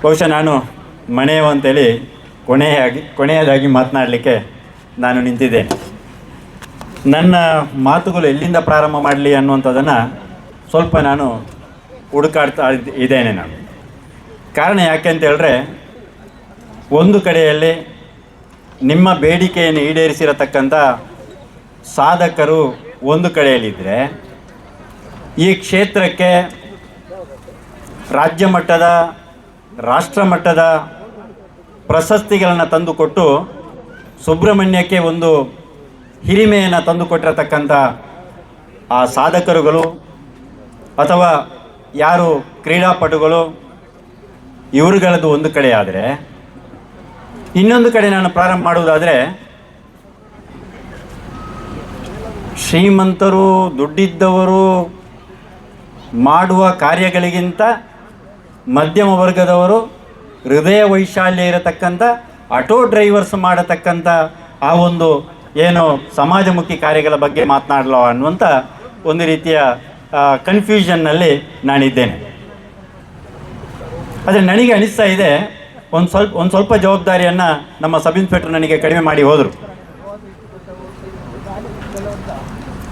ಬಹುಶಃ ನಾನು ಮನೆಯವ ಅಂತೇಳಿ ಕೊನೆಯದಾಗಿ ಮಾತನಾಡಲಿಕ್ಕೆ ನಾನು ನಿಂತಿದ್ದೇನೆ. ನನ್ನ ಮಾತುಗಳು ಎಲ್ಲಿಂದ ಪ್ರಾರಂಭ ಮಾಡಲಿ ಅನ್ನುವಂಥದ್ದನ್ನು ಸ್ವಲ್ಪ ನಾನು ಹುಡುಕಾಡ್ತಾ ಇದ್ದೇನೆ. ನಾನು ಕಾರಣ ಯಾಕೆ ಅಂತ ಹೇಳಿದ್ರೆ, ಒಂದು ಕಡೆಯಲ್ಲಿ ನಿಮ್ಮ ಬೇಡಿಕೆಯನ್ನು ಈಡೇರಿಸಿರತಕ್ಕಂಥ ಸಾಧಕರು ಒಂದು ಕಡೆಯಲ್ಲಿದ್ದರೆ, ಈ ಕ್ಷೇತ್ರಕ್ಕೆ ರಾಜ್ಯ ಮಟ್ಟದ ರಾಷ್ಟ್ರ ಮಟ್ಟದ ಪ್ರಶಸ್ತಿಗಳನ್ನು ತಂದುಕೊಟ್ಟು ಸುಬ್ರಹ್ಮಣ್ಯಕ್ಕೆ ಒಂದು ಹಿರಿಮೆಯನ್ನು ತಂದುಕೊಟ್ಟಿರತಕ್ಕಂಥ ಆ ಸಾಧಕರುಗಳು ಅಥವಾ ಯಾರು ಕ್ರೀಡಾಪಟುಗಳು, ಇವರುಗಳದ್ದು ಒಂದು ಕಡೆ ಆದರೆ, ಇನ್ನೊಂದು ಕಡೆ ನಾನು ಪ್ರಾರಂಭ ಮಾಡುವುದಾದರೆ, ಶ್ರೀಮಂತರು ದುಡ್ಡಿದ್ದವರು ಮಾಡುವ ಕಾರ್ಯಗಳಿಗಿಂತ ಮಧ್ಯಮ ವರ್ಗದವರು ಹೃದಯ ವೈಶಾಲ್ಯ ಇರತಕ್ಕಂಥ ಆಟೋ ಡ್ರೈವರ್ಸ್ ಮಾಡತಕ್ಕಂಥ ಆ ಒಂದು ಏನು ಸಮಾಜಮುಖಿ ಕಾರ್ಯಗಳ ಬಗ್ಗೆ ಮಾತನಾಡಲೋ ಅನ್ನುವಂಥ ಒಂದು ರೀತಿಯ ಕನ್ಫ್ಯೂಷನ್ನಲ್ಲಿ ನಾನಿದ್ದೇನೆ. ಆದರೆ ನನಗೆ ಅನಿಸ್ತಾ ಇದೆ, ಒಂದು ಸ್ವಲ್ಪ ಜವಾಬ್ದಾರಿಯನ್ನು ನಮ್ಮ ಸಬ್ ಇನ್ಸ್ಪೆಕ್ಟರ್ ನನಗೆ ಕಡಿಮೆ ಮಾಡಿ ಹೋದರು.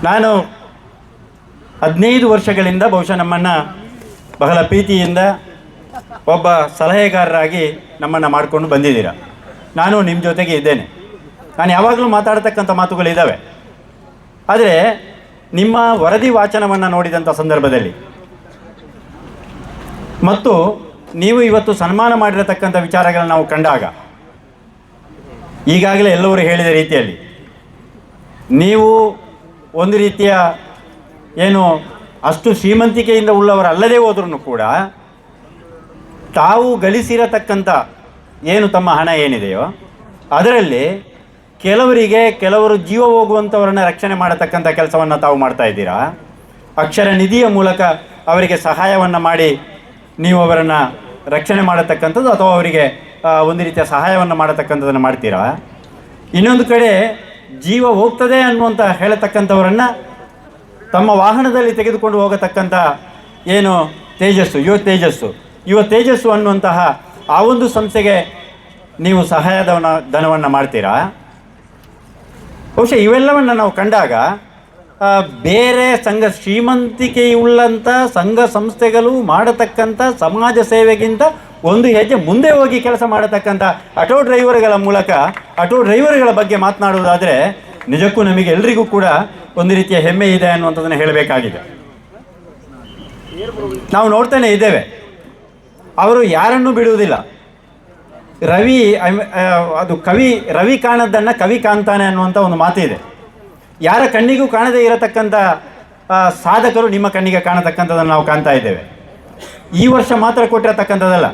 ನಾನು 15 ವರ್ಷಗಳಿಂದ ಬಹುಶಃ ನಮ್ಮನ್ನು ಬಹಳ ಪ್ರೀತಿಯಿಂದ ಒಬ್ಬ ಸಲಹೆಗಾರರಾಗಿ ನಮ್ಮನ್ನು ಮಾಡಿಕೊಂಡು ಬಂದಿದ್ದೀರ. ನಾನು ನಿಮ್ಮ ಜೊತೆಗೆ ಇದ್ದೇನೆ. ನಾನು ಯಾವಾಗಲೂ ಮಾತಾಡ್ತಕ್ಕಂಥ ಮಾತುಗಳಿದ್ದಾವೆ. ಆದರೆ ನಿಮ್ಮ ವರದಿ ವಾಚನವನ್ನು ನೋಡಿದಂಥ ಸಂದರ್ಭದಲ್ಲಿ ಮತ್ತು ನೀವು ಇವತ್ತು ಸನ್ಮಾನ ಮಾಡಿರತಕ್ಕಂಥ ವಿಚಾರಗಳನ್ನು ನಾವು ಕಂಡಾಗ, ಈಗಾಗಲೇ ಎಲ್ಲರೂ ಹೇಳಿದ ರೀತಿಯಲ್ಲಿ ನೀವು ಒಂದು ರೀತಿಯ ಏನು ಅಷ್ಟು ಶ್ರೀಮಂತಿಕೆಯಿಂದ ಉಳ್ಳವರಲ್ಲದೆ ಹೋದ್ರೂ ಕೂಡ ತಾವು ಗಳಿಸಿರತಕ್ಕಂಥ ಏನು ತಮ್ಮ ಹಣ ಏನಿದೆಯೋ ಅದರಲ್ಲಿ ಕೆಲವರು ಜೀವ ಹೋಗುವಂಥವರನ್ನು ರಕ್ಷಣೆ ಮಾಡತಕ್ಕಂಥ ಕೆಲಸವನ್ನು ತಾವು ಮಾಡ್ತಾ ಇದ್ದೀರಾ. ಅಕ್ಷರ ನಿಧಿಯ ಮೂಲಕ ಅವರಿಗೆ ಸಹಾಯವನ್ನು ಮಾಡಿ ನೀವು ಅವರನ್ನು ರಕ್ಷಣೆ ಮಾಡತಕ್ಕಂಥದ್ದು ಅಥವಾ ಅವರಿಗೆ ಒಂದು ರೀತಿಯ ಸಹಾಯವನ್ನು ಮಾಡತಕ್ಕಂಥದ್ದನ್ನು ಮಾಡ್ತೀರಾ? ಇನ್ನೊಂದು ಕಡೆ ಜೀವ ಹೋಗ್ತದೆ ಅನ್ನುವಂಥ ಹೇಳತಕ್ಕಂಥವರನ್ನು ತಮ್ಮ ವಾಹನದಲ್ಲಿ ತೆಗೆದುಕೊಂಡು ಹೋಗತಕ್ಕಂಥ ಏನು ತೇಜಸ್ಸು, ಯುವ ತೇಜಸ್ಸು ಅನ್ನುವಂತಹ ಆ ಒಂದು ಸಂಸ್ಥೆಗೆ ನೀವು ಧನವನ್ನು ಮಾಡ್ತೀರಾ? ಬಹುಶಃ ಇವೆಲ್ಲವನ್ನು ನಾವು ಕಂಡಾಗ ಬೇರೆ ಶ್ರೀಮಂತಿಕೆಯುಳ್ಳಂಥ ಸಂಘ ಸಂಸ್ಥೆಗಳು ಮಾಡತಕ್ಕಂಥ ಸಮಾಜ ಸೇವೆಗಿಂತ ಒಂದು ಹೆಜ್ಜೆ ಮುಂದೆ ಹೋಗಿ ಕೆಲಸ ಮಾಡತಕ್ಕಂಥ ಆಟೋ ಡ್ರೈವರ್ಗಳ ಬಗ್ಗೆ ಮಾತನಾಡುವುದಾದರೆ ನಿಜಕ್ಕೂ ನಮಗೆ ಎಲ್ರಿಗೂ ಕೂಡ ಒಂದು ರೀತಿಯ ಹೆಮ್ಮೆ ಇದೆ ಅನ್ನುವಂಥದ್ದನ್ನು ಹೇಳಬೇಕಾಗಿದೆ. ನಾವು ನೋಡ್ತಾನೆ ಇದ್ದೇವೆ, ಅವರು ಯಾರನ್ನೂ ಬಿಡುವುದಿಲ್ಲ. ರವಿ ಕಾಣದ್ದನ್ನು ಕವಿ ಕಾಣ್ತಾನೆ ಅನ್ನುವಂಥ ಒಂದು ಮಾತಿದೆ. ಯಾರ ಕಣ್ಣಿಗೂ ಕಾಣದೇ ಇರತಕ್ಕಂಥ ಸಾಧಕರು ನಿಮ್ಮ ಕಣ್ಣಿಗೆ ಕಾಣತಕ್ಕಂಥದ್ದನ್ನು ನಾವು ಕಾಣ್ತಾ ಇದ್ದೇವೆ. ಈ ವರ್ಷ ಮಾತ್ರ ಕೊಟ್ಟಿರತಕ್ಕಂಥದ್ದಲ್ಲ,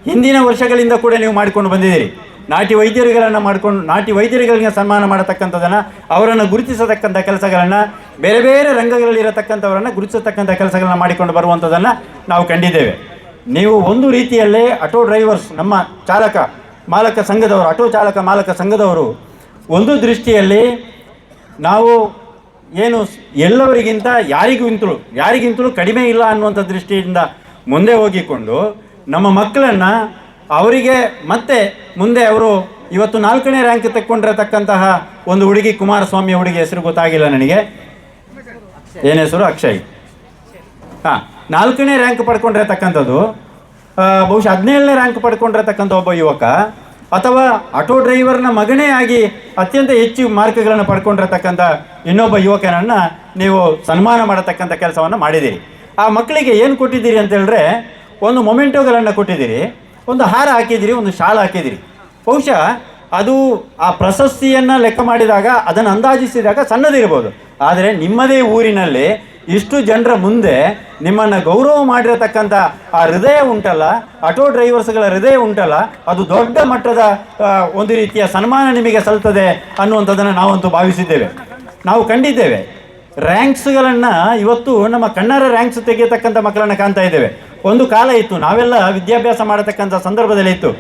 ಹಿಂದಿನ ವರ್ಷಗಳಿಂದ ಕೂಡ ನೀವು ಮಾಡಿಕೊಂಡು ಬಂದಿದ್ದೀರಿ. ನಾಟಿ ವೈದ್ಯರುಗಳಿಗೆ ಸನ್ಮಾನ ಮಾಡತಕ್ಕಂಥದ್ದನ್ನು, ಅವರನ್ನು ಗುರುತಿಸತಕ್ಕಂಥ ಕೆಲಸಗಳನ್ನು, ಬೇರೆ ಬೇರೆ ರಂಗಗಳಲ್ಲಿರತಕ್ಕಂಥವರನ್ನು ಗುರುತಿಸತಕ್ಕಂಥ ಕೆಲಸಗಳನ್ನು ಮಾಡಿಕೊಂಡು ಬರುವಂಥದ್ದನ್ನು ನಾವು ಕಂಡಿದ್ದೇವೆ. ನೀವು ಒಂದು ರೀತಿಯಲ್ಲೇ ಆಟೋ ಡ್ರೈವರ್ಸ್, ನಮ್ಮ ಆಟೋ ಚಾಲಕ ಮಾಲಕ ಸಂಘದವರು ಒಂದು ದೃಷ್ಟಿಯಲ್ಲಿ ನಾವು ಏನು ಎಲ್ಲವರಿಗಿಂತ ಯಾರಿಗಿಂತಲೂ ಕಡಿಮೆ ಇಲ್ಲ ಅನ್ನುವಂಥ ದೃಷ್ಟಿಯಿಂದ ಮುಂದೆ ಹೋಗಿಕೊಂಡು ನಮ್ಮ ಮಕ್ಕಳನ್ನು ಅವರಿಗೆ ಮತ್ತೆ ಮುಂದೆ ಅವರು ಇವತ್ತು 4ನೇ ರ್ಯಾಂಕ್ ತೆಕ್ಕೊಂಡಿರತಕ್ಕಂತಹ ಒಂದು ಹುಡುಗಿ, ಕುಮಾರಸ್ವಾಮಿ ಹುಡುಗಿ ಹೆಸರು ಗೊತ್ತಾಗಿಲ್ಲ ನನಗೆ, ಏನು ಹೆಸರು, ಅಕ್ಷಯ್. 4ನೇ ರ್ಯಾಂಕ್ ಪಡ್ಕೊಂಡಿರತಕ್ಕಂಥದ್ದು, ಬಹುಶಃ 17ನೇ ರ್ಯಾಂಕ್ ಪಡ್ಕೊಂಡಿರತಕ್ಕಂಥ ಒಬ್ಬ ಯುವಕ, ಅಥವಾ ಆಟೋ ಡ್ರೈವರ್ನ ಮಗನೇ ಆಗಿ ಅತ್ಯಂತ ಹೆಚ್ಚು ಮಾರ್ಕ್ಗಳನ್ನು ಪಡ್ಕೊಂಡಿರತಕ್ಕಂಥ ಇನ್ನೊಬ್ಬ ಯುವಕನನ್ನು ನೀವು ಸನ್ಮಾನ ಮಾಡತಕ್ಕಂಥ ಕೆಲಸವನ್ನು ಮಾಡಿದ್ದೀರಿ. ಆ ಮಕ್ಕಳಿಗೆ ಏನು ಕೊಟ್ಟಿದ್ದೀರಿ ಅಂತ ಹೇಳಿದ್ರೆ, ಒಂದು ಮೊಮೆಂಟೋಗಳನ್ನು ಕೊಟ್ಟಿದ್ದೀರಿ, ಒಂದು ಹಾರ ಹಾಕಿದ್ದೀರಿ, ಒಂದು ಶಾಲ್ ಹಾಕಿದ್ದೀರಿ. ಬಹುಶಃ ಅದು ಆ ಪ್ರಶಸ್ತಿಯನ್ನು ಲೆಕ್ಕ ಮಾಡಿದಾಗ, ಅದನ್ನು ಅಂದಾಜಿಸಿದಾಗ ಸಣ್ಣದಿರ್ಬೋದು, ಆದರೆ ನಿಮ್ಮದೇ ಊರಿನಲ್ಲಿ ಇಷ್ಟು ಜನರ ಮುಂದೆ ನಿಮ್ಮನ್ನು ಗೌರವ ಮಾಡಿರತಕ್ಕಂಥ ಆ ಹೃದಯ ಉಂಟಲ್ಲ, ಆಟೋ ಡ್ರೈವರ್ಸ್ಗಳ ಹೃದಯ ಉಂಟಲ್ಲ, ಅದು ದೊಡ್ಡ ಮಟ್ಟದ ಒಂದು ರೀತಿಯ ಸನ್ಮಾನ ನಿಮಗೆ ಸಲ್ತದೆ ಅನ್ನುವಂಥದ್ದನ್ನು ನಾವಂತೂ ಭಾವಿಸಿದ್ದೇವೆ. ನಾವು ಕಂಡಿದ್ದೇವೆ ರ್ಯಾಂಕ್ಸ್ಗಳನ್ನು. ಇವತ್ತು ನಮ್ಮ ಕಣ್ಣಾರ ರ್ಯಾಂಕ್ಸ್ ತೆಗೆಯತಕ್ಕಂಥ ಮಕ್ಕಳನ್ನು ಕಾಣ್ತಾ ಇದ್ದೇವೆ. ಒಂದು ಕಾಲ ಇತ್ತು, ನಾವೆಲ್ಲ ವಿದ್ಯಾಭ್ಯಾಸ ಮಾಡತಕ್ಕಂಥ ಸಂದರ್ಭದಲ್ಲಿ ಇತ್ತು,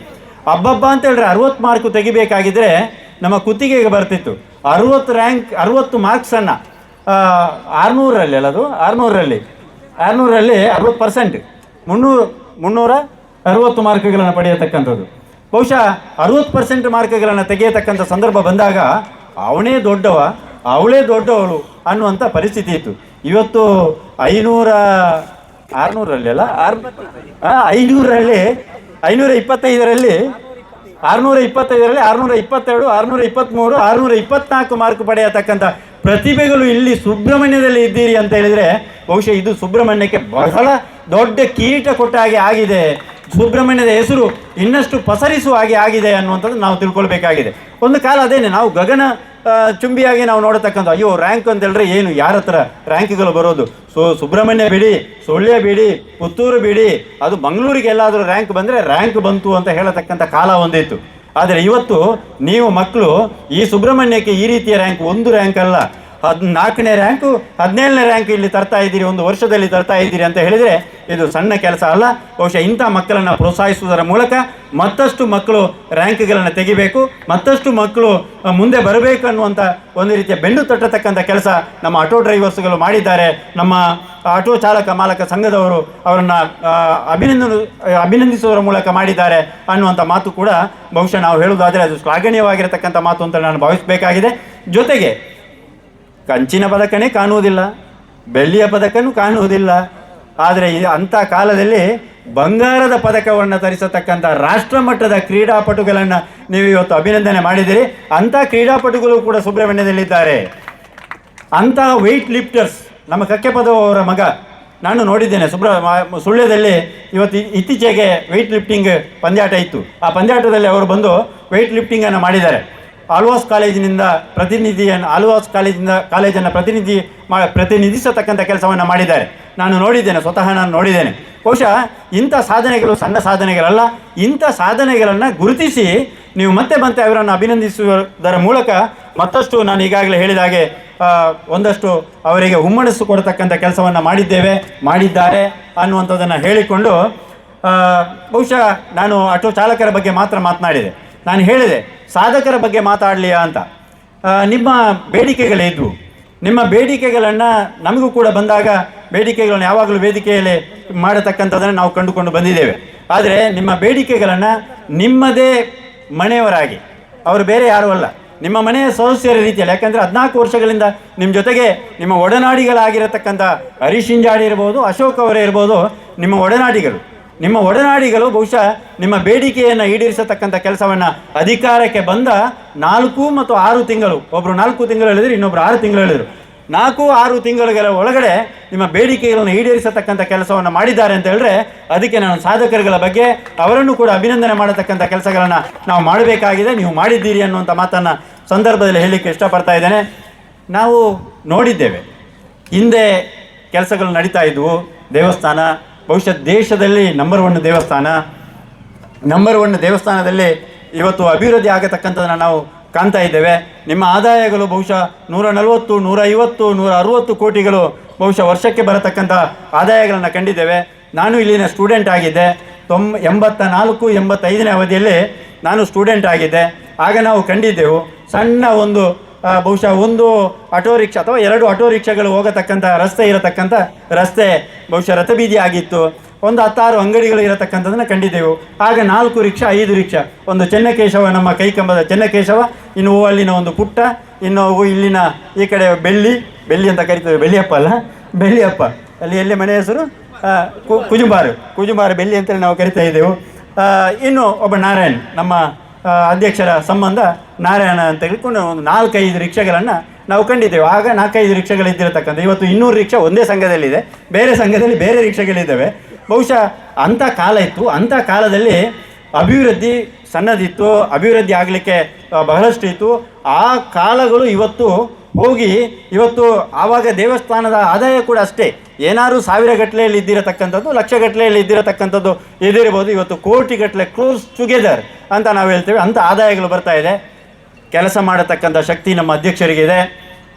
ಹಬ್ಬ ಅಂತ ಹೇಳಿದ್ರೆ 60 ಮಾರ್ಕು ತೆಗಿಬೇಕಾಗಿದ್ದರೆ ನಮ್ಮ ಕುತ್ತಿಗೆಗೆ ಬರ್ತಿತ್ತು. 60 ಮಾರ್ಕ್ಸನ್ನು 600ರಲ್ಲಿ ಅಲ್ಲ, ಅದು 600ರಲ್ಲಿ 60%, 360 ಮಾರ್ಕ್ಗಳನ್ನು ಪಡೆಯತಕ್ಕಂಥದ್ದು. ಬಹುಶಃ 60% ಮಾರ್ಕ್ಗಳನ್ನು ತೆಗೆಯತಕ್ಕಂಥ ಸಂದರ್ಭ ಬಂದಾಗ ಅವಳೇ ದೊಡ್ಡವಳು ಅನ್ನುವಂಥ ಪರಿಸ್ಥಿತಿ ಇತ್ತು. ಇವತ್ತು 525ರಲ್ಲಿ 625ರಲ್ಲಿ 622, 623, 624 ಮಾರ್ಕ್ ಪಡೆಯತಕ್ಕಂಥ ಪ್ರತಿಭೆಗಳು ಇಲ್ಲಿ ಸುಬ್ರಹ್ಮಣ್ಯದಲ್ಲಿ ಇದ್ದೀರಿ ಅಂತ ಹೇಳಿದರೆ, ಬಹುಶಃ ಇದು ಸುಬ್ರಹ್ಮಣ್ಯಕ್ಕೆ ಬಹಳ ದೊಡ್ಡ ಕಿರೀಟ ಕೊಟ್ಟ ಹಾಗೆ ಆಗಿದೆ. ಸುಬ್ರಹ್ಮಣ್ಯದ ಹೆಸರು ಇನ್ನಷ್ಟು ಪಸರಿಸುವ ಹಾಗೆ ಆಗಿದೆ ಅನ್ನುವಂಥದ್ದು ನಾವು ತಿಳ್ಕೊಳ್ಬೇಕಾಗಿದೆ. ಒಂದು ಕಾಲ ಅದೇನೆ, ನಾವು ಗಗನ ಚುಂಬಿಯಾಗಿ ನಾವು ನೋಡತಕ್ಕಂಥ, ಅಯ್ಯೋ ರ್ಯಾಂಕ್ ಅಂತ ಹೇಳಿದ್ರೆ ಏನು, ಯಾರ ಹತ್ರ ರ್ಯಾಂಕ್ಗಳು ಬರೋದು, ಸುಬ್ರಹ್ಮಣ್ಯ ಬಿಡಿ, ಸುಳ್ಯ ಬಿಡಿ, ಪುತ್ತೂರು ಬಿಡಿ, ಅದು ಮಂಗಳೂರಿಗೆ ಎಲ್ಲಾದರೂ ರ್ಯಾಂಕ್ ಬಂದರೆ ರ್ಯಾಂಕ್ ಬಂತು ಅಂತ ಹೇಳತಕ್ಕಂಥ ಕಾಲ ಒಂದಿತ್ತು. ಆದರೆ ಇವತ್ತು ನೀವು ಮಕ್ಕಳು ಈ ಸುಬ್ರಹ್ಮಣ್ಯಕ್ಕೆ ಈ ರೀತಿಯ ರ್ಯಾಂಕ್, ಒಂದು ರ್ಯಾಂಕ್ ಅಲ್ಲ, 14ನೇ ರ್ಯಾಂಕು 17ನೇ ರ್ಯಾಂಕ್ ಇಲ್ಲಿ ತರ್ತಾ ಇದ್ದೀರಿ, ಒಂದು ವರ್ಷದಲ್ಲಿ ತರ್ತಾ ಇದ್ದೀರಿ ಅಂತ ಹೇಳಿದರೆ ಇದು ಸಣ್ಣ ಕೆಲಸ ಅಲ್ಲ. ಬಹುಶಃ ಇಂಥ ಮಕ್ಕಳನ್ನು ಪ್ರೋತ್ಸಾಹಿಸುವುದರ ಮೂಲಕ ಮತ್ತಷ್ಟು ಮಕ್ಕಳು ರ್ಯಾಂಕ್ಗಳನ್ನು ತೆಗಿಬೇಕು, ಮತ್ತಷ್ಟು ಮಕ್ಕಳು ಮುಂದೆ ಬರಬೇಕು ಅನ್ನುವಂಥ ಒಂದು ರೀತಿಯ ಬೆನ್ನು ತಟ್ಟತಕ್ಕಂಥ ಕೆಲಸ ನಮ್ಮ ಆಟೋ ಡ್ರೈವರ್ಸ್ಗಳು ಮಾಡಿದ್ದಾರೆ. ನಮ್ಮ ಆಟೋ ಚಾಲಕ ಮಾಲಕ ಸಂಘದವರು ಅವರನ್ನು ಅಭಿನಂದಿಸುವುದರ ಮೂಲಕ ಮಾಡಿದ್ದಾರೆ ಅನ್ನುವಂಥ ಮಾತು ಕೂಡ ಬಹುಶಃ ನಾವು ಹೇಳುವುದಾದರೆ ಅದು ಶ್ಲಾಘನೀಯವಾಗಿರತಕ್ಕಂಥ ಮಾತು ಅಂತ ನಾನು ಭಾವಿಸಬೇಕಾಗಿದೆ. ಜೊತೆಗೆ ಕಂಚಿನ ಪದಕನೇ ಕಾಣುವುದಿಲ್ಲ, ಬೆಳ್ಳಿಯ ಪದಕನೂ ಕಾಣುವುದಿಲ್ಲ, ಆದರೆ ಅಂಥ ಕಾಲದಲ್ಲಿ ಬಂಗಾರದ ಪದಕವನ್ನು ತರಿಸತಕ್ಕಂಥ ರಾಷ್ಟ್ರಮಟ್ಟದ ಕ್ರೀಡಾಪಟುಗಳನ್ನು ನೀವು ಇವತ್ತು ಅಭಿನಂದನೆ ಮಾಡಿದ್ದೀರಿ. ಅಂಥ ಕ್ರೀಡಾಪಟುಗಳು ಕೂಡ ಸುಬ್ರಹ್ಮಣ್ಯದಲ್ಲಿದ್ದಾರೆ. ಅಂತಹ ವೆಯ್ಟ್ ಲಿಫ್ಟರ್ಸ್, ನಮ್ಮ ಕಕ್ಕೆಪದವ ಅವರ ಮಗ, ನಾನು ನೋಡಿದ್ದೇನೆ ಸುಳ್ಯದಲ್ಲಿ ಇತ್ತೀಚೆಗೆ ವೆಯ್ಟ್ ಲಿಫ್ಟಿಂಗ್ ಪಂದ್ಯಾಟ ಇತ್ತು. ಆ ಪಂದ್ಯಾಟದಲ್ಲಿ ಅವರು ಬಂದು ವೆಯ್ಟ್ ಲಿಫ್ಟಿಂಗನ್ನು ಮಾಡಿದ್ದಾರೆ. ಆಳ್ವಾಸ್ ಕಾಲೇಜಿನಿಂದ ಕಾಲೇಜನ್ನು ಪ್ರತಿನಿಧಿಸತಕ್ಕಂಥ ಕೆಲಸವನ್ನು ಮಾಡಿದ್ದಾರೆ. ನಾನು ನೋಡಿದ್ದೇನೆ, ಸ್ವತಃ ನಾನು ನೋಡಿದ್ದೇನೆ. ಬಹುಶಃ ಇಂಥ ಸಾಧನೆಗಳು ಸಣ್ಣ ಸಾಧನೆಗಳಲ್ಲ. ಇಂಥ ಸಾಧನೆಗಳನ್ನು ಗುರುತಿಸಿ ನೀವು ಮತ್ತೆ ಅವರನ್ನು ಅಭಿನಂದಿಸುವುದರ ಮೂಲಕ ಮತ್ತಷ್ಟು ನಾನು ಈಗಾಗಲೇ ಹೇಳಿದ ಹಾಗೆ ಒಂದಷ್ಟು ಅವರಿಗೆ ಹುಮ್ಮನಸ್ಸು ಕೊಡತಕ್ಕಂಥ ಕೆಲಸವನ್ನು ಮಾಡಿದ್ದಾರೆ ಅನ್ನುವಂಥದ್ದನ್ನು ಹೇಳಿಕೊಂಡು ಬಹುಶಃ ನಾನು ಆಟೋ ಚಾಲಕರ ಬಗ್ಗೆ ಮಾತ್ರ ಮಾತನಾಡಿದೆ. ನಾನು ಹೇಳಿದೆ ಸಾಧಕರ ಬಗ್ಗೆ ಮಾತಾಡಲಿಯಾ ಅಂತ. ನಿಮ್ಮ ಬೇಡಿಕೆಗಳಿದ್ವು, ನಿಮ್ಮ ಬೇಡಿಕೆಗಳನ್ನು ನಮಗೂ ಕೂಡ ಬಂದಾಗ ಬೇಡಿಕೆಗಳನ್ನು ಯಾವಾಗಲೂ ವೇದಿಕೆಯಲ್ಲಿ ಮಾಡತಕ್ಕಂಥದ್ದನ್ನು ನಾವು ಕಂಡುಕೊಂಡು ಬಂದಿದ್ದೇವೆ. ಆದರೆ ನಿಮ್ಮ ಬೇಡಿಕೆಗಳನ್ನು ನಿಮ್ಮದೇ ಮನೆಯವರಾಗಿ, ಅವರು ಬೇರೆ ಯಾರೂ ಅಲ್ಲ, ನಿಮ್ಮ ಮನೆಯ ಸದಸ್ಯರ ರೀತಿಯಲ್ಲಿ, ಯಾಕಂದರೆ 14 ವರ್ಷಗಳಿಂದ ನಿಮ್ಮ ಜೊತೆಗೆ ನಿಮ್ಮ ಒಡನಾಡಿಗಳಾಗಿರತಕ್ಕಂಥ ಹರೀಶ್ ಇಂಜಾಡಿ ಇರ್ಬೋದು, ಅಶೋಕ್ ಅವರೇ ಇರ್ಬೋದು, ನಿಮ್ಮ ಒಡನಾಡಿಗಳು ಬಹುಶಃ ನಿಮ್ಮ ಬೇಡಿಕೆಯನ್ನು ಈಡೇರಿಸತಕ್ಕಂಥ ಕೆಲಸವನ್ನು ಅಧಿಕಾರಕ್ಕೆ ಬಂದ 4 ಮತ್ತು 6 ತಿಂಗಳು, ಒಬ್ಬರು 4 ತಿಂಗಳು ಹೇಳಿದ್ರು, ಇನ್ನೊಬ್ಬರು 6 ತಿಂಗಳು ಹೇಳಿದರು, 4-6 ತಿಂಗಳ ಒಳಗಡೆ ನಿಮ್ಮ ಬೇಡಿಕೆಗಳನ್ನು ಈಡೇರಿಸತಕ್ಕಂಥ ಕೆಲಸವನ್ನು ಮಾಡಿದ್ದಾರೆ ಅಂತ ಹೇಳಿದ್ರೆ ಅದಕ್ಕೆ ನಾನು ಸಾಧಕರುಗಳ ಬಗ್ಗೆ ಅವರನ್ನು ಕೂಡ ಅಭಿನಂದನೆ ಮಾಡತಕ್ಕಂಥ ಕೆಲಸಗಳನ್ನು ನಾವು ಮಾಡಬೇಕಾಗಿದೆ. ನೀವು ಮಾಡಿದ್ದೀರಿ ಅನ್ನುವಂಥ ಮಾತನ್ನು ಸಂದರ್ಭದಲ್ಲಿ ಹೇಳಲಿಕ್ಕೆ ಇಷ್ಟಪಡ್ತಾ ಇದ್ದೇನೆ. ನಾವು ನೋಡಿದ್ದೇವೆ ಹಿಂದೆ ಕೆಲಸಗಳು ನಡೀತಾ ಇದ್ವು. ದೇವಸ್ಥಾನ ಬಹುಶಃ ದೇಶದಲ್ಲಿ ನಂಬರ್ 1 ದೇವಸ್ಥಾನದಲ್ಲಿ ಇವತ್ತು ಅಭಿವೃದ್ಧಿ ಆಗತಕ್ಕಂಥದ್ದನ್ನು ನಾವು ಕಾಣ್ತಾ ಇದ್ದೇವೆ. ನಿಮ್ಮ ಆದಾಯಗಳು ಬಹುಶಃ 140, 150, 160 ಕೋಟಿಗಳು ಬಹುಶಃ ವರ್ಷಕ್ಕೆ ಬರತಕ್ಕಂಥ ಆದಾಯಗಳನ್ನು ಕಂಡಿದ್ದೇವೆ. ನಾನು ಇಲ್ಲಿನ ಸ್ಟೂಡೆಂಟ್ ಆಗಿದ್ದೆ. 84-85ನೇ ಅವಧಿಯಲ್ಲಿ ನಾನು ಸ್ಟೂಡೆಂಟ್ ಆಗಿದ್ದೆ. ಆಗ ನಾವು ಕಂಡಿದ್ದೆವು ಸಣ್ಣ ಒಂದು ಬಹುಶಃ 1 ಆಟೋ ರಿಕ್ಷಾ ಅಥವಾ 2 ಆಟೋ ರಿಕ್ಷಾಗಳು ಹೋಗತಕ್ಕಂಥ ರಸ್ತೆ ಬಹುಶಃ ರಥಬೀದಿ ಆಗಿತ್ತು. ಒಂದು 10-6 ಅಂಗಡಿಗಳು ಇರತಕ್ಕಂಥದ್ದನ್ನು ಕಂಡಿದ್ದೆವು. ಆಗ 4 ರಿಕ್ಷಾ 5 ರಿಕ್ಷಾ, ಒಂದು ಚೆನ್ನಕೇಶವ, ನಮ್ಮ ಕೈಕಂಬದ ಚೆನ್ನಕೇಶವ, ಇನ್ನು ಅಲ್ಲಿನ ಒಂದು ಪುಟ್ಟ, ಇನ್ನು ಇಲ್ಲಿನ ಈ ಕಡೆ ಬೆಳ್ಳಿ ಅಂತ ಕರಿತೇವೆ, ಬೆಳ್ಳಿಯಪ್ಪ ಅಲ್ಲಿ ಎಲ್ಲಿ ಮನೆ ಹೆಸರು ಕುಜುಂಬಾರು ಬೆಳ್ಳಿ ಅಂತೇಳಿ ನಾವು ಕರಿತಾ ಇದ್ದೆವು. ಇನ್ನು ಒಬ್ಬ ನಾರಾಯಣ್, ನಮ್ಮ ಅಧ್ಯಕ್ಷರ ಸಂಬಂಧ ನಾರಾಯಣ ಅಂತ ಹೇಳ್ಕೊಂಡು ಒಂದು 4-5 ರಿಕ್ಷಾಗಳನ್ನು ನಾವು ಕಂಡಿದ್ದೇವೆ. ಆಗ 4-5 ರಿಕ್ಷಾಗಳಿದ್ದಿರತಕ್ಕಂಥ, ಇವತ್ತು 200 ರಿಕ್ಷಾ ಒಂದೇ ಸಂಘದಲ್ಲಿದೆ, ಬೇರೆ ಸಂಘದಲ್ಲಿ ಬೇರೆ ರಿಕ್ಷಾಗಳಿದ್ದಾವೆ. ಬಹುಶಃ ಅಂಥ ಕಾಲ ಇತ್ತು. ಅಂಥ ಕಾಲದಲ್ಲಿ ಅಭಿವೃದ್ಧಿ ಸಣ್ಣದಿತ್ತು, ಅಭಿವೃದ್ಧಿ ಆಗಲಿಕ್ಕೆ ಬಹಳಷ್ಟು ಇತ್ತು. ಆ ಕಾಲಗಳು ಇವತ್ತು ಹೋಗಿ ಇವತ್ತು ಆವಾಗ ದೇವಸ್ಥಾನದ ಆದಾಯ ಕೂಡ ಅಷ್ಟೇ, ಏನಾದರೂ 1000 ಗಟ್ಟಲೆಯಲ್ಲಿ ಇದ್ದಿರತಕ್ಕಂಥದ್ದು, ಲಕ್ಷ ಗಟ್ಟಲೆಯಲ್ಲಿ ಇದ್ದಿರತಕ್ಕಂಥದ್ದು ಇದಿರ್ಬೋದು. ಇವತ್ತು ಕೋಟಿಗಟ್ಟಲೆ, ಕ್ಲೋಸ್ ಟುಗೆದರ್ ಅಂತ ನಾವು ಹೇಳ್ತೇವೆ, ಅಂಥ ಆದಾಯಗಳು ಬರ್ತಾ ಇದೆ. ಕೆಲಸ ಮಾಡತಕ್ಕಂಥ ಶಕ್ತಿ ನಮ್ಮ ಅಧ್ಯಕ್ಷರಿಗಿದೆ,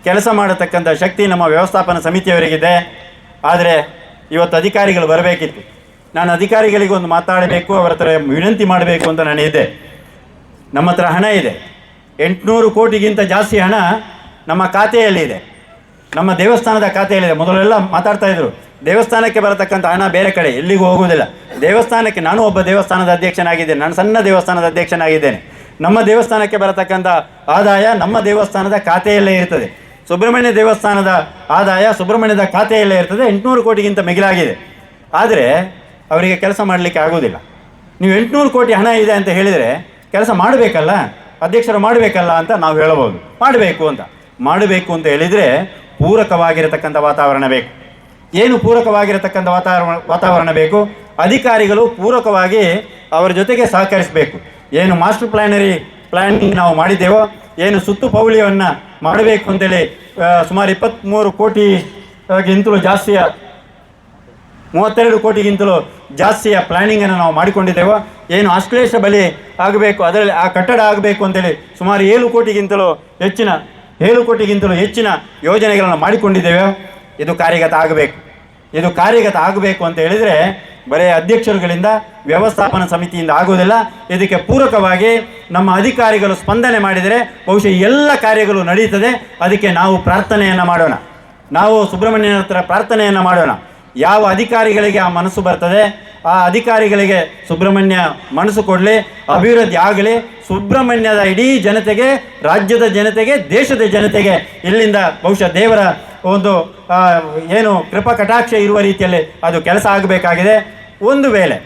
ಕೆಲಸ ಮಾಡತಕ್ಕಂಥ ಶಕ್ತಿ ನಮ್ಮ ವ್ಯವಸ್ಥಾಪನಾ ಸಮಿತಿಯವರಿಗಿದೆ. ಆದರೆ ಇವತ್ತು ಅಧಿಕಾರಿಗಳು ಬರಬೇಕಿತ್ತು. ನಾನು ಅಧಿಕಾರಿಗಳಿಗೆ ಒಂದು ಮಾತಾಡಬೇಕು, ಅವರ ಹತ್ರ ವಿನಂತಿ ಮಾಡಬೇಕು ಅಂತ ನಾನಿದ್ದೆ. ನಮ್ಮ ಹತ್ರ ಹಣ ಇದೆ, 800 ಕೋಟಿಗಿಂತ ಜಾಸ್ತಿ ಹಣ ನಮ್ಮ ಖಾತೆಯಲ್ಲಿದೆ, ನಮ್ಮ ದೇವಸ್ಥಾನದ ಖಾತೆಯಲ್ಲಿದೆ. ಮೊದಲೆಲ್ಲ ಮಾತಾಡ್ತಾ ಇದ್ರು ದೇವಸ್ಥಾನಕ್ಕೆ ಬರತಕ್ಕಂಥ ಹಣ ಬೇರೆ ಕಡೆ ಎಲ್ಲಿಗೂ ಹೋಗುವುದಿಲ್ಲ. ದೇವಸ್ಥಾನಕ್ಕೆ, ನಾನು ಒಬ್ಬ ದೇವಸ್ಥಾನದ ಅಧ್ಯಕ್ಷನಾಗಿದ್ದೇನೆ, ನಾನು ಸಣ್ಣ ದೇವಸ್ಥಾನದ ಅಧ್ಯಕ್ಷನಾಗಿದ್ದೇನೆ. ನಮ್ಮ ದೇವಸ್ಥಾನಕ್ಕೆ ಬರತಕ್ಕಂಥ ಆದಾಯ ನಮ್ಮ ದೇವಸ್ಥಾನದ ಖಾತೆಯಲ್ಲೇ ಇರ್ತದೆ. ಸುಬ್ರಹ್ಮಣ್ಯ ದೇವಸ್ಥಾನದ ಆದಾಯ ಸುಬ್ರಹ್ಮಣ್ಯದ ಖಾತೆಯಲ್ಲೇ ಇರ್ತದೆ. 800 ಕೋಟಿಗಿಂತ ಮಿಗಿಲಾಗಿದೆ. ಆದರೆ ಅವರಿಗೆ ಕೆಲಸ ಮಾಡಲಿಕ್ಕೆ ಆಗೋದಿಲ್ಲ. ನೀವು 800 ಕೋಟಿ ಹಣ ಇದೆ ಅಂತ ಹೇಳಿದರೆ ಕೆಲಸ ಮಾಡಬೇಕಲ್ಲ, ಅಧ್ಯಕ್ಷರು ಮಾಡಬೇಕಲ್ಲ ಅಂತ ನಾವು ಹೇಳಬಹುದು. ಮಾಡಬೇಕು ಅಂತ ಹೇಳಿದರೆ ಪೂರಕವಾಗಿರತಕ್ಕಂಥ ವಾತಾವರಣ ಬೇಕು. ಏನು ಪೂರಕವಾಗಿರತಕ್ಕಂಥ ವಾತಾವರಣ ಬೇಕು? ಅಧಿಕಾರಿಗಳು ಪೂರಕವಾಗಿ ಅವರ ಜೊತೆಗೆ ಸಹಕರಿಸಬೇಕು. ಏನು ಮಾಸ್ಟರ್ ಪ್ಲ್ಯಾನಿಂಗ್ ನಾವು ಮಾಡಿದ್ದೇವೋ, ಏನು ಸುತ್ತು ಪೌಳಿಯನ್ನು ಮಾಡಬೇಕು ಅಂತೇಳಿ ಸುಮಾರು 23 ಕೋಟಿಗಿಂತಲೂ ಜಾಸ್ತಿಯ 32 ಕೋಟಿಗಿಂತಲೂ ಜಾಸ್ತಿಯ ಪ್ಲ್ಯಾನಿಂಗನ್ನು ನಾವು ಮಾಡಿಕೊಂಡಿದ್ದೇವೋ, ಏನು ಆಶ್ಲೇಷ ಬಲಿ ಆಗಬೇಕು, ಅದರಲ್ಲಿ ಆ ಕಟ್ಟಡ ಆಗಬೇಕು ಅಂತೇಳಿ ಸುಮಾರು 7 ಕೋಟಿಗಿಂತಲೂ ಹೆಚ್ಚಿನ ಯೋಜನೆಗಳನ್ನು ಮಾಡಿಕೊಂಡಿದ್ದೇವೆ. ಇದು ಕಾರ್ಯಗತ ಆಗಬೇಕು ಅಂತ ಹೇಳಿದರೆ ಬರೀ ಅಧ್ಯಕ್ಷರುಗಳಿಂದ, ವ್ಯವಸ್ಥಾಪನಾ ಸಮಿತಿಯಿಂದ ಆಗುವುದಿಲ್ಲ. ಇದಕ್ಕೆ ಪೂರಕವಾಗಿ ನಮ್ಮ ಅಧಿಕಾರಿಗಳು ಸ್ಪಂದನೆ ಮಾಡಿದರೆ ಬಹುಶಃ ಎಲ್ಲ ಕಾರ್ಯಗಳು ನಡೆಯುತ್ತದೆ. ಅದಕ್ಕೆ ನಾವು ಪ್ರಾರ್ಥನೆಯನ್ನು ಮಾಡೋಣ, ನಾವು ಸುಬ್ರಹ್ಮಣ್ಯನ ಹತ್ರ ಪ್ರಾರ್ಥನೆಯನ್ನು ಮಾಡೋಣ. ಯಾವ ಅಧಿಕಾರಿಗಳಿಗೆ ಆ ಮನಸ್ಸು ಬರ್ತದೆ, ಆ ಅಧಿಕಾರಿಗಳಿಗೆ ಸುಬ್ರಹ್ಮಣ್ಯ ಮನಸ್ಸು ಕೊಡಲಿ, ಅಭಿವೃದ್ಧಿ ಆಗಲಿ. ಸುಬ್ರಹ್ಮಣ್ಯದ ಇಡೀ ಜನತೆಗೆ, ರಾಜ್ಯದ ಜನತೆಗೆ, ದೇಶದ ಜನತೆಗೆ ಇಲ್ಲಿಂದ ಬಹುಶಃ ದೇವರ ಒಂದು ಏನು ಕೃಪಾ ಕಟಾಕ್ಷ ಇರುವ ರೀತಿಯಲ್ಲಿ ಅದು ಕೆಲಸ ಆಗಬೇಕಾಗಿದೆ. ಒಂದು ವೇಳೆ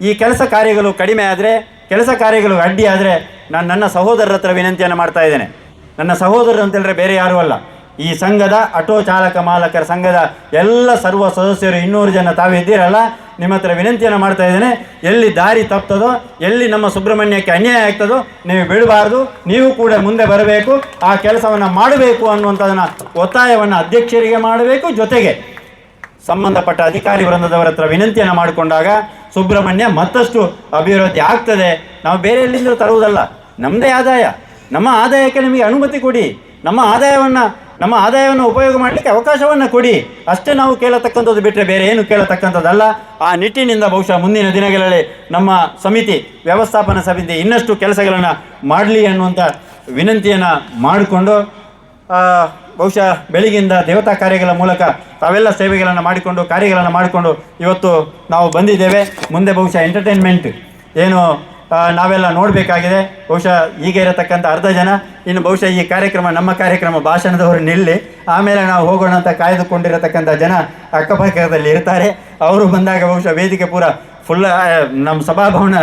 ಈ ಕೆಲಸ ಕಾರ್ಯಗಳು ಕಡಿಮೆ ಆದರೆ, ಕೆಲಸ ಕಾರ್ಯಗಳು ಅಡ್ಡಿ ಆದರೆ, ನಾನು ನನ್ನ ಸಹೋದರರ ಹತ್ರ ವಿನಂತಿಯನ್ನು ಮಾಡ್ತಾ ಇದ್ದೇನೆ. ನನ್ನ ಸಹೋದರರು ಅಂತೇಳಿದ್ರೆ ಬೇರೆ ಯಾರೂ ಅಲ್ಲ, ಈ ಸಂಘದ ಆಟೋ ಚಾಲಕ ಮಾಲಕರ ಸಂಘದ ಎಲ್ಲ ಸರ್ವ ಸದಸ್ಯರು 200 ಜನ ತಾವು ಇದ್ದೀರಲ್ಲ, ನಿಮ್ಮ ಹತ್ರ ವಿನಂತಿಯನ್ನು ಮಾಡ್ತಾ ಇದ್ದೇನೆ. ಎಲ್ಲಿ ದಾರಿ ತಪ್ತದೋ, ಎಲ್ಲಿ ನಮ್ಮ ಸುಬ್ರಹ್ಮಣ್ಯಕ್ಕೆ ಅನ್ಯಾಯ ಆಗ್ತದೋ ನೀವು ಬಿಡಬಾರ್ದು, ನೀವು ಕೂಡ ಮುಂದೆ ಬರಬೇಕು, ಆ ಕೆಲಸವನ್ನು ಮಾಡಬೇಕು ಅನ್ನುವಂಥದ್ದನ್ನು ಒತ್ತಾಯವನ್ನು ಅಧ್ಯಕ್ಷರಿಗೆ ಮಾಡಬೇಕು. ಜೊತೆಗೆ ಸಂಬಂಧಪಟ್ಟ ಅಧಿಕಾರಿ ವೃಂದದವರ ಹತ್ರ ವಿನಂತಿಯನ್ನು ಮಾಡಿಕೊಂಡಾಗ ಸುಬ್ರಹ್ಮಣ್ಯ ಮತ್ತಷ್ಟು ಅಭಿವೃದ್ಧಿ ಆಗ್ತದೆ. ನಾವು ಬೇರೆ ಎಲ್ಲಿಂದ ತರುವುದಲ್ಲ, ನಮ್ಮದೇ ಆದಾಯ, ನಮ್ಮ ಆದಾಯಕ್ಕೆ ನಿಮಗೆ ಅನುಮತಿ ಕೊಡಿ. ನಮ್ಮ ಆದಾಯವನ್ನು ನಮ್ಮ ಆದಾಯವನ್ನು ಉಪಯೋಗ ಮಾಡಲಿಕ್ಕೆ ಅವಕಾಶವನ್ನು ಕೊಡಿ, ಅಷ್ಟೇ ನಾವು ಕೇಳತಕ್ಕಂಥದ್ದು, ಬಿಟ್ಟರೆ ಬೇರೆ ಏನು ಕೇಳತಕ್ಕಂಥದ್ದಲ್ಲ. ಆ ನಿಟ್ಟಿನಿಂದ ಬಹುಶಃ ಮುಂದಿನ ದಿನಗಳಲ್ಲಿ ನಮ್ಮ ಸಮಿತಿ, ವ್ಯವಸ್ಥಾಪನಾ ಸಮಿತಿ ಇನ್ನಷ್ಟು ಕೆಲಸಗಳನ್ನು ಮಾಡಲಿ ಅನ್ನುವಂಥ ವಿನಂತಿಯನ್ನು ಮಾಡಿಕೊಂಡು, ಬಹುಶಃ ಬೆಳಗಿಂದ ದೇವತಾ ಕಾರ್ಯಗಳ ಮೂಲಕ ತಾವೆಲ್ಲ ಸೇವೆಗಳನ್ನು ಮಾಡಿಕೊಂಡು ಕಾರ್ಯಗಳನ್ನು ಮಾಡಿಕೊಂಡು ಇವತ್ತು ನಾವು ಬಂದಿದ್ದೇವೆ. ಮುಂದೆ ಬಹುಶಃ ಎಂಟರ್ಟೈನ್ಮೆಂಟ್ ಏನು ನಾವೆಲ್ಲ ನೋಡಬೇಕಾಗಿದೆ. ಬಹುಶಃ ಈಗ ಇರತಕ್ಕಂಥ ಅರ್ಧ ಜನ, ಇನ್ನು ಬಹುಶಃ ಈ ಕಾರ್ಯಕ್ರಮ ನಮ್ಮ ಕಾರ್ಯಕ್ರಮ ಭಾಷಣದವರು ನಿಲ್ಲಿ, ಆಮೇಲೆ ನಾವು ಹೋಗೋಣ ಅಂತ ಕಾಯ್ದುಕೊಂಡಿರತಕ್ಕಂಥ ಜನ ಅಕ್ಕಪಕ್ಕದಲ್ಲಿ ಇರ್ತಾರೆ. ಅವರು ಬಂದಾಗ ಬಹುಶಃ ವೇದಿಕೆ ಪೂರ ಫುಲ್, ನಮ್ಮ ಸಭಾಭವನ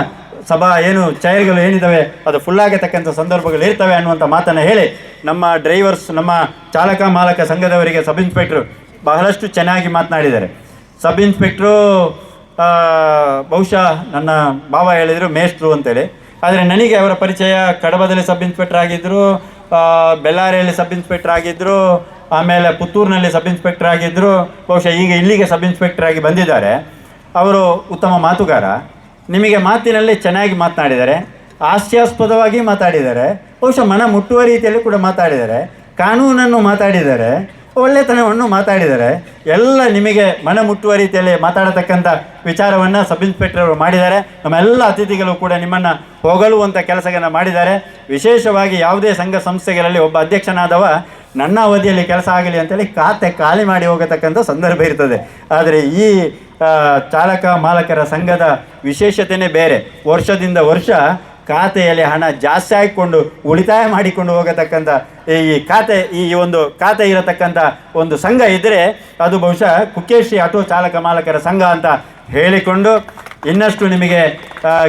ಸಭಾ ಏನು ಚೈರ್ಗಳು ಏನಿದ್ದಾವೆ ಅದು ಫುಲ್ಲಾಗತಕ್ಕಂಥ ಸಂದರ್ಭಗಳು ಇರ್ತವೆ ಅನ್ನುವಂಥ ಮಾತನ್ನು ಹೇಳಿ, ನಮ್ಮ ಡ್ರೈವರ್ಸ್, ನಮ್ಮ ಚಾಲಕ ಮಾಲಕ ಸಂಘದವರಿಗೆ ಸಬ್ ಇನ್ಸ್ಪೆಕ್ಟ್ರು ಬಹಳಷ್ಟು ಚೆನ್ನಾಗಿ ಮಾತನಾಡಿದ್ದಾರೆ. ಸಬ್ ಇನ್ಸ್ಪೆಕ್ಟ್ರು ಬಹುಶಃ ನನ್ನ ಭಾವ ಹೇಳಿದರು ಮೇಷ್ಟ್ರು ಅಂತೇಳಿ, ಆದರೆ ನನಗೆ ಅವರ ಪರಿಚಯ ಕಡಬದಲ್ಲಿ ಸಬ್ ಇನ್ಸ್ಪೆಕ್ಟರ್ ಆಗಿದ್ದರು, ಬೆಳ್ಳಾರಿಯಲ್ಲಿ ಸಬ್ ಇನ್ಸ್ಪೆಕ್ಟರ್ ಆಗಿದ್ದರು, ಆಮೇಲೆ ಪುತ್ತೂರಿನಲ್ಲಿ ಸಬ್ ಇನ್ಸ್ಪೆಕ್ಟರ್ ಆಗಿದ್ದರು, ಬಹುಶಃ ಈಗ ಇಲ್ಲಿಗೆ ಸಬ್ ಇನ್ಸ್ಪೆಕ್ಟರ್ ಆಗಿ ಬಂದಿದ್ದಾರೆ. ಅವರು ಉತ್ತಮ ಮಾತುಗಾರ, ನಿಮಗೆ ಮಾತಿನಲ್ಲಿ ಚೆನ್ನಾಗಿ ಮಾತನಾಡಿದ್ದಾರೆ, ಹಾಸ್ಯಾಸ್ಪದವಾಗಿ ಮಾತಾಡಿದ್ದಾರೆ, ಬಹುಶಃ ಮನ ಮುಟ್ಟುವ ರೀತಿಯಲ್ಲಿ ಕೂಡ ಮಾತಾಡಿದ್ದಾರೆ, ಕಾನೂನನ್ನು ಮಾತಾಡಿದ್ದಾರೆ, ಒಳ್ಳೆತನವನ್ನು ಮಾತಾಡಿದ್ದಾರೆ. ಎಲ್ಲ ನಿಮಗೆ ಮನ ಮುಟ್ಟುವ ರೀತಿಯಲ್ಲಿ ಮಾತಾಡತಕ್ಕಂಥ ವಿಚಾರವನ್ನು ಸಬ್ ಇನ್ಸ್ಪೆಕ್ಟರ್ ಅವರು ಮಾಡಿದ್ದಾರೆ. ನಮ್ಮೆಲ್ಲ ಅತಿಥಿಗಳು ಕೂಡ ನಿಮ್ಮನ್ನು ಹೊಗಳುವಂಥ ಕೆಲಸಗಳನ್ನು ಮಾಡಿದ್ದಾರೆ. ವಿಶೇಷವಾಗಿ ಯಾವುದೇ ಸಂಘ ಸಂಸ್ಥೆಗಳಲ್ಲಿ ಒಬ್ಬ ಅಧ್ಯಕ್ಷನಾದವ ನನ್ನ ಅವಧಿಯಲ್ಲಿ ಕೆಲಸ ಆಗಲಿ ಅಂತೇಳಿ ಖಾತೆ ಖಾಲಿ ಮಾಡಿ ಹೋಗತಕ್ಕಂಥ ಸಂದರ್ಭ ಇರ್ತದೆ. ಆದರೆ ಈ ಚಾಲಕ ಮಾಲಕರ ಸಂಘದ ವಿಶೇಷತೆಯೇ ಬೇರೆ. ವರ್ಷದಿಂದ ವರ್ಷ ಖಾತೆಯಲ್ಲಿ ಹಣ ಜಾಸ್ತಿ ಹಾಕಿಕೊಂಡು ಉಳಿತಾಯ ಮಾಡಿಕೊಂಡು ಹೋಗತಕ್ಕಂಥ ಈ ಒಂದು ಖಾತೆ ಇರತಕ್ಕಂಥ ಒಂದು ಸಂಘ ಇದ್ದರೆ ಅದು ಬಹುಶಃ ಕುಕ್ಕೇಶ್ರೀ ಆಟೋ ಚಾಲಕ ಮಾಲಕರ ಸಂಘ ಅಂತ ಹೇಳಿಕೊಂಡು, ಇನ್ನಷ್ಟು ನಿಮಗೆ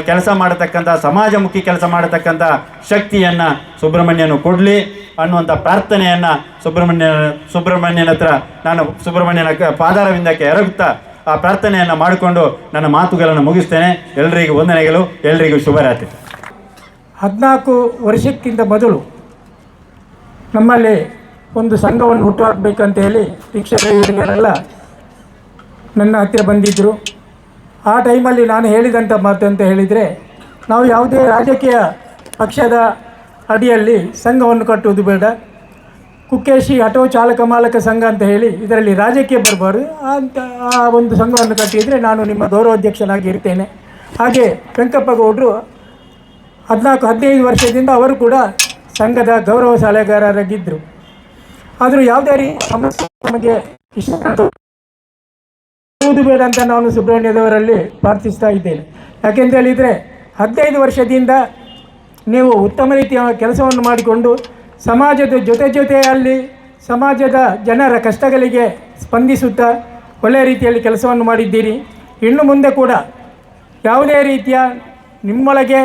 ಕೆಲಸ ಮಾಡತಕ್ಕಂಥ ಸಮಾಜಮುಖಿ ಕೆಲಸ ಮಾಡತಕ್ಕಂಥ ಶಕ್ತಿಯನ್ನು ಸುಬ್ರಹ್ಮಣ್ಯನು ಕೊಡಲಿ ಅನ್ನುವಂಥ ಪ್ರಾರ್ಥನೆಯನ್ನು ಸುಬ್ರಹ್ಮಣ್ಯನ ಹತ್ರ ನಾನು ಸುಬ್ರಹ್ಮಣ್ಯನ ಪಾದಾರವಿಂದಕ್ಕೆ ಎರಗುತ್ತಾ ಆ ಪ್ರಾರ್ಥನೆಯನ್ನು ಮಾಡಿಕೊಂಡು ನನ್ನ ಮಾತುಗಳನ್ನು ಮುಗಿಸ್ತೇನೆ. ಎಲ್ಲರಿಗೂ ವಂದನೆಗಳು, ಎಲ್ಲರಿಗೂ ಶುಭರಾತ್ರಿ. 14 ವರ್ಷಕ್ಕಿಂತ ಮೊದಲು ನಮ್ಮಲ್ಲಿ ಒಂದು ಸಂಘವನ್ನು ಹುಟ್ಟುಹಾಕಬೇಕಂತ ಹೇಳಿ ಶಿಕ್ಷಕರೆಲ್ಲ ನನ್ನ ಹತ್ತಿರ ಬಂದಿದ್ದರು. ಆ ಟೈಮಲ್ಲಿ ನಾನು ಹೇಳಿದಂಥ ಮಾತು ಅಂತ ಹೇಳಿದರೆ, ನಾವು ಯಾವುದೇ ರಾಜಕೀಯ ಪಕ್ಷದ ಅಡಿಯಲ್ಲಿ ಸಂಘವನ್ನು ಕಟ್ಟುವುದು ಬೇಡ, ಕುಕ್ಕೇಶಿ ಆಟೋ ಚಾಲಕ ಮಾಲಕ ಸಂಘ ಅಂತ ಹೇಳಿ ಇದರಲ್ಲಿ ರಾಜಕೀಯ ಬರಬಾರ್ದು ಅಂತ ಆ ಒಂದು ಸಂಘವನ್ನು ಕಟ್ಟಿದರೆ ನಾನು ನಿಮ್ಮ ಗೌರವಾಧ್ಯಕ್ಷನಾಗಿ ಇರ್ತೇನೆ. ಹಾಗೆ ವೆಂಕಪ್ಪ ಗೌಡರು 14-15 ವರ್ಷದಿಂದ ಅವರು ಕೂಡ ಸಂಘದ ಗೌರವ ಸಲಹೆಗಾರರಾಗಿದ್ದರು. ಆದರೂ ಯಾವುದೇ ರೀತಿ ಸಮಸ್ಯೆ ನಮಗೆ ಇರುವುದು ಬೇಡ ಅಂತ ನಾನು ಸುಬ್ರಹ್ಮಣ್ಯದವರಲ್ಲಿ ಪ್ರಾರ್ಥಿಸ್ತಾ ಇದ್ದೇನೆ. ಯಾಕೆಂತ ಹೇಳಿದರೆ 15 ವರ್ಷದಿಂದ ನೀವು ಉತ್ತಮ ರೀತಿಯ ಕೆಲಸವನ್ನು ಮಾಡಿಕೊಂಡು ಸಮಾಜದ ಜೊತೆಯಲ್ಲಿ ಸಮಾಜದ ಜನರ ಕಷ್ಟಗಳಿಗೆ ಸ್ಪಂದಿಸುತ್ತಾ ಒಳ್ಳೆಯ ರೀತಿಯಲ್ಲಿ ಕೆಲಸವನ್ನು ಮಾಡಿದ್ದೀರಿ. ಇನ್ನು ಮುಂದೆ ಕೂಡ ಯಾವುದೇ ರೀತಿಯ ನಿಮ್ಮೊಳಗೆ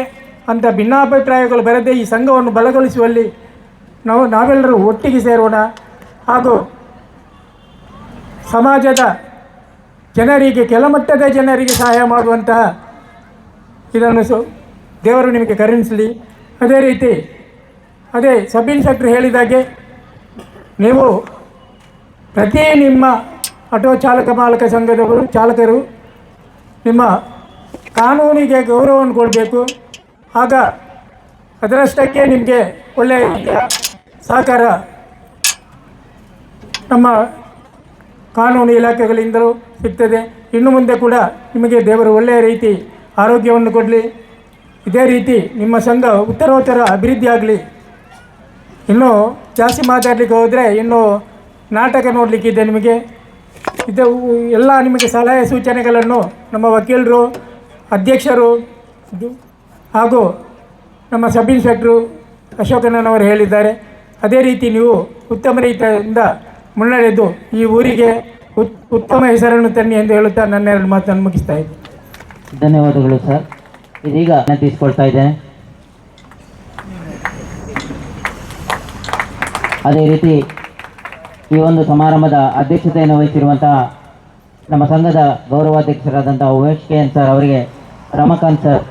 ಅಂತ ಭಿನ್ನಾಭಿಪ್ರಾಯಗಳು ಬರದೆ ಈ ಸಂಘವನ್ನು ಬಲಗೊಳಿಸುವಲ್ಲಿ ನಾವೆಲ್ಲರೂ ಒಟ್ಟಿಗೆ ಸೇರೋಣ. ಹಾಗೂ ಸಮಾಜದ ಜನರಿಗೆ, ಕೆಳಮಟ್ಟದ ಜನರಿಗೆ ಸಹಾಯ ಮಾಡುವಂತಹ ಇದನ್ನು ದೇವರು ನಿಮಗೆ ಕರುಣಿಸಲಿ. ಅದೇ ರೀತಿ ಸಬ್ ಇನ್ಸ್ಪೆಕ್ಟರ್ ಹೇಳಿದಾಗೆ ನೀವು ನಿಮ್ಮ ಆಟೋ ಚಾಲಕ ಮಾಲಕ ಸಂಘದವರು ಚಾಲಕರು ನಿಮ್ಮ ಕಾನೂನಿಗೆ ಗೌರವವನ್ನು ಕೊಡಬೇಕು. ಆಗ ಅದರಷ್ಟಕ್ಕೆ ನಿಮಗೆ ಒಳ್ಳೆಯ ಸಹಕಾರ ನಮ್ಮ ಕಾನೂನು ಇಲಾಖೆಗಳಿಂದಲೂ ಸಿಗ್ತದೆ. ಇನ್ನು ಮುಂದೆ ಕೂಡ ನಿಮಗೆ ದೇವರು ಒಳ್ಳೆಯ ರೀತಿ ಆರೋಗ್ಯವನ್ನು ಕೊಡಲಿ. ಇದೇ ರೀತಿ ನಿಮ್ಮ ಸಂಘ ಉತ್ತರೋತ್ತರ ಅಭಿವೃದ್ಧಿ ಆಗಲಿ. ಇನ್ನೂ ಜಾಸ್ತಿ ಮಾತಾಡಲಿಕ್ಕೆ ಹೋದರೆ ಇನ್ನೂ ನಾಟಕ ನೋಡಲಿಕ್ಕಿದೆ ನಿಮಗೆ. ಇದು ಎಲ್ಲ ನಿಮಗೆ ಸಲಹೆ ಸೂಚನೆಗಳನ್ನು ನಮ್ಮ ವಕೀಲರು, ಅಧ್ಯಕ್ಷರು ಹಾಗೂ ನಮ್ಮ ಸಬ್ ಇನ್ಸ್ಪೆಕ್ಟ್ರು ಅಶೋಕಣ್ಣನವರು ಹೇಳಿದ್ದಾರೆ. ಅದೇ ರೀತಿ ನೀವು ಉತ್ತಮ ರೀತಿಯಿಂದ ಮುನ್ನಡೆದು ಈ ಊರಿಗೆ ಉತ್ತಮ ಹೆಸರನ್ನು ತನ್ನಿ ಎಂದು ಹೇಳುತ್ತಾ ನನ್ನ 2 ಮಾತನ್ನು ಮುಗಿಸ್ತಾ ಇದ್ದೀನಿ. ಧನ್ಯವಾದಗಳು ಸರ್. ಇದೀಗ ತೀಸ್ಕೊಳ್ತಾ ಇದ್ದೇನೆ. ಅದೇ ರೀತಿ ಈ ಒಂದು ಸಮಾರಂಭದ ಅಧ್ಯಕ್ಷತೆಯನ್ನು ವಹಿಸಿರುವಂತಹ ನಮ್ಮ ಸಂಘದ ಗೌರವಾಧ್ಯಕ್ಷರಾದಂತಹ ಉಮೇಶ್ ಕೆ ಎನ್ ಸರ್ ಅವರಿಗೆ ರಮಕಾಂತ್ ಸರ್